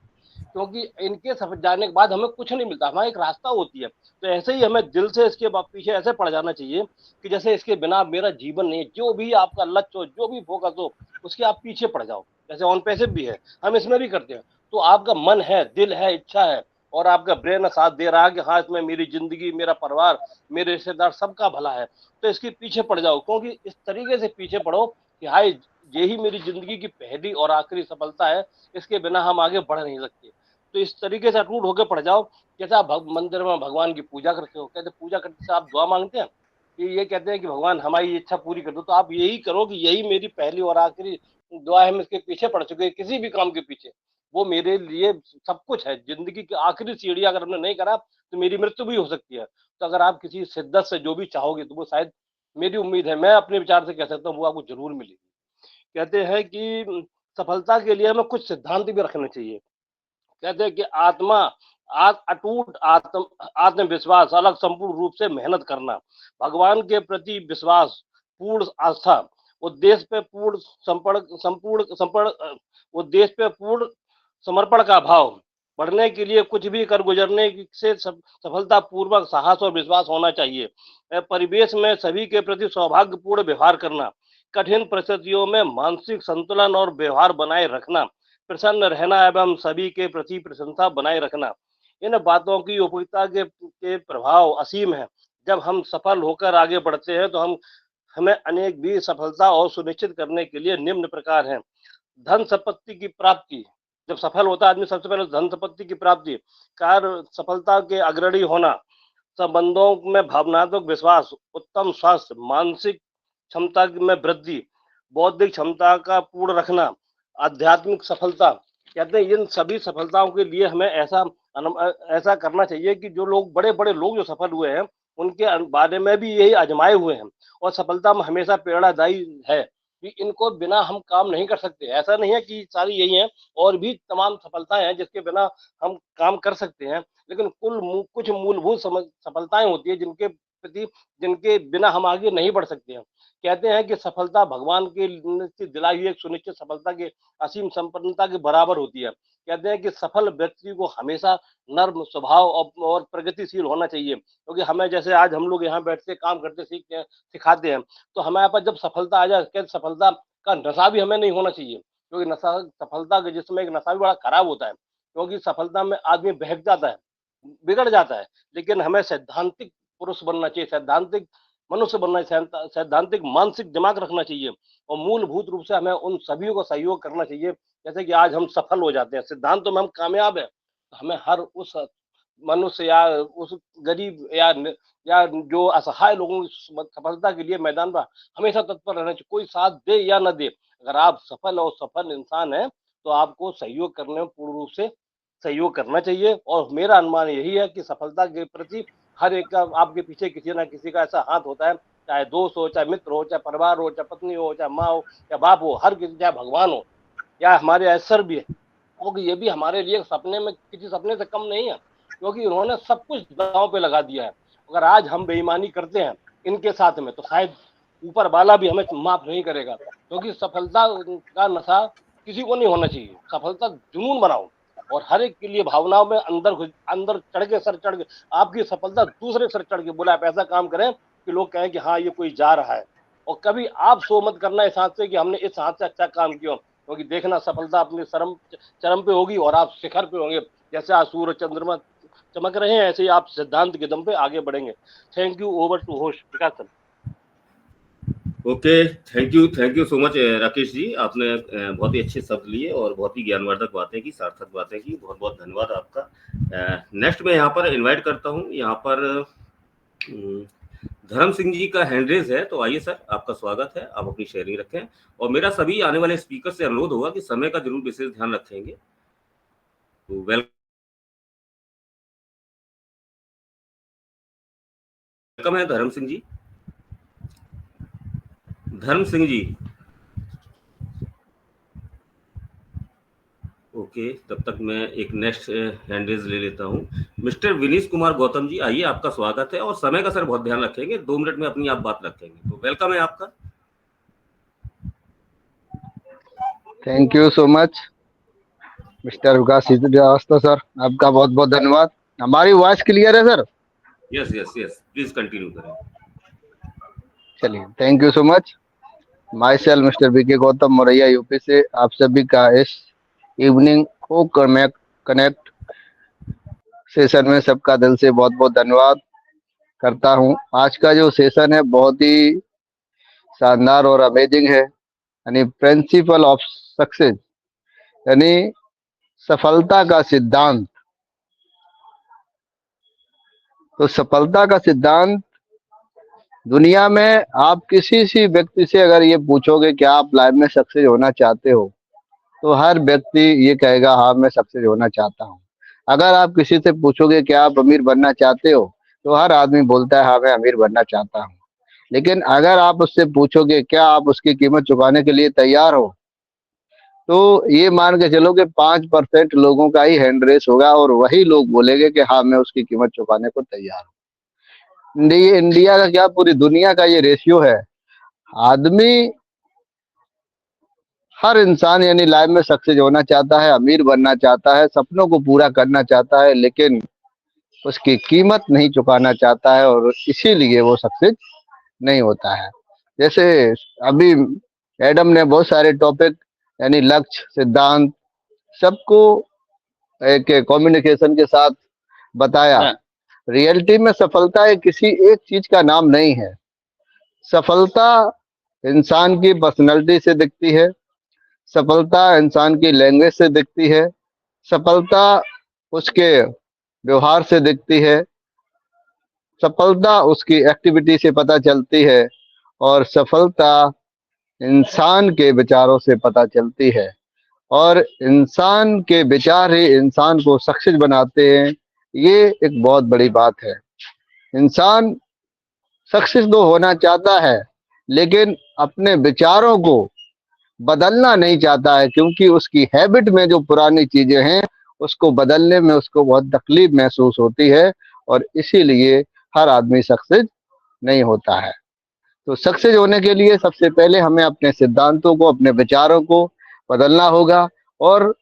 क्योंकि इनके सफल जाने के बाद हमें कुछ नहीं मिलता, हमारी एक रास्ता होती है। तो ऐसे ही हमें दिल से इसके पीछे ऐसे पड़ जाना चाहिए कि जैसे इसके बिना मेरा जीवन नहीं है। जो भी आपका लक्ष्य हो, जो भी फोकस हो, उसके आप पीछे पड़ जाओ। जैसे ऑन पैसिव भी है, हम इसमें भी करते हैं। तो आपका मन है, दिल है, इच्छा है, और आपका ब्रेन साथ दे रहा है कि हाँ इसमें मेरी जिंदगी, मेरा परिवार, मेरे रिश्तेदार, सबका भला है, तो इसके पीछे पड़ जाओ। क्योंकि इस तरीके से पीछे पड़ो कि हाय यही मेरी जिंदगी की पहली और आखिरी सफलता है, इसके बिना हम आगे बढ़ नहीं सकते। तो इस तरीके से अटूट होकर पड़ जाओ। जैसे आप मंदिर में भगवान की पूजा करते हो, कहते पूजा करते से आप दुआ मांगते हैं कि ये कहते हैं कि भगवान हमारी इच्छा पूरी कर दो, तो आप यही करो कि यही मेरी पहली और आखिरी दुआ है, हम इसके पीछे पड़ चुके हैं, किसी भी काम के पीछे। वो मेरे लिए सब कुछ है, जिंदगी की आखिरी सीढ़ी अगर हमने नहीं करा तो मेरी मृत्यु भी हो सकती है। तो अगर आप किसी शिद्दत से जो भी चाहोगे तो वो शायद, मेरी उम्मीद है, मैं अपने विचार से कह सकता हूँ, वो आपको जरूर मिलेगी। कहते हैं कि सफलता के लिए हमें कुछ सिद्धांत भी रखने चाहिए। कहते हैं कि अटूट आत्मविश्वास, अलग संपूर्ण रूप से मेहनत करना, भगवान के प्रति विश्वास, पूर्ण आस्था, उद्देश्य पे पूर्ण उद्देश्य पे पूर्ण समर्पण का भाव, बढ़ने के लिए कुछ भी कर गुजरने से सफलता पूर्वक साहस और विश्वास होना चाहिए। परिवेश में सभी के प्रति सौभाग्यपूर्ण व्यवहार करना, कठिन परिस्थितियों में मानसिक संतुलन और व्यवहार बनाए रखना, प्रसन्न रहना एवं सभी के प्रति प्रशंसा बनाए रखना। इन बातों की उपयोगिता के प्रभाव असीम है। जब हम सफल होकर आगे बढ़ते हैं तो हमें अनेक भी सफलता और सुनिश्चित करने के लिए निम्न प्रकार हैं। धन संपत्ति की प्राप्ति, जब सफल होता है आदमी सबसे पहले धन संपत्ति की प्राप्ति, कार्य सफलता के अग्रणी होना, संबंधों में भावनात्मक विश्वास, उत्तम स्वास्थ्य, मानसिक क्षमता में वृद्धि, बौद्धिक क्षमता का पूर्ण रखना, आध्यात्मिक सफलता। कहते हैं इन सभी सफलताओं के लिए हमें ऐसा करना चाहिए कि जो लोग, बड़े बड़े लोग जो सफल हुए हैं, उनके बारे में भी यही आजमाए हुए हैं, और सफलता में हमेशा प्रेरणादायी है कि इनको बिना हम काम नहीं कर सकते। ऐसा नहीं है कि सारी यही है, और भी तमाम सफलताएं हैं जिसके बिना हम काम कर सकते हैं, लेकिन कुछ मूलभूत सफलताएं होती है जिनके बिना हम आगे नहीं बढ़ सकते हैं। कहते हैं कि सफलता भगवान के दिलाई हुई एक सुनिश्चित सफलता के असीम संपन्नता के बराबर होती है। कहते हैं कि सफल व्यक्ति को हमेशा नर्म स्वभाव और प्रगतिशील होना चाहिए, क्योंकि हमें जैसे आज हम लोग यहाँ बैठते काम करते सीखते हैं, सिखाते हैं, तो हमारे पास जब सफलता आ जाए, कहते सफलता का नशा भी हमें नहीं होना चाहिए, क्योंकि नशा, सफलता के जिसमें एक नशा भी बड़ा खराब होता है, क्योंकि सफलता में आदमी बहक जाता है, बिगड़ जाता है। लेकिन हमें सैद्धांतिक पुरुष बनना चाहिए, सैद्धांतिक मनुष्य बनना चाहिए, सैद्धांतिक मानसिक दिमाग रखना चाहिए, और मूलभूत रूप से हमें उन सभी को सहयोग करना चाहिए। जैसे कि आज हम सफल हो जाते हैं, सिद्धांतों में हम कामयाब हैं, तो हमें हर उस मनुष्य या उस गरीब या जो असहाय लोगों की सफलता के लिए मैदान पर हमेशा तत्पर रहना चाहिए, कोई साथ दे या न दे। अगर आप सफल और सफल इंसान हैं तो आपको सहयोग करने में पूर्ण रूप से सहयोग करना चाहिए। और मेरा अनुमान यही है कि सफलता के प्रति हर एक का आपके पीछे किसी ना किसी का ऐसा हाथ होता है, चाहे दोस्त हो, चाहे मित्र हो, चाहे परिवार हो, चाहे पत्नी हो, चाहे माँ हो या बाप हो, हर किसी, चाहे भगवान हो या हमारे अफसर भी है, क्योंकि ये भी हमारे लिए सपने में किसी सपने से कम नहीं है, क्योंकि उन्होंने सब कुछ दांव पे लगा दिया है। अगर आज हम बेईमानी करते हैं इनके साथ में तो शायद ऊपर वाला भी हमें माफ नहीं करेगा, क्योंकि सफलता का नशा किसी को नहीं होना चाहिए। सफलता जुनून बनाओ और हर एक के लिए भावनाओं में अंदर चढ़ के सर चढ़ के आपकी सफलता दूसरे सर चढ़ के बोला, आप ऐसा काम करें कि लोग कहें कि हाँ ये कोई जा रहा है। और कभी आप सो मत करना इस हाथ से कि हमने इस हाथ से अच्छा काम किया, क्योंकि देखना सफलता अपने चरम पे होगी और आप शिखर पे होंगे। जैसे आज सूरज चंद्रमा चमक रहे हैं ऐसे ही आप सिद्धांत के दम पे आगे बढ़ेंगे। Thank you. Over to host Vikas sir. Okay, thank you so much Rakesh ji, आपने बहुत ही अच्छे शब्द लिए और बहुत ही ज्ञानवर्धक बातें की, सार्थक बातें की, बहुत बहुत धन्यवाद आपका। नेक्स्ट मैं यहाँ पर इनवाइट करता हूँ, यहाँ पर धर्म सिंह जी का हैंड रेज है, तो आइए सर, आपका स्वागत है, आप अपनी शेयरिंग रखें। और मेरा सभी आने वाले स्पीकर से अनुरोध होगा कि समय का जरूर विशेष ध्यान रखेंगे। तो वेलकम है धर्म सिंह जी। धर्म सिंह जी, ओके, तब तक मैं एक नेक्स्ट हैंडरेज ले लेता हूं। मिस्टर विनीश कुमार गौतम जी, आइए, आपका स्वागत है। और समय का सर बहुत ध्यान रखेंगे, 2 मिनट में अपनी आप बात रखेंगे, तो वेलकम है आपका। Thank you so much mister Vikas Srivastava sir, आपका बहुत बहुत धन्यवाद। हमारी वॉइस क्लियर है sir? Yes yes yes, please continue करें। चलिए, thank you so much. Myself mister BK Gautam Maurya UP से आप सभी का इस इवनिंग को कनेक्ट सेशन में सबका दिल से बहुत बहुत धन्यवाद करता हूं। आज का जो सेशन है बहुत ही शानदार और अमेजिंग है, यानी प्रिंसिपल ऑफ सक्सेस, यानी सफलता का सिद्धांत। तो सफलता का सिद्धांत, दुनिया में आप किसी सी व्यक्ति से अगर ये पूछोगे कि आप लाइफ में सक्सेस होना चाहते हो, तो हर व्यक्ति ये कहेगा हाँ मैं सक्सेस होना चाहता हूँ। अगर आप किसी से पूछोगे कि आप अमीर बनना चाहते हो, तो हर आदमी बोलता है हाँ मैं अमीर बनना चाहता हूँ। लेकिन अगर आप उससे पूछोगे क्या आप उसकी कीमत चुकाने के लिए तैयार हो, तो ये मान के चलो कि 5% लोगों का ही हैंड रेस होगा और वही लोग बोलेंगे कि हाँ मैं उसकी कीमत चुकाने को तैयार हूँ। इंडिया का क्या, पूरी दुनिया का ये रेशियो है। आदमी, हर इंसान यानी लाइफ में सक्सेस होना चाहता है, अमीर बनना चाहता है, सपनों को पूरा करना चाहता है, लेकिन उसकी कीमत नहीं चुकाना चाहता है और इसीलिए वो सक्सेस नहीं होता है। जैसे अभी एडम ने बहुत सारे टॉपिक यानी लक्ष्य, सिद्धांत सबको एक कम्युनिकेशन के साथ बताया। रियलिटी में सफलता किसी एक चीज का नाम नहीं है। सफलता इंसान की पर्सनैलिटी से दिखती है, सफलता इंसान की लैंग्वेज से दिखती है, सफलता उसके व्यवहार से दिखती है, सफलता उसकी एक्टिविटी से पता चलती है और सफलता इंसान के विचारों से पता चलती है। और इंसान के विचार ही इंसान को सक्सेस बनाते हैं, ये एक बहुत बड़ी बात है। इंसान सक्सेस तो होना चाहता है, लेकिन अपने विचारों को बदलना नहीं चाहता है, क्योंकि उसकी हैबिट में जो पुरानी चीजें हैं उसको बदलने में उसको बहुत तकलीफ महसूस होती है और इसीलिए हर आदमी सक्सेस नहीं होता है। तो सक्सेस होने के लिए सबसे पहले हमें अपने सिद्धांतों को, अपने विचारों को बदलना होगा और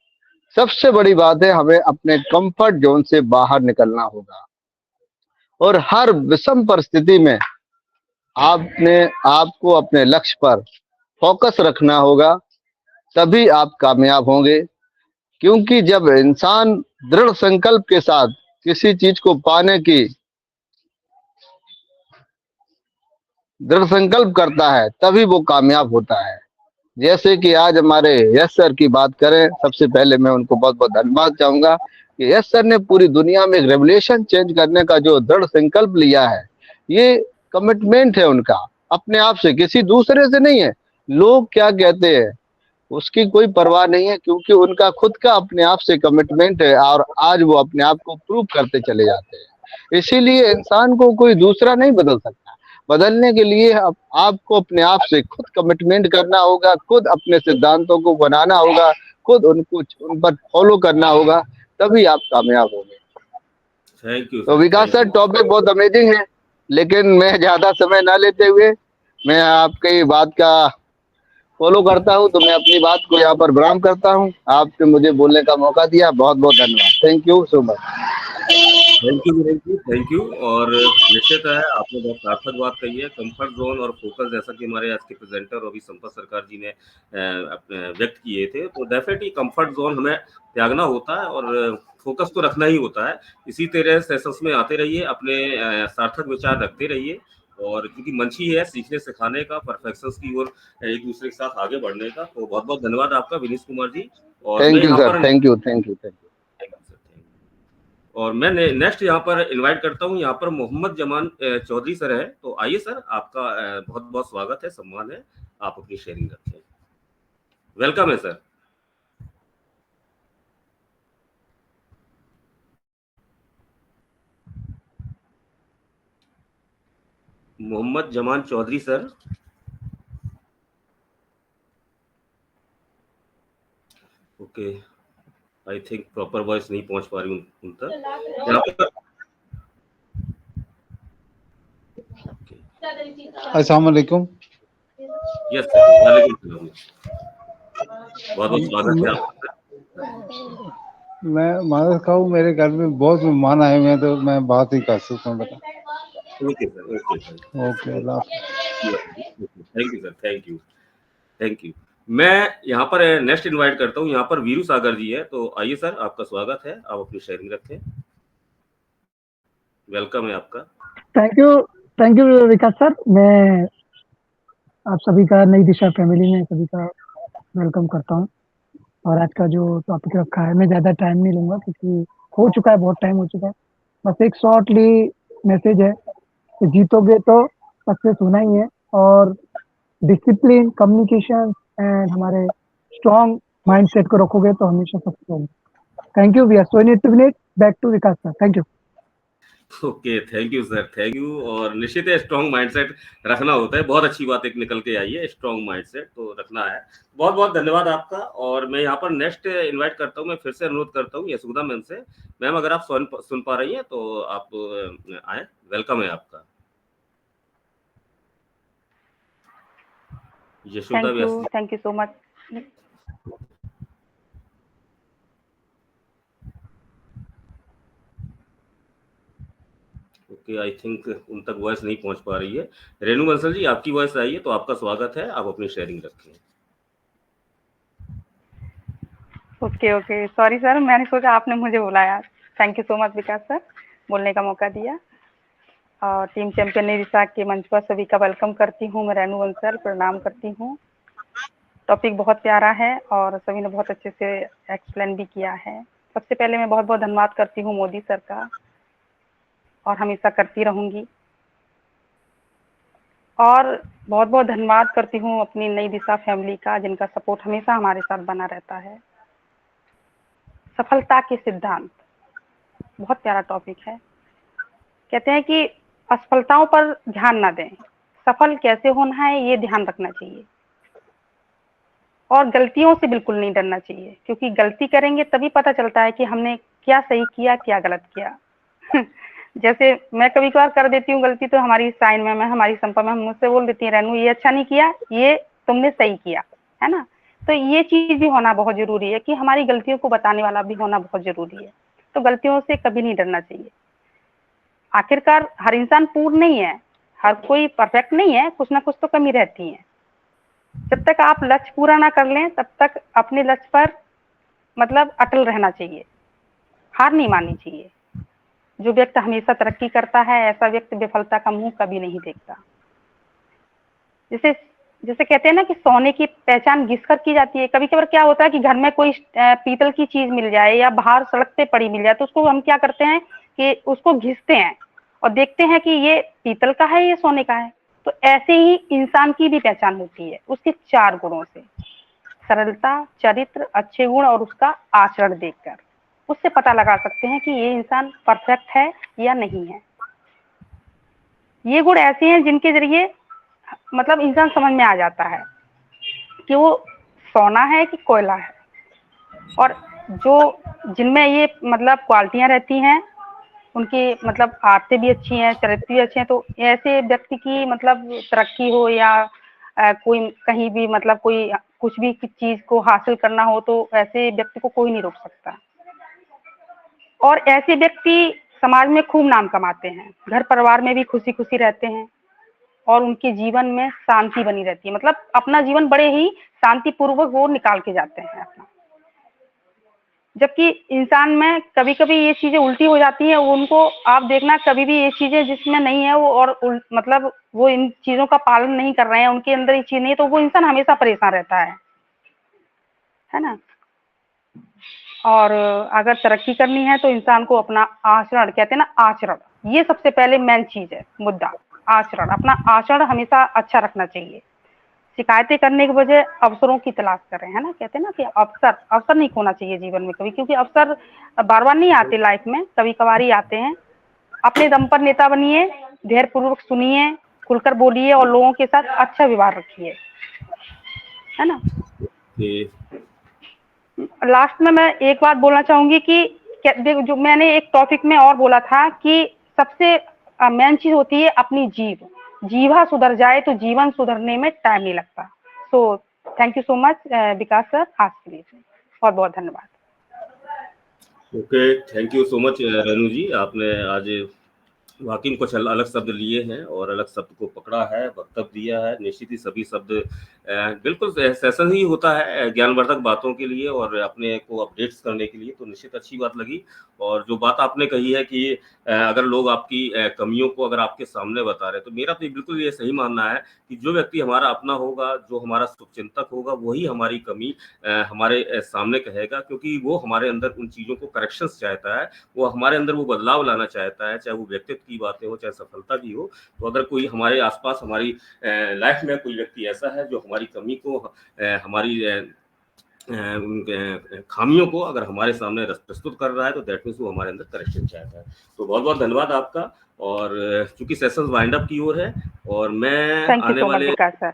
सबसे बड़ी बात है हमें अपने कंफर्ट जोन से बाहर निकलना होगा। और हर विषम परिस्थिति में आपको अपने लक्ष्य पर फोकस रखना होगा, तभी आप कामयाब होंगे। क्योंकि जब इंसान दृढ़ संकल्प के साथ किसी चीज को पाने की दृढ़ संकल्प करता है, तभी वो कामयाब होता है। जैसे कि आज हमारे यश सर की बात करें, सबसे पहले मैं उनको बहुत बहुत धन्यवाद चाहूंगा कि यस सर ने पूरी दुनिया में एक रेवोल्यूशन चेंज करने का जो दृढ़ संकल्प लिया है, ये कमिटमेंट है उनका अपने आप से, किसी दूसरे से नहीं है। लोग क्या कहते हैं उसकी कोई परवाह नहीं है, क्योंकि उनका खुद का अपने आप से कमिटमेंट है और आज वो अपने आप को प्रूव करते चले जाते हैं। इसीलिए इंसान को कोई दूसरा नहीं बदल सकता। बदलने के लिए आपको अपने आप से खुद कमिटमेंट करना होगा, खुद अपने सिद्धांतों को बनाना होगा, खुद उन पर फॉलो करना होगा, तभी आप कामयाब होंगे। थैंक यू तो विकास सर, टॉपिक बहुत अमेजिंग है, लेकिन मैं ज्यादा समय ना लेते हुए मैं आपकी बात का फॉलो करता हूं, तो मैं अपनी बात को यहाँ पर विराम करता हूं। आपने मुझे बोलने का मौका दिया, बहुत बहुत धन्यवाद। Thank you so much. Thank you. और निश्चित है आपने बहुत सार्थक बात कही है। कंफर्ट जोन और फोकस, जैसा कि हमारे आज के प्रेजेंटर अभी संपत सरकार जी ने अपने व्यक्त किए थे, तो डेफिनेटली कंफर्ट जोन हमें त्यागना होता है और फोकस तो रखना ही होता है। इसी तरह सेशंस में आते रहिए, अपने सार्थक विचार रखते रहिए, और क्योंकि मंच ही है सीखने सिखाने का, परफेक्शंस की ओर एक दूसरे के साथ आगे बढ़ने का। तो बहुत बहुत धन्यवाद आपका विनीश कुमार जी। और मैं थैंक यू यहाँ सर, पर thank you, thank you, thank you. और मैं नेक्स्ट यहाँ पर इनवाइट करता हूँ, यहाँ पर मोहम्मद जमान चौधरी सर है। तो आइए सर, आपका बहुत बहुत स्वागत है, सम्मान है, आप अपनी शेयरिंग रखें। वेलकम है sir. Mohammad Zaman Chowdhury sir. Okay, I think proper voice नहीं पहुंच पा रही उन तक यहाँ पर। अस्सलाम वालेकुम। यस सर, वालेकुम सलाम। बहुत बहुत स्वागत है आपका। मैं मानस खाऊं, मेरे घर में बहुत मेहमान आए हुए हैं, तो मैं बात ही कर सकता हूँ बेटा। Okay sir, okay sir, okay, अल्लाह हाफ़िज़। Thank you sir, thank you, thank you. मैं यहाँ पर नेक्स्ट इनवाइट करता हूँ, यहाँ पर वीरू सागर जी है। तो आइए सर, आपका स्वागत है, आप अपनी शेयरिंग रखें। वेलकम है आपका। Thank you Vikas sir. मैं आप सभी का नई दिशा फैमिली में सभी का वेलकम करता हूँ। और आज का जो टॉपिक रखा है, मैं ज़्यादा टाइम नहीं लूँगा क्योंकि हो चुका है, बहुत टाइम हो चुका है। बस एक शॉर्टली मैसेज है कि जीतोगे तो सक्सेस होना ही है, और डिसिप्लिन, कम्युनिकेशन एंड हमारे स्ट्रॉन्ग माइंडसेट को रखोगे तो हमेशा सक्सेस होगी। Thank you. We are so in 2 minute. Back to Vikas sir. Thank you. Okay, thank you sir, thank you. और निश्चित है स्ट्रॉन्ग माइंडसेट रखना होता है, बहुत अच्छी बात एक निकल के आई है, स्ट्रॉन्ग माइंडसेट तो रखना है। बहुत बहुत धन्यवाद आपका। और मैं यहाँ पर नेक्स्ट इनवाइट करता हूँ, मैं फिर से अनुरोध करता हूँ यशोदा मैम से। मैम, अगर आप सुन पा रही हैं तो आप आए, वेलकम है आपका। Yashoda Vyas. Thank you so much. Okay, I think उन तक वॉइस नहीं पहुंच पा रही है। रेणु बंसल जी, आपकी वॉइस आई है, तो आपका स्वागत है, आप अपनी शेयरिंग रखें। ओके, सॉरी सर, मैंने सोचा आपने मुझे बुलाया। Thank you so much Vikas sir, बोलने का मौका दिया। और टीम चैंपियन निरिशा के मंच पर सभी का वेलकम करती हूँ। मैं रेणु बंसल प्रणाम करती हूँ। टॉपिक बहुत प्यारा है और सभी ने बहुत अच्छे से एक्सप्लेन भी किया है। सबसे पहले मैं बहुत बहुत धन्यवाद करती हूँ मोदी सर का, और हमेशा करती रहूंगी। और बहुत बहुत धन्यवाद करती हूँ अपनी नई दिशा फैमिली का, जिनका सपोर्ट हमेशा हमारे साथ बना रहता है। सफलता के सिद्धांत, बहुत प्यारा टॉपिक है। कहते हैं कि असफलताओं पर ध्यान ना दें, सफल कैसे होना है ये ध्यान रखना चाहिए। और गलतियों से बिल्कुल नहीं डरना चाहिए, क्योंकि गलती करेंगे तभी पता चलता है कि हमने क्या सही किया, क्या गलत किया। जैसे मैं कभी कभार कर देती हूँ गलती, तो हमारी साइन मैम है, हमारी संपा मैम मुझसे बोल देती है, रेनू ये अच्छा नहीं किया, ये तुमने सही किया, है ना। तो ये चीज भी होना बहुत जरूरी है कि हमारी गलतियों को बताने वाला भी होना बहुत जरूरी है। तो गलतियों से कभी नहीं डरना चाहिए। आखिरकार हर इंसान पूर्ण नहीं है, हर कोई परफेक्ट नहीं है, कुछ ना कुछ तो कमी रहती है। जब तक आप लक्ष्य पूरा ना कर लें, तब तक अपने लक्ष्य पर मतलब अटल रहना चाहिए, हार नहीं माननी चाहिए। जो व्यक्ति हमेशा तरक्की करता है, ऐसा व्यक्ति विफलता का मुंह कभी नहीं देखता। जैसे जैसे कहते हैं ना कि सोने की पहचान घिसकर की जाती है। कभी कभार क्या होता है कि घर में कोई पीतल की चीज मिल जाए या बाहर सड़क पे पड़ी मिल जाए, तो उसको हम क्या करते हैं कि उसको घिसते हैं और देखते हैं कि ये पीतल का है, ये सोने का है। तो ऐसे ही इंसान की भी पहचान होती है उसके 4 गुणों से, सरलता, चरित्र, अच्छे गुण और उसका आचरण देखकर उससे पता लगा सकते हैं कि ये इंसान परफेक्ट है या नहीं है। ये गुण ऐसे हैं जिनके जरिए मतलब इंसान समझ में आ जाता है कि वो सोना है कि कोयला है। और जो जिनमें ये मतलब क्वालिटियां रहती हैं, उनकी मतलब आदतें भी अच्छी हैं, चरित्र भी अच्छे हैं, तो ऐसे व्यक्ति की मतलब तरक्की हो या कोई कहीं भी मतलब कोई कुछ भी चीज को हासिल करना हो, तो ऐसे व्यक्ति को कोई नहीं रोक सकता। और ऐसे व्यक्ति समाज में खूब नाम कमाते हैं, घर परिवार में भी खुशी खुशी रहते हैं और उनके जीवन में शांति बनी रहती है। मतलब अपना जीवन बड़े ही शांतिपूर्वक वो निकाल के जाते हैं अपना। जबकि इंसान में कभी कभी ये चीजें उल्टी हो जाती हैं, उनको आप देखना कभी भी ये चीजें जिसमें नहीं है वो और मतलब वो इन चीजों का पालन नहीं कर रहे हैं, उनके अंदर ये चीज नहीं है, तो वो इंसान हमेशा परेशान रहता है ना। और अगर तरक्की करनी है तो इंसान को अपना आचरण, कहते हैं ना आचरण, ये सबसे पहले मेन चीज है, मुद्दा आचरण। अपना आचरण हमेशा अच्छा रखना चाहिए। शिकायतें करने के बजाय अवसरों की तलाश करें, है ना। कहते हैं ना कि अवसर नहीं खोना चाहिए जीवन में कभी, क्योंकि अवसर बार बार नहीं आते लाइफ में, कभी कभार ही आते हैं। अपने दम पर नेता बनिए, धैर्य पूर्वक सुनिए, खुलकर बोलिए और लोगों के साथ अच्छा व्यवहार रखिए, है ना। लास्ट में मैं एक बात बोलना चाहूंगी कि जो मैंने एक टॉपिक में और बोला था कि सबसे मेन चीज होती है अपनी जीवा सुधर जाए तो जीवन सुधरने में टाइम नहीं लगता। So thank you so much Vikas sir, आज के लिए बहुत बहुत धन्यवाद। Okay, thank you so much Renu ji. आपने आज वाकई में कुछ अलग शब्द लिए हैं और अलग शब्द को पकड़ा है, वक्तव्य दिया है। निश्चित ही सभी शब्द बिल्कुल सेशन ही होता है ज्ञानवर्धक बातों के लिए और अपने को अपडेट्स करने के लिए, तो निश्चित अच्छी बात लगी। और जो बात आपने कही है कि अगर लोग आपकी कमियों को अगर आपके सामने बता रहे, तो मेरा तो बिल्कुल ये सही मानना है कि जो व्यक्ति हमारा अपना होगा, जो हमारा शुभचिंतक होगा, वही हमारी कमी हमारे सामने कहेगा, क्योंकि वो हमारे अंदर उन चीज़ों को करेक्शंस चाहता है, वो हमारे अंदर वो बदलाव लाना चाहता है, चाहे वो व्यक्तित्व की बातें हो, चाहे सफलता की हो। तो अगर कोई हमारे आसपास हमारी लाइफ में कोई व्यक्ति ऐसा है जो हमारी कमी को, हमारी खामियों को अगर हमारे सामने प्रस्तुत कर रहा है, तो दैट मीन्स वो हमारे अंदर करेक्शन चाहता है। तो बहुत बहुत धन्यवाद आपका। और चूंकि सेशन वाइंड अप की ओर है और मैं आने वाले सर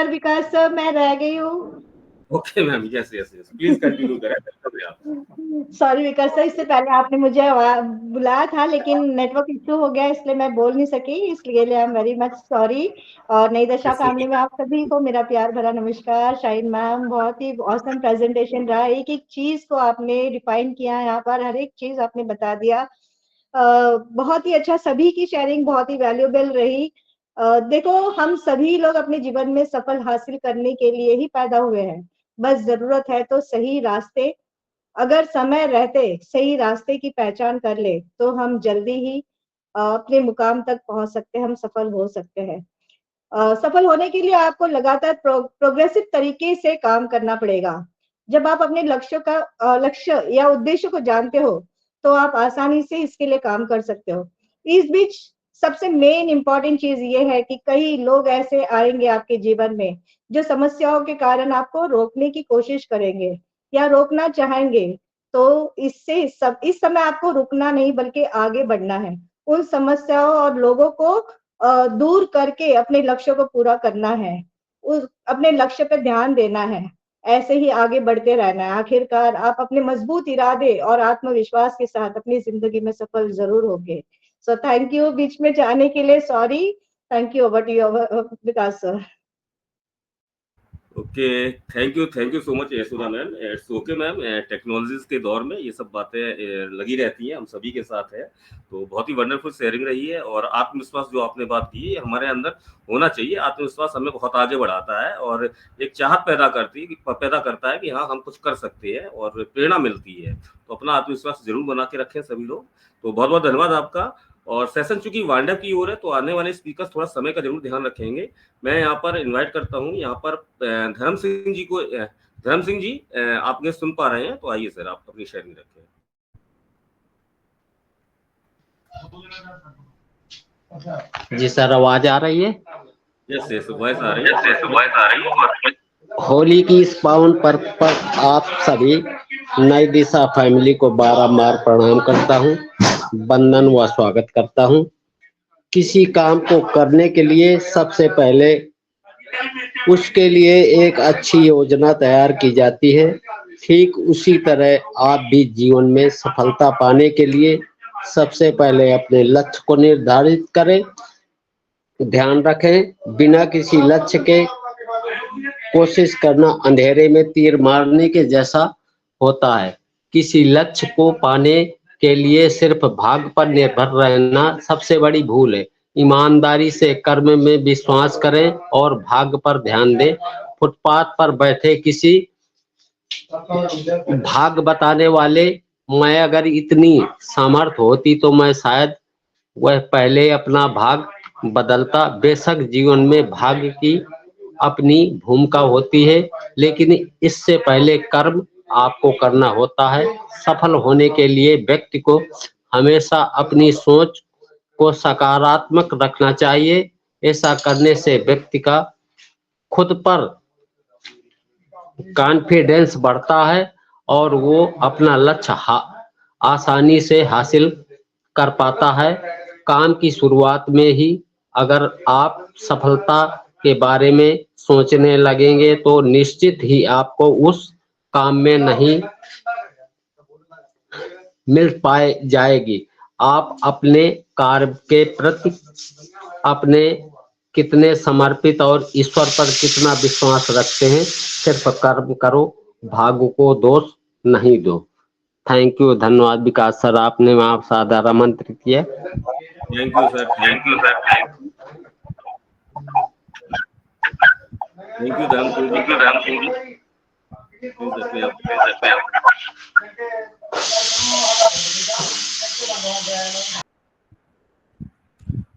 विकास सर, मैं रह गई हूँ। Okay ma'am, yes yes yes, please continue करें आप। सॉरी विकास सर, इससे पहले आपने मुझे बुलाया था लेकिन नेटवर्क इशू हो गया, इसलिए मैं बोल नहीं सकी, इसलिए I am very much sorry. और नई दशा फैमिली में आप सभी को मेरा प्यार भरा नमस्कार। शाहीन मैम, बहुत ही ऑसम प्रेजेंटेशन रहा, एक एक चीज को आपने डिफाइन किया, यहाँ पर हर एक चीज आपने बता दिया। बहुत ही अच्छा, सभी की शेयरिंग बहुत ही वैल्यूएबल रही। देखो, हम सभी लोग अपने जीवन में सफल हासिल करने के लिए ही पैदा हुए हैं, बस जरूरत है तो सही रास्ते, अगर समय रहते सही रास्ते की पहचान कर ले तो हम जल्दी ही अपने मुकाम तक पहुंच सकते हैं, हम सफल हो सकते हैं। सफल होने के लिए आपको लगातार प्रोग्रेसिव तरीके से काम करना पड़ेगा। जब आप अपने लक्ष्य या उद्देश्य को जानते हो तो आप आसानी से इसके लिए काम कर सकते हो। इस बीच सबसे मेन इंपॉर्टेंट चीज ये है कि कई लोग ऐसे आएंगे आपके जीवन में जो समस्याओं के कारण आपको रोकने की कोशिश करेंगे या रोकना चाहेंगे। तो इससे इस समय आपको रुकना नहीं बल्कि आगे बढ़ना है। उन समस्याओं और लोगों को दूर करके अपने लक्ष्य को पूरा करना है, अपने लक्ष्य पे ध्यान देना है, ऐसे ही आगे बढ़ते रहना है। आखिरकार आप अपने मजबूत इरादे और आत्मविश्वास के साथ अपनी जिंदगी में सफल जरूर होंगे। सो थैंक यू बीच में जाने के लिए, sorry. Thank you, over to you Vikas sir. Okay, thank you so much Yashoda ma'am. It's okay ma'am, technologies के दौर में ये सब बातें लगी रहती हैं, हम सभी के साथ है। तो बहुत ही वंडरफुल शेयरिंग रही है और आत्मविश्वास जो आपने बात की है हमारे अंदर होना चाहिए। आत्मविश्वास हमें बहुत आगे बढ़ाता है और एक चाहत पैदा करता है कि हाँ हम कुछ कर सकते हैं और प्रेरणा मिलती है। तो अपना आत्मविश्वास जरूर बना के रखें सभी लोग। तो बहुत बहुत धन्यवाद आपका। और सेशन चूंकि वाइंड अप की ओर है तो आने वाले स्पीकर थोड़ा समय का जरूर ध्यान रखेंगे। मैं यहाँ पर इनवाइट करता हूँ यहाँ पर धर्म सिंह जी को। धर्म सिंह जी, आप मुझे सुन पा रहे हैं तो आइए सर, आप अपनी शेयरिंग रखें। जी सर, आवाज आ रही है? यस, वॉइस आ रही है। होली की इस पावन पर्व पर आप सभी नई दिशा फैमिली को बारंबार प्रणाम करता हूं, वंदन व स्वागत करता हूं। किसी काम को करने के लिए सबसे पहले उसके लिए एक अच्छी योजना तैयार की जाती है। ठीक उसी तरह आप भी जीवन में सफलता पाने के लिए सबसे पहले अपने लक्ष्य को निर्धारित करें। ध्यान रखें, बिना किसी लक्ष्य के कोशिश करना अंधेरे में तीर मारने के जैसा होता है। किसी लक्ष्य को पाने के लिए सिर्फ भाग्य पर निर्भर रहना सबसे बड़ी भूल है। ईमानदारी से कर्म में विश्वास करें और भाग्य पर ध्यान दें। फुटपाथ पर बैठे किसी भाग्य बताने वाले मैं अगर इतनी सामर्थ होती तो मैं शायद वह पहले अपना भाग्य बदलता। बेशक जीवन में भाग्य की अपनी भूमिका होती है, लेकिन इससे पहले कर्म आपको करना होता है। सफल होने के लिए व्यक्ति को हमेशा अपनी सोच को सकारात्मक रखना चाहिए। ऐसा करने से व्यक्ति का खुद पर कॉन्फिडेंस बढ़ता है और वो अपना लक्ष्य आसानी से हासिल कर पाता है। काम की शुरुआत में ही अगर आप सफलता के बारे में सोचने लगेंगे तो निश्चित ही आपको उस काम में नहीं मिल पाए जाएगी। आप अपने कार्य के प्रति अपने कितने समर्पित और ईश्वर पर कितना विश्वास रखते हैं। सिर्फ कर्म करो, भाग्य को दोष नहीं दो। थैंक यू, धन्यवाद विकास सर, आपने वहां सादर आमंत्रित किया। Thank you sir. Thank you धर्म Singh ji.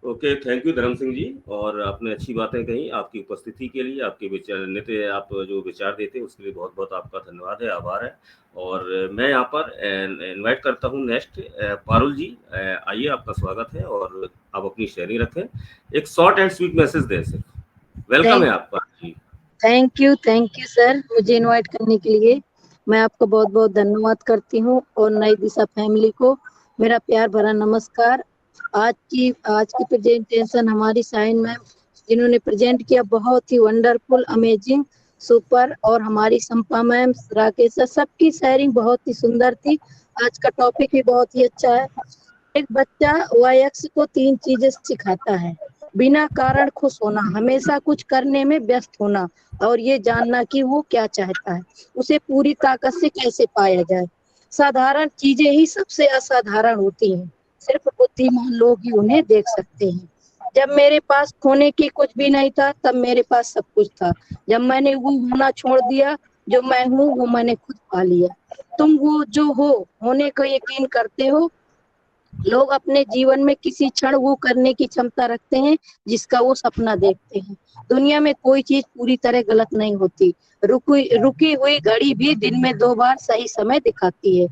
Okay, thank you धर्म सिंह जी, और आपने अच्छी बातें कही। आपकी उपस्थिति के लिए, आपके विचार नेते, आप जो विचार देते हैं उसके लिए बहुत बहुत आपका धन्यवाद है, आभार है। और मैं यहाँ पर इनवाइट करता हूँ नेक्स्ट पारुल जी। आइए, आपका स्वागत है और आप अपनी शेयरिंग रखें। एक शॉर्ट एंड स्वीट मैसेज दें सर। वेलकम है आपका जी। थैंक यू सर, मुझे इनवाइट करने के लिए मैं आपको बहुत बहुत धन्यवाद करती हूँ और नई दिशा फैमिली को मेरा प्यार भरा नमस्कार। आज की प्रेजेंटेशन हमारी साइन मैम जिन्होंने प्रेजेंट किया, बहुत ही वंडरफुल, अमेजिंग, सुपर। और हमारी संपा मैम, राकेश सर, सबकी शेयरिंग बहुत ही सुंदर थी। आज का टॉपिक भी बहुत ही अच्छा है। एक बच्चा वयस्क को 3 चीजें सिखाता है: बिना कारण खुश होना, हमेशा कुछ करने में व्यस्त होना, और ये जानना कि वो क्या चाहता है, उसे पूरी ताकत से कैसे पाया जाए। साधारण चीजें ही सबसे असाधारण होती हैं, सिर्फ बुद्धिमान लोग ही उन्हें देख सकते हैं। जब मेरे पास खोने की कुछ भी नहीं था, तब मेरे पास सब कुछ था। जब मैंने वो होना छोड़ दिया जो मैं हूँ, वो मैंने खुद पा लिया। तुम वो जो हो होने को यकीन करते हो। लोग अपने जीवन में किसी क्षण वो करने की क्षमता रखते हैं जिसका वो सपना देखते हैं। दुनिया में कोई चीज पूरी तरह गलत नहीं होती। रुकी हुई घड़ी भी दिन में 2 बार सही समय दिखाती है।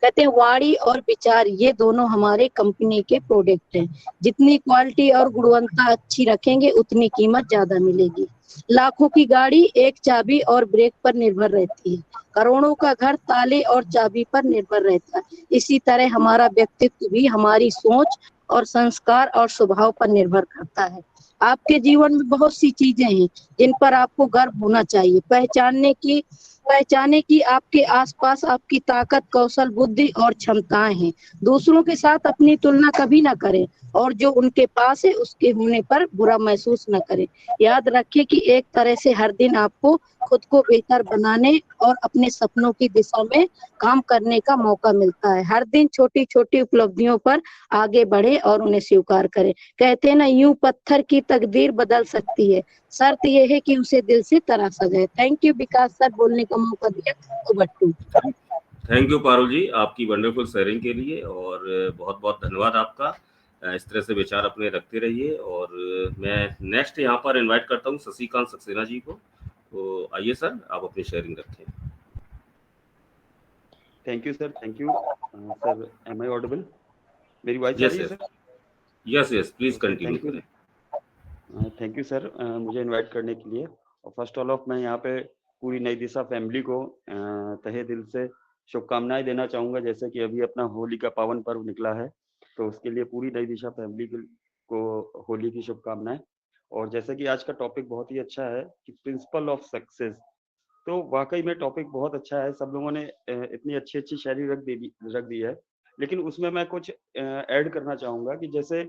कहते हैं वाणी और विचार, ये दोनों हमारे कंपनी के प्रोडक्ट हैं। जितनी क्वालिटी और गुणवत्ता अच्छी रखेंगे उतनी कीमत ज्यादा मिलेगी। लाखों की गाड़ी एक चाबी और ब्रेक पर निर्भर रहती है। करोड़ों का घर ताले और चाबी पर निर्भर रहता है। इसी तरह हमारा व्यक्तित्व भी हमारी सोच और संस्कार और स्वभाव पर निर्भर करता है। आपके जीवन में बहुत सी चीजें हैं जिन पर आपको गर्व होना चाहिए। पहचाने कि आपके आसपास आपकी ताकत, कौशल, बुद्धि और क्षमताएं हैं। दूसरों के साथ अपनी तुलना कभी ना करें और जो उनके पास है उसके होने पर बुरा महसूस न करें। याद रखें कि एक तरह से हर दिन आपको खुद को बेहतर बनाने और अपने सपनों की दिशा में काम करने का मौका मिलता है। हर दिन छोटी छोटी उपलब्धियों पर आगे बढ़े और उन्हें स्वीकार करें। कहते हैं ना, यूं पत्थर की तकदीर बदल सकती है, शर्त यह है कि उसे दिल से तराशा जाए। थैंक यू विकास सर, बोलने का मौका दिया। थैंक यू पारुल जी, आपकी वंडरफुल शेयरिंग के लिए और बहुत बहुत धन्यवाद आपका। इस तरह से विचार अपने रखते रहिए। और मैं नेक्स्ट यहाँ पर इनवाइट करता हूँ शशिकांत सक्सेना जी को। तो आइए सर, आप अपनी शेयरिंग रखें। Thank you sir, thank you sir. Am I audible? मेरी वॉइस आ यस रही है yes sir? Yes please okay, continue thank you. करें। थैंक यू सर मुझे इनवाइट करने के लिए। और फर्स्ट ऑफ मैं यहाँ पे पूरी नई दिशा फैमिली को तहे दिल से शुभकामनाएं देना चाहूँगा। जैसे कि अभी अपना होली का पावन पर्व निकला है, तो उसके लिए पूरी नई दिशा फैमिली को होली की शुभकामनाएं। और जैसे कि आज का टॉपिक बहुत ही अच्छा है कि प्रिंसिपल ऑफ सक्सेस, तो वाकई में टॉपिक बहुत अच्छा है। सब लोगों ने इतनी अच्छी अच्छी शायरी रख दी है, लेकिन उसमें मैं कुछ ऐड करना चाहूँगा कि जैसे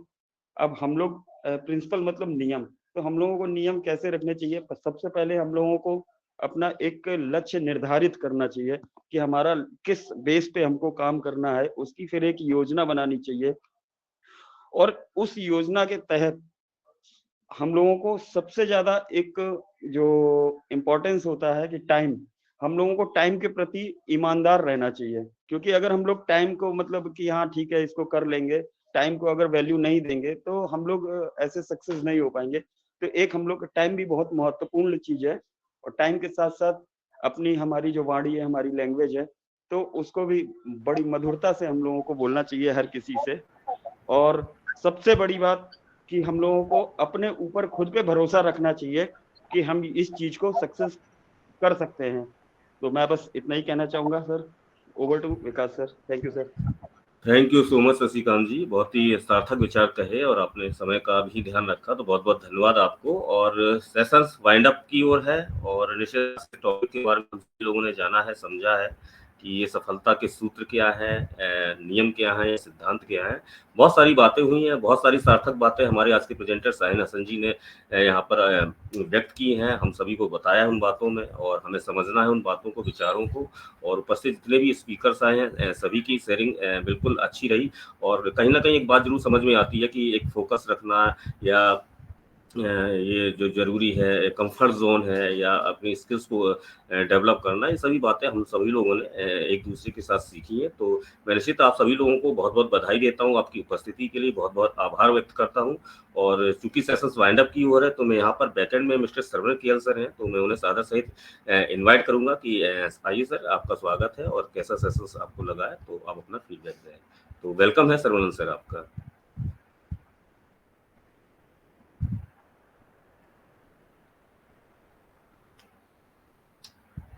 अब हम लोग प्रिंसिपल मतलब नियम, तो हम लोगों को नियम कैसे रखने चाहिए। सबसे पहले हम लोगों को अपना एक लक्ष्य निर्धारित करना चाहिए कि हमारा किस बेस पे हमको काम करना है, उसकी फिर एक योजना बनानी चाहिए। और उस योजना के तहत हम लोगों को सबसे ज्यादा एक जो इम्पोर्टेंस होता है कि टाइम, हम लोगों को टाइम के प्रति ईमानदार रहना चाहिए। क्योंकि अगर हम लोग टाइम को मतलब कि हाँ ठीक है इसको कर लेंगे, टाइम को अगर वैल्यू नहीं देंगे तो हम लोग ऐसे सक्सेस नहीं हो पाएंगे। तो एक हम लोग का टाइम भी बहुत महत्वपूर्ण चीज है। और टाइम के साथ साथ अपनी हमारी जो वाणी है, हमारी लैंग्वेज है, तो उसको भी बड़ी मधुरता से हम लोगों को बोलना चाहिए हर किसी से। और सबसे बड़ी बात कि हम लोगों को अपने ऊपर खुद पे भरोसा रखना चाहिए कि हम इस चीज को सक्सेस कर सकते हैं। तो मैं बस इतना ही कहना चाहूंगा sir. Over to Vikas sir. Thank you sir. Thank you so much Shashikant ji, बहुत ही सार्थक विचार कहे और आपने समय का भी ध्यान रखा, तो बहुत बहुत धन्यवाद आपको। और सेशंस वाइंड अप की ओर है और निश्चित टॉपिक के बारे में लोगों ने जाना है, समझा है कि ये सफलता के सूत्र क्या है, नियम क्या है, सिद्धांत क्या है। बहुत सारी बातें हुई हैं, बहुत सारी सार्थक बातें हमारे आज के प्रेजेंटर शाहीन हसन जी ने यहाँ पर व्यक्त की हैं। हम सभी को बताया है उन बातों में, और हमें समझना है उन बातों को, विचारों को। और उपस्थित जितने भी स्पीकर्स आए हैं सभी की शेयरिंग बिल्कुल अच्छी रही। और कहीं ना कहीं एक बात जरूर समझ में आती है कि एक फोकस रखना या ये जो जरूरी है, कंफर्ट जोन है या अपनी स्किल्स को डेवलप करना, ये सभी बातें हम सभी लोगों ने एक दूसरे के साथ सीखी है। तो मैं निश्चित आप सभी लोगों को बहुत बहुत बधाई देता हूँ, आपकी उपस्थिति के लिए बहुत बहुत आभार व्यक्त करता हूँ। और चूंकि सेशंस वाइंड अप की ओर है, तो मैं यहाँ पर बैकएंड में मिस्टर सरवण केएल सर हैं, तो मैं उन्हें सादर सहित इन्वाइट करूंगा कि आइए सर, आपका स्वागत है और कैसा सेशंस आपको लगा है, तो आप अपना फीडबैक दें। तो वेलकम है सरवण सर आपका।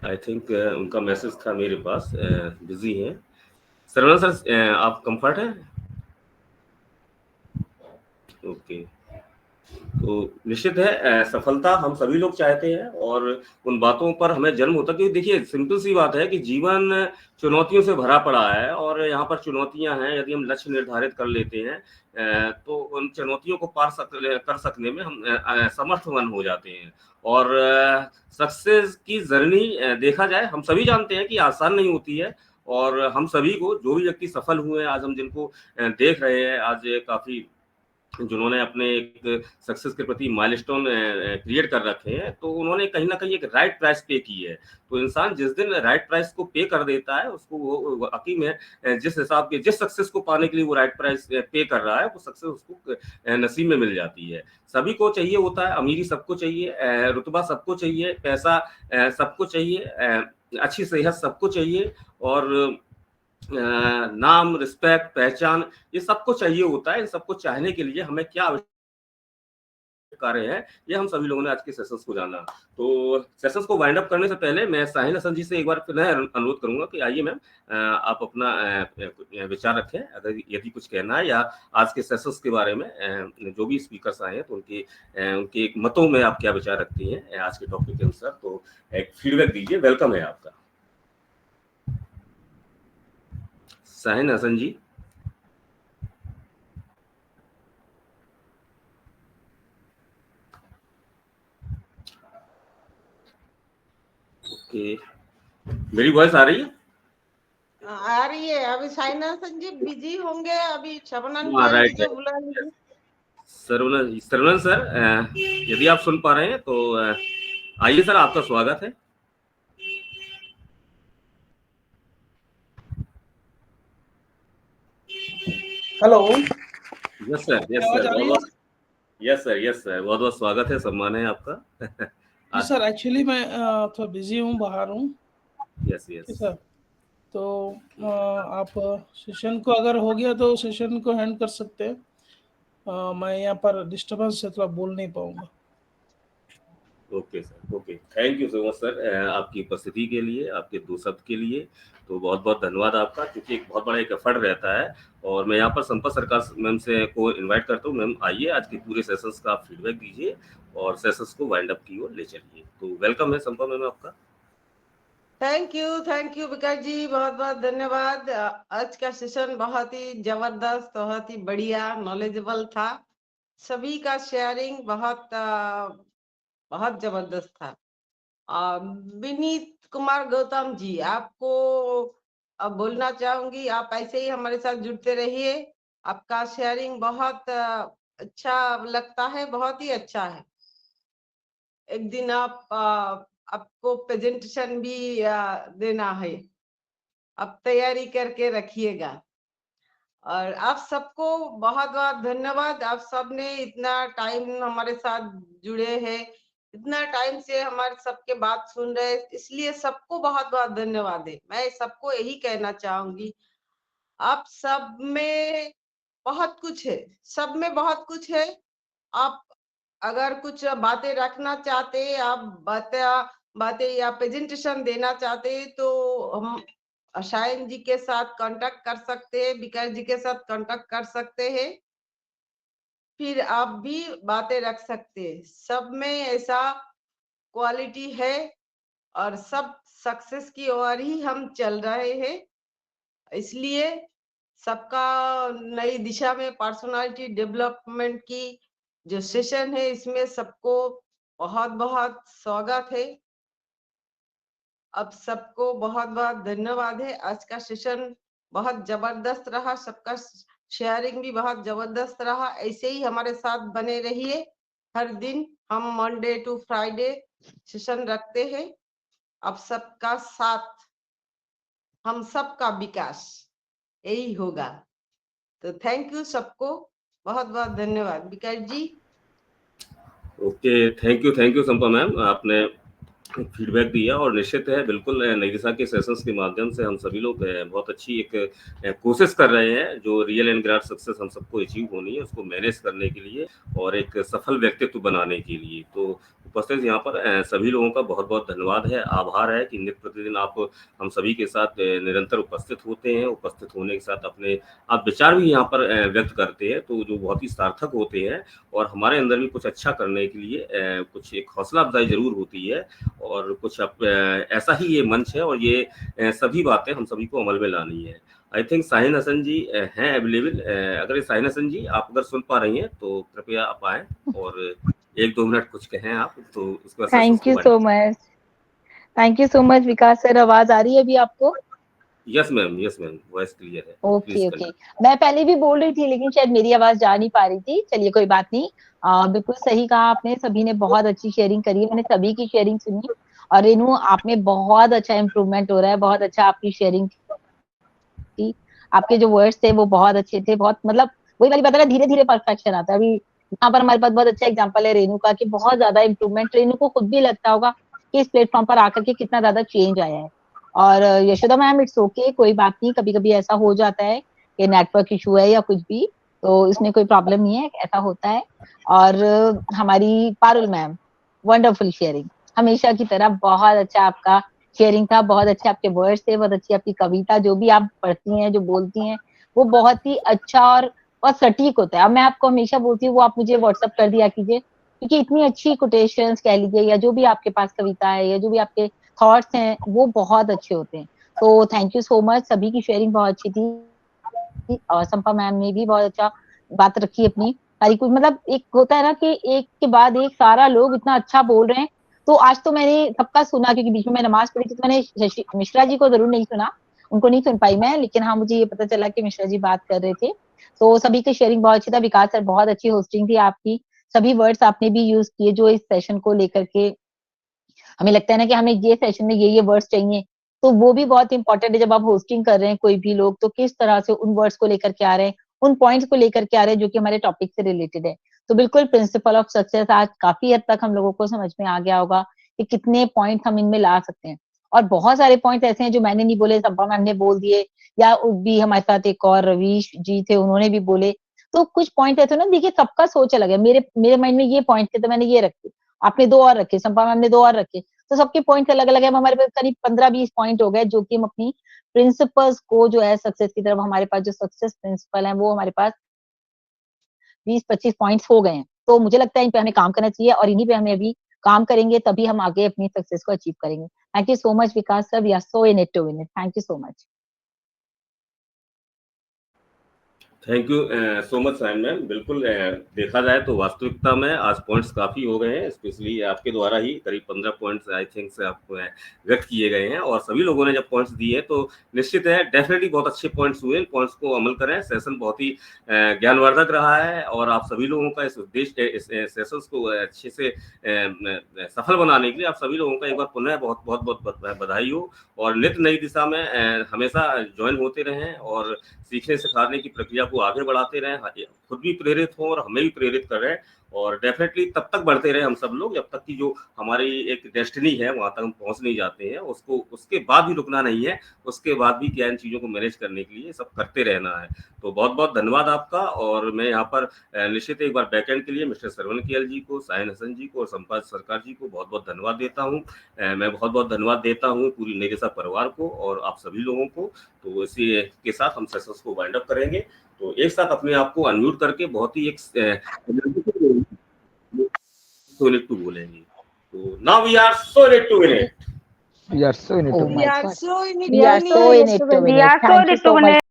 आई थिंक उनका मैसेज था मेरे पास, बिजी हैं। सरवण सर आप कंफर्ट हैं? ओके, तो निश्चित है सफलता हम सभी लोग चाहते हैं और उन बातों पर हमें जन्म होता है। क्योंकि देखिए सिंपल सी बात है कि जीवन चुनौतियों से भरा पड़ा है और यहाँ पर चुनौतियां हैं। यदि हम लक्ष्य निर्धारित कर लेते हैं तो उन चुनौतियों को कर सकने में हम समर्थवान हो जाते हैं। और सक्सेस की जर्नी देखा जाए, हम सभी जानते हैं कि आसान नहीं होती है। और हम सभी को, जो भी व्यक्ति सफल हुए हैं आज, हम जिनको देख रहे हैं आज, काफी जिन्होंने अपने एक सक्सेस के प्रति माइलस्टोन क्रिएट कर रखे हैं, तो उन्होंने कहीं ना कहीं एक राइट प्राइस पे की है। तो इंसान जिस दिन राइट प्राइस को पे कर देता है, उसको वो वाकई में जिस हिसाब के, जिस सक्सेस को पाने के लिए वो राइट प्राइस पे कर रहा है, वो सक्सेस उसको नसीब में मिल जाती है। सभी को चाहिए होता है, अमीरी सबको चाहिए, रुतबा सबको चाहिए, पैसा सबको चाहिए, अच्छी सेहत सबको चाहिए, और नाम, रिस्पेक्ट, पहचान, ये सबको चाहिए होता है। इन सबको चाहने के लिए हमें क्या कार्य है, ये हम सभी लोगों ने आज के सेशंस को जाना। तो सेशंस को वाइंड अप करने से पहले मैं शाहीन हसन जी से एक बार फिर अनुरोध करूंगा कि आइए मैम, आप अपना विचार रखें, अगर यदि कुछ कहना है या आज के सेशंस के बारे में जो भी स्पीकर्स आए हैं तो उनके मतों में आप क्या विचार रखती हैं आज के टॉपिक के अनुसार, तो एक फीडबैक दीजिए। वेलकम है आपका शाहीन हसन जी। ओके, मेरी वॉइस आ रही है? आ रही है। अभी शाहीन हसन जी बिजी होंगे, अभी शबनम राइट जी को बुला लीजिए। सरवण सर, यदि आप सुन पा रहे हैं तो आइए सर, आपका स्वागत है। हेलो यस सर, यस आवाज सर, आ रही है? बहुत यस सर, बहुत बहुत स्वागत है, सम्मान है आपका। जी सर, एक्चुअली मैं थोड़ा बिजी हूँ, बाहर हूँ। यस ठीक है यस सर, तो आप सेशन को अगर हो गया तो सेशन को हैंड कर सकते हैं। मैं यहाँ पर डिस्टर्बेंस से थोड़ा बोल नहीं पाऊंगा। Okay sir, okay, thank you so much sir, आपकी उपस्थिति के लिए, आपके 2 शब्द के लिए। तो बहुत-बहुत धन्यवाद आपका, क्योंकि एक बहुत बड़ा एक एफर्ट रहता है। और मैं यहाँ पर संपत सरकार मैम से को इनवाइट करता हूँ। मैम आइए, आज के पूरे सेशंस का आप फीडबैक दीजिए और सेशंस को वाइंड अप की ओर ले चलिए। तो वेलकम है संपा मैम आपका। थैंक यू विकास जी, बहुत बहुत धन्यवाद। आज का सेशन बहुत ही जबरदस्त, बहुत ही बढ़िया, नॉलेजेबल था। सभी का शेयरिंग बहुत जबरदस्त था। विनीत कुमार गौतम जी, आपको अब बोलना चाहूंगी, आप ऐसे ही हमारे साथ जुड़ते रहिए। आपका शेयरिंग बहुत अच्छा लगता है, बहुत ही अच्छा है। एक दिन आपको प्रेजेंटेशन भी देना है, आप तैयारी करके रखिएगा। और आप सबको बहुत बहुत धन्यवाद। आप सब ने इतना टाइम हमारे साथ जुड़े हैं, इतना टाइम से हमारे सबके बात सुन रहे हैं, इसलिए सबको बहुत बहुत धन्यवाद है। मैं सबको यही कहना चाहूंगी, आप सब में बहुत कुछ है, सब में बहुत कुछ है। आप अगर कुछ बातें रखना चाहते, आप बातें या प्रेजेंटेशन देना चाहते, तो हम शायन जी के साथ कांटेक्ट कर सकते हैं, विकास जी के साथ कांटेक्ट कर सकते हैं, फिर आप भी बातें रख सकते हैं। सब में ऐसा क्वालिटी है और सब सक्सेस की ओर ही हम चल रहे हैं। इसलिए सबका नई दिशा में पर्सनालिटी डेवलपमेंट की जो सेशन है, इसमें सबको बहुत बहुत स्वागत है। अब सबको बहुत बहुत धन्यवाद है। आज का सेशन बहुत जबरदस्त रहा, सबका शेयरिंग भी बहुत जबरदस्त रहा। ऐसे ही हमारे साथ बने रहिए। हर दिन हम मंडे टू फ्राइडे सेशन रखते हैं। अब सबका साथ, हम सबका विकास, यही होगा। तो थैंक यू सबको, बहुत बहुत धन्यवाद। विकास जी। ओके, थैंक यू संपा मैम, आपने फीडबैक दिया। और निश्चित है, बिल्कुल नई दिशा के सेशंस के माध्यम से हम सभी लोग बहुत अच्छी एक कोशिश कर रहे हैं, जो रियल एंड ग्रेट सक्सेस हम सबको अचीव होनी है, उसको मैनेज करने के लिए और एक सफल व्यक्तित्व बनाने के लिए। तो उपस्थित यहाँ पर सभी लोगों का बहुत बहुत धन्यवाद है, आभार है कि नित्य प्रतिदिन आप हम सभी के साथ निरंतर उपस्थित होते हैं। उपस्थित होने के साथ अपने आप विचार भी यहाँ पर व्यक्त करते हैं, तो जो बहुत ही सार्थक होते हैं। और हमारे अंदर भी कुछ अच्छा करने के लिए कुछ एक हौसला अफजाई जरूर होती है। और कुछ ऐसा ही ये मंच है, और ये सभी बातें हम सभी को अमल में लानी है। आई थिंक शाहीन हसन जी हैं अवेलेबल। अगर शाहीन हसन जी आप अगर सुन पा रही हैं तो कृपया आप आए और 1-2 मिनट कुछ कहें आप, तो उसके बाद thank you so much, thank you so much Vikas sir. आवाज आ रही है अभी आपको? यस मैम, वॉइस क्लियर है। ओके ओके, मैं पहले भी बोल रही थी लेकिन शायद मेरी आवाज जा नहीं पा रही थी। चलिए कोई बात नहीं, बिल्कुल सही कहा आपने, सभी ने बहुत अच्छी शेयरिंग करी है, मैंने सभी की शेयरिंग सुनी। और रेनू, आप में बहुत अच्छा इम्प्रूवमेंट हो रहा है, बहुत अच्छा आपकी शेयरिंग थी, आपके जो वर्ड्स थे वो बहुत अच्छे थे, बहुत मतलब वही वाली बात है ना, धीरे धीरे परफेक्शन आता है। अभी यहाँ पर हमारे पास बहुत अच्छा एग्जांपल है रेनू का, कि बहुत ज्यादा इम्प्रूवमेंट रेनू को खुद भी लगता होगा कि इस प्लेटफॉर्म पर आकर के कितना ज्यादा चेंज आया है। और यशोदा मैम, इट्स ओके, कोई बात नहीं, कभी कभी ऐसा हो जाता है कि नेटवर्क इशू है या कुछ भी, तो इसमें कोई प्रॉब्लम नहीं है, ऐसा होता है। और हमारी पारुल मैम, वंडरफुल शेयरिंग, हमेशा की तरह बहुत अच्छा आपका शेयरिंग था, बहुत अच्छे आपके वर्ड्स थे, बहुत अच्छी आपकी कविता, जो भी आप पढ़ती हैं, जो बोलती हैं, वो बहुत ही अच्छा और बहुत सटीक होता है। अब मैं आपको हमेशा बोलती हूँ, वो आप मुझे व्हाट्सअप कर दिया कीजिए, क्योंकि इतनी अच्छी कोटेशंस कह लीजिए, या जो भी आपके पास कविता है, या जो भी आपके थॉट्स हैं, वो बहुत अच्छे होते हैं। तो थैंक यू सो मच, सभी की शेयरिंग बहुत अच्छी थी। और संपा मैम ने भी बहुत अच्छा बात रखी अपनी सारी कुछ, मतलब एक होता है ना कि एक के बाद एक सारा लोग इतना अच्छा बोल रहे हैं। तो आज तो मैंने सबका सुना, क्योंकि बीच में मैं नमाज पढ़ी थी, तो मैंने शशि मिश्रा जी को जरूर नहीं सुना, उनको नहीं सुन पाई मैं, लेकिन हाँ मुझे ये पता चला कि मिश्रा जी बात कर रहे थे। तो सभी की शेयरिंग बहुत अच्छी था। विकास सर, बहुत अच्छी होस्टिंग थी आपकी, सभी वर्ड्स आपने भी यूज किए जो इस सेशन को लेकर के हमें लगता है ना कि हमें ये सेशन में ये वर्ड्स चाहिए, तो वो भी बहुत इंपॉर्टेंट है। जब आप होस्टिंग कर रहे हैं कोई भी लोग, तो किस तरह से उन वर्ड्स को लेकर के आ रहे हैं, उन पॉइंट्स को लेकर के आ रहे हैं जो कि हमारे टॉपिक से रिलेटेड है। तो बिल्कुल प्रिंसिपल ऑफ सक्सेस आज काफी हद तक हम लोगों को समझ में आ गया होगा कि कितने पॉइंट हम इनमें ला सकते हैं। और बहुत सारे पॉइंट ऐसे हैं जो मैंने नहीं बोले, संपा मैम ने बोल दिए, या भी हमारे साथ एक और रवीश जी थे, उन्होंने भी बोले। तो कुछ पॉइंट ऐसे ना, देखिए सबका सोच अलग है। मेरे माइंड में ये पॉइंट थे तो मैंने ये रखे, आपने 2 और रखे, संपा मैम ने 2 और रखे, तो सबके पॉइंट अलग अलग है। हमारे पास करीब 15-20 पॉइंट हो गए जो कि हम अपनी प्रिंसिपल्स को जो है सक्सेस की तरफ, हमारे पास जो सक्सेस प्रिंसिपल है वो हमारे पास 20-25 पॉइंट्स हो गए हैं। तो मुझे लगता है इन पे हमें काम करना चाहिए और इन्हीं पे हमें अभी काम करेंगे, तभी हम आगे अपनी सक्सेस को अचीव करेंगे। Thank you so much Vikas sir, we are so in it to win it. Thank you so much. Thank you so much साइन मैम। बिल्कुल देखा जाए तो वास्तविकता में आज पॉइंट्स काफ़ी हो गए हैं, स्पेशली आपके द्वारा ही करीब 15 पॉइंट्स आई थिंक से आपको व्यक्त किए गए हैं, और सभी लोगों ने जब पॉइंट्स दिए तो निश्चित है डेफिनेटली बहुत अच्छे पॉइंट्स हुए। पॉइंट्स को अमल करें। सेशन बहुत ही ज्ञानवर्धक रहा है और आप सभी लोगों का इस उद्देश्य इस सेशंस को अच्छे से सफल बनाने के लिए आप सभी लोगों का एक बार पुनः बहुत बहुत बहुत बधाई हो, और नित्य नई दिशा में हमेशा ज्वाइन होते रहें और सीखने सिखाने की प्रक्रिया को आगे बढ़ाते रहें, खुद भी प्रेरित हो और हमें भी प्रेरित करें, और डेफिनेटली तब तक बढ़ते रहे हम सब लोग जब तक कि जो हमारी एक डेस्टिनी है वहां तक हम पहुंच नहीं जाते हैं। उसको उसके बाद भी रुकना नहीं है, उसके बाद भी क्या इन चीजों को मैनेज करने के लिए सब करते रहना है। तो बहुत बहुत धन्यवाद आपका। और मैं यहाँ पर निश्चित एक बार बैकएंड के लिए मिस्टर श्रवण केएल जी को, साहिन हसन जी को और संपाद सरकार जी को बहुत बहुत धन्यवाद देता हूँ। मैं बहुत बहुत धन्यवाद देता हूँ पूरी नई दिशा परिवार को और आप सभी लोगों को। तो इसी के साथ हम सेशंस को वाइंड अप करेंगे। तो एक साथ अपने आप को अनम्यूट करके बहुत ही एक सोनेट टू बोलेंगे। तो now we are so in it to win it. We are so in it. Oh We my are God. so in it We are to so win in it. it to win We it. are so Thank you in it to so win much. it.